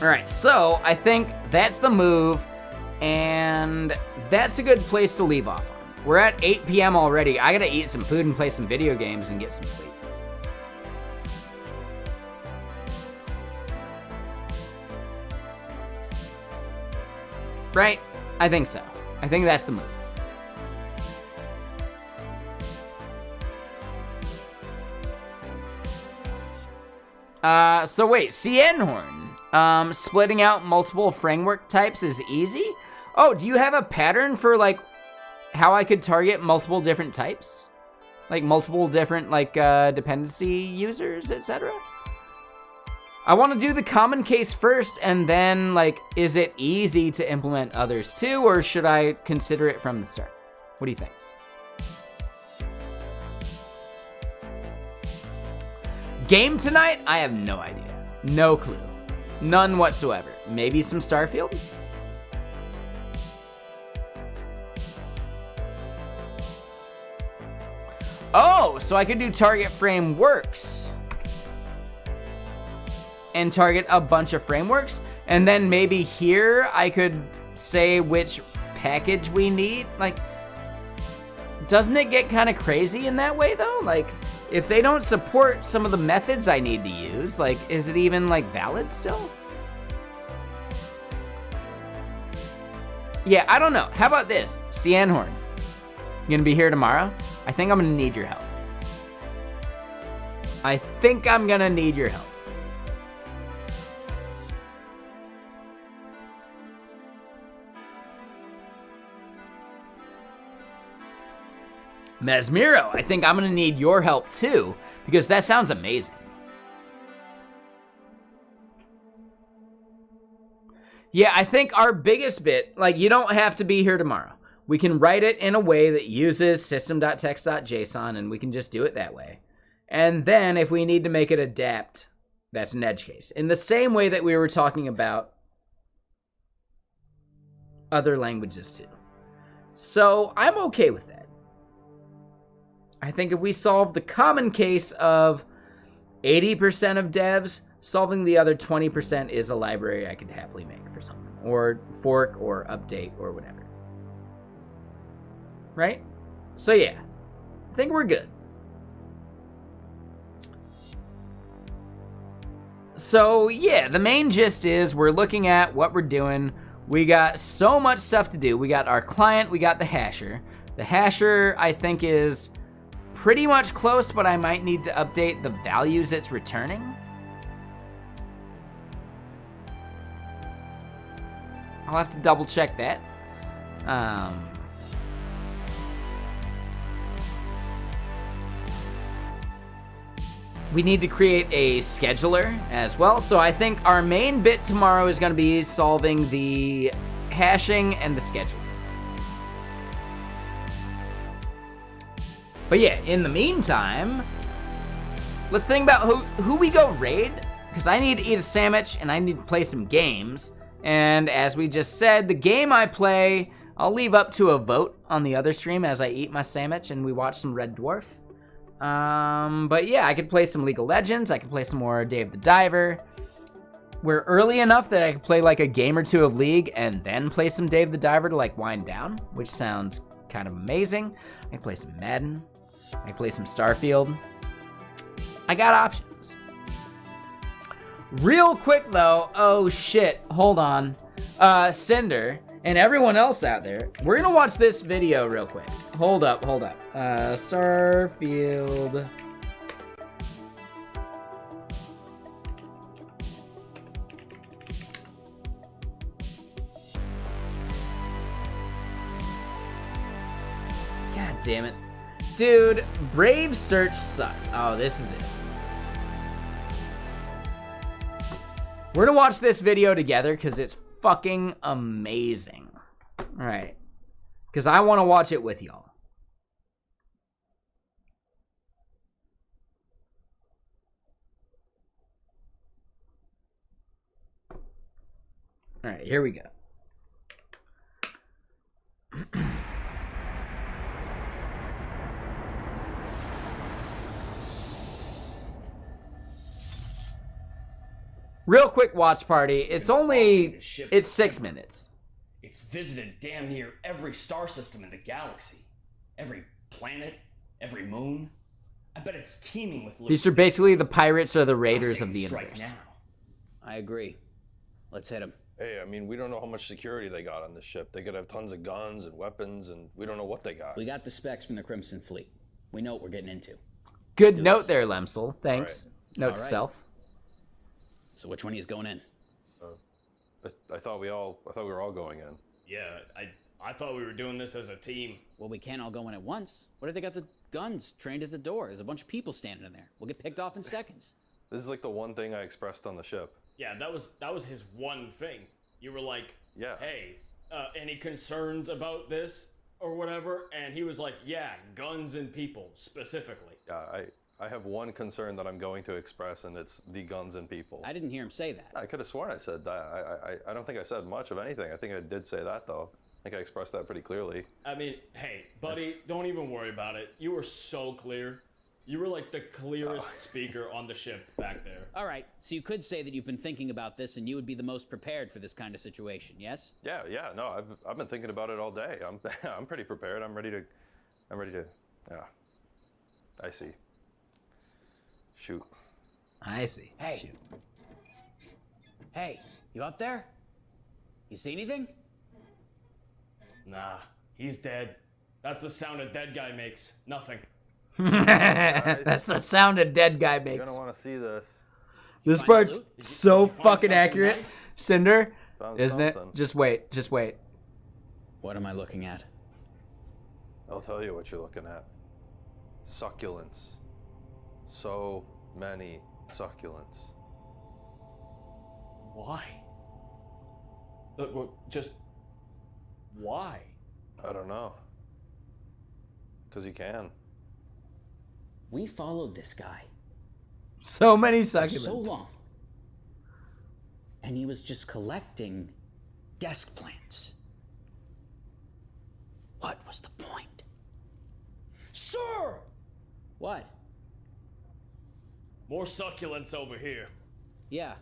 All right, so I think that's the move, and that's a good place to leave off on. We're at 8 p.m. already. I gotta eat some food and play some video games and get some sleep. Right? I think so. I think that's the move. So wait, Cienhorn. Splitting out multiple framework types is easy? Oh, do you have a pattern for, like, how I could target multiple different types? Like, multiple different, like, dependency users, etc.? I want to do the common case first, and then, like, is it easy to implement others too, or should I consider it from the start? What do you think? Game tonight? I have no idea. No clue. None whatsoever. Maybe some Starfield? Oh, so I could do target frameworks and target a bunch of frameworks, and then maybe here I could say which package we need. Like, doesn't it get kind of crazy in that way though? Like, if they don't support some of the methods I need to use, like, is it even, like, valid still? Yeah, I don't know. How about this? Cienhorn, you gonna be here tomorrow? I think I'm gonna need your help. I think I'm gonna need your help. Mesmero, I think I'm gonna need your help too, because that sounds amazing. Yeah, I think our biggest bit, like, you don't have to be here tomorrow. We can write it in a way that uses system.text.json, and we can just do it that way. And then if we need to make it adapt, that's an edge case. In the same way that we were talking about other languages too. So I'm okay with that. I think if we solve the common case of 80% of devs. Solving the other 20% is a library I could happily make for something. Or fork or update or whatever. Right? So yeah, I think we're good. So yeah, the main gist is we're looking at what we're doing. We got so much stuff to do. We got our client, we got the hasher. The hasher, I think, is pretty much close, but I might need to update the values it's returning. I'll have to double check that. We need to create a scheduler as well. So I think our main bit tomorrow is going to be solving the hashing and the scheduling. But yeah, in the meantime, let's think about who we go raid. Because I need to eat a sandwich and I need to play some games. And as we just said, the game I play, I'll leave up to a vote on the other stream as I eat my sandwich and we watch some Red Dwarf. But yeah, I could play some League of Legends. I could play some more Dave the Diver. We're early enough that I could play like a game or two of League and then play some Dave the Diver to like wind down, which sounds kind of amazing. I can play some Madden. I can play some Starfield. I got options. Real quick though, oh shit, hold on. Cinder and everyone else out there, we're gonna watch this video real quick. Hold up. Starfield. God damn it. Dude, Brave Search sucks. Oh, this is it. We're gonna watch this video together because it's fucking amazing. All right. Because I want to watch it with y'all. All right, here we go. Real quick watch party. It's 6 minutes. It's visited damn near every star system in the galaxy. Every planet, every moon. I bet it's teeming with... These are basically the pirates or the raiders of the universe. Now. I agree. Let's hit them. Hey, I mean, we don't know how much security they got on this ship. They could have tons of guns and weapons, and we don't know what they got. We got the specs from the Crimson Fleet. We know what we're getting into. Good note there, Lemsel. Thanks. Right. Note to self. So which one of you is going in? I thought we were all going in. Yeah, I thought we were doing this as a team. Well, we can't all go in at once. What if they got the guns trained at the door? There's a bunch of people standing in there. We'll get picked off in seconds. This is like the one thing I expressed on the ship. Yeah, that was his one thing. You were like, yeah. Hey, any concerns about this or whatever? And he was like, yeah, guns and people specifically. I have one concern that I'm going to express, and it's the guns and people. I didn't hear him say that. I could have sworn I said that. I don't think I said much of anything. I think I did say that, though. I think I expressed that pretty clearly. I mean, hey, buddy, don't even worry about it. You were so clear. You were like the clearest speaker on the ship back there. All right, so you could say that you've been thinking about this and you would be the most prepared for this kind of situation, yes? Yeah, no, I've been thinking about it all day. I'm pretty prepared. I'm ready to, yeah. I see. Shoot. I see. Hey. Shoot. Hey, you up there? You see anything? Nah, he's dead. That's the sound a dead guy makes. Nothing. That's the sound a dead guy makes. You're gonna want to see this. This part's so fucking accurate, nice? Cinder, Found isn't it? something. Just wait. What am I looking at? I'll tell you what you're looking at. Succulents. So many succulents. Why? Just why? I don't know. 'Cause you can. We followed this guy So many for succulents. so long. And he was just collecting desk plants. What was the point? Sir! What? More succulents over here. Yeah,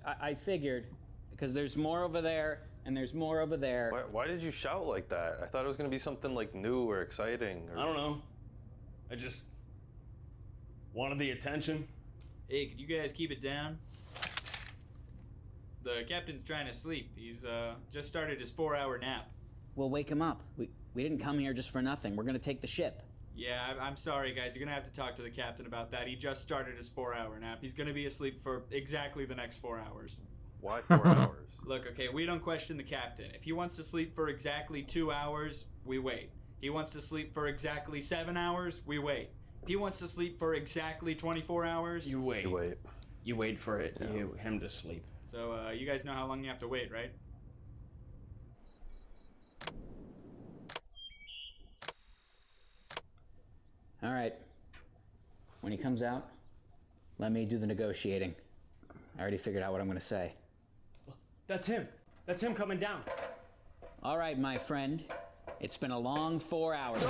I figured, because there's more over there, and there's more over there. Why did you shout like that? I thought it was gonna be something like new or exciting. Or... I don't know. I just wanted the attention. Hey, could you guys keep it down? The captain's trying to sleep. He's just started his 4-hour nap. We'll wake him up. We didn't come here just for nothing. We're gonna take the ship. Yeah, I'm sorry, guys. You're gonna have to talk to the captain about that. He just started his 4-hour nap. He's gonna be asleep for exactly the next 4 hours. Why 4 hours? Look, okay, we don't question the captain. If he wants to sleep for exactly 2 hours, we wait. He wants to sleep for exactly 7 hours, we wait. If he wants to sleep for exactly 24 hours, You wait. You wait. You wait for him to sleep. So, you guys know how long you have to wait, right? All right. When he comes out, let me do the negotiating. I already figured out what I'm gonna say. That's him. That's him coming down. All right, my friend. It's been a long 4 hours.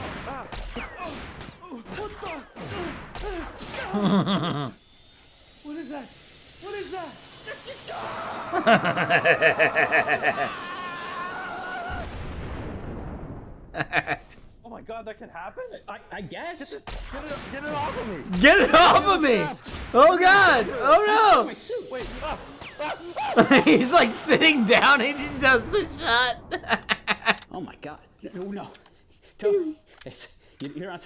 What is that? What is that? Oh my God, that can happen? I guess. Get it off of me! Get it off of me! Oh God! Oh Wait, no! He's like sitting down and he does the shot. Oh my God. No. Don't. You're not.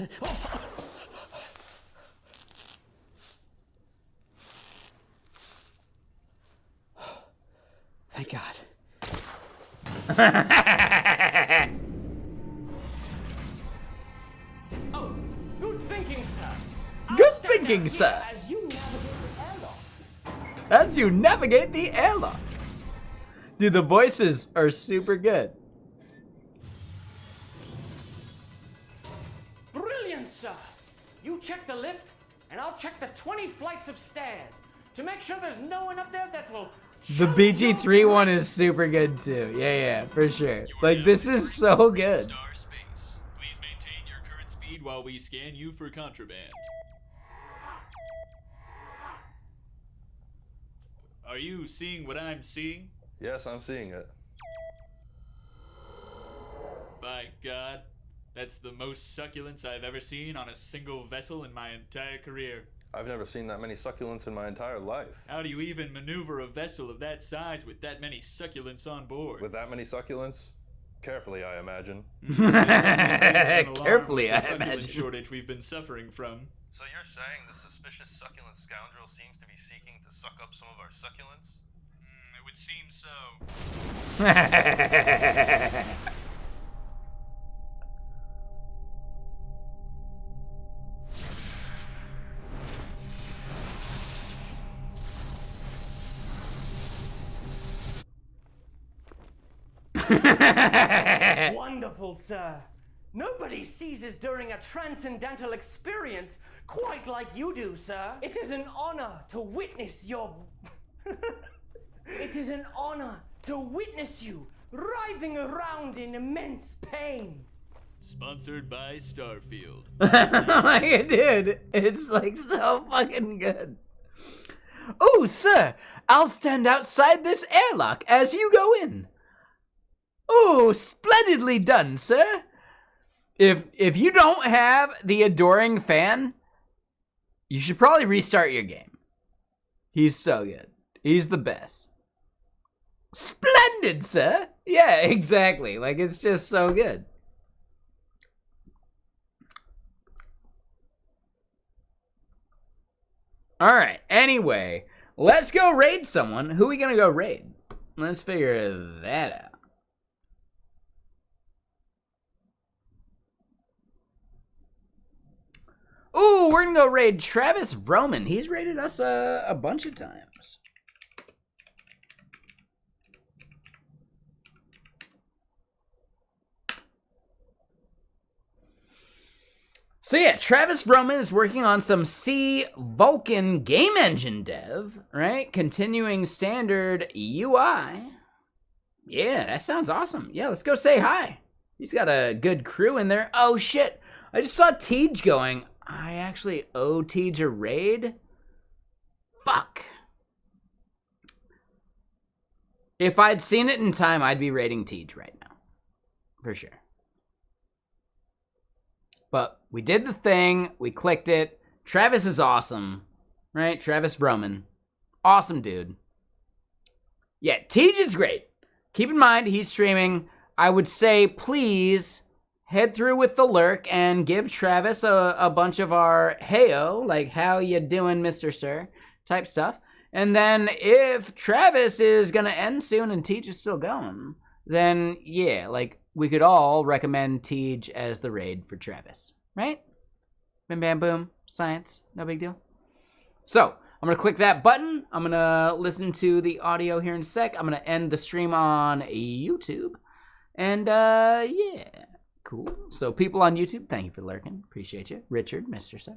Oh. Thank God. Oh, good thinking, sir. Good thinking, sir. As you navigate the airlock. Dude, the voices are super good. Brilliant, sir. You check the lift, and I'll check the 20 flights of stairs to make sure there's no one up there that will. The BG3 one is super good too. Yeah, for sure. Like, this is so good. Star space. Please maintain your current speed while we scan you for contraband. Are you seeing what I'm seeing? Yes, I'm seeing it. By God, that's the most succulents I've ever seen on a single vessel in my entire career. I've never seen that many succulents in my entire life. How do you even maneuver a vessel of that size with that many succulents on board? With that many succulents? Carefully, I imagine. Carefully, I succulent imagine. shortage we've been suffering from. So you're saying the suspicious succulent scoundrel seems to be seeking to suck up some of our succulents? It would seem so. Wonderful, sir. Nobody seizes during a transcendental experience quite like you do, sir. It is an honor to witness your. It is an honor to witness you writhing around in immense pain. Sponsored by Starfield. Like, dude, it's like so fucking good. Oh, sir, I'll stand outside this airlock as you go in. Oh, splendidly done, sir. If you don't have the adoring fan, you should probably restart your game. He's so good. He's the best. Splendid, sir. Yeah, exactly. Like, it's just so good. All right. Anyway, let's go raid someone. Who are we gonna go raid? Let's figure that out. Ooh, we're gonna go raid Travis Roman. He's raided us a bunch of times. So yeah, Travis Roman is working on some C Vulkan game engine dev, right? Continuing standard UI. Yeah, that sounds awesome. Yeah, let's go say hi. He's got a good crew in there. Oh shit, I just saw Tej going. I actually owe Tej a raid. Fuck. If I'd seen it in time, I'd be rating Tej right now. For sure. But we did the thing. We clicked it. Travis is awesome. Right? Travis Roman. Awesome dude. Yeah, Tej is great. Keep in mind, he's streaming. I would say, please head through with the lurk and give Travis a bunch of our heyo, like how you doing, Mr. Sir, type stuff. And then if Travis is going to end soon and Tej is still going, then yeah, like we could all recommend Tej as the raid for Travis, right? Bim bam boom, science, no big deal. So I'm going to click that button. I'm going to listen to the audio here in a sec. I'm going to end the stream on YouTube. And yeah, cool. So people on YouTube, thank you for lurking. Appreciate you. Richard, Mr. Sir.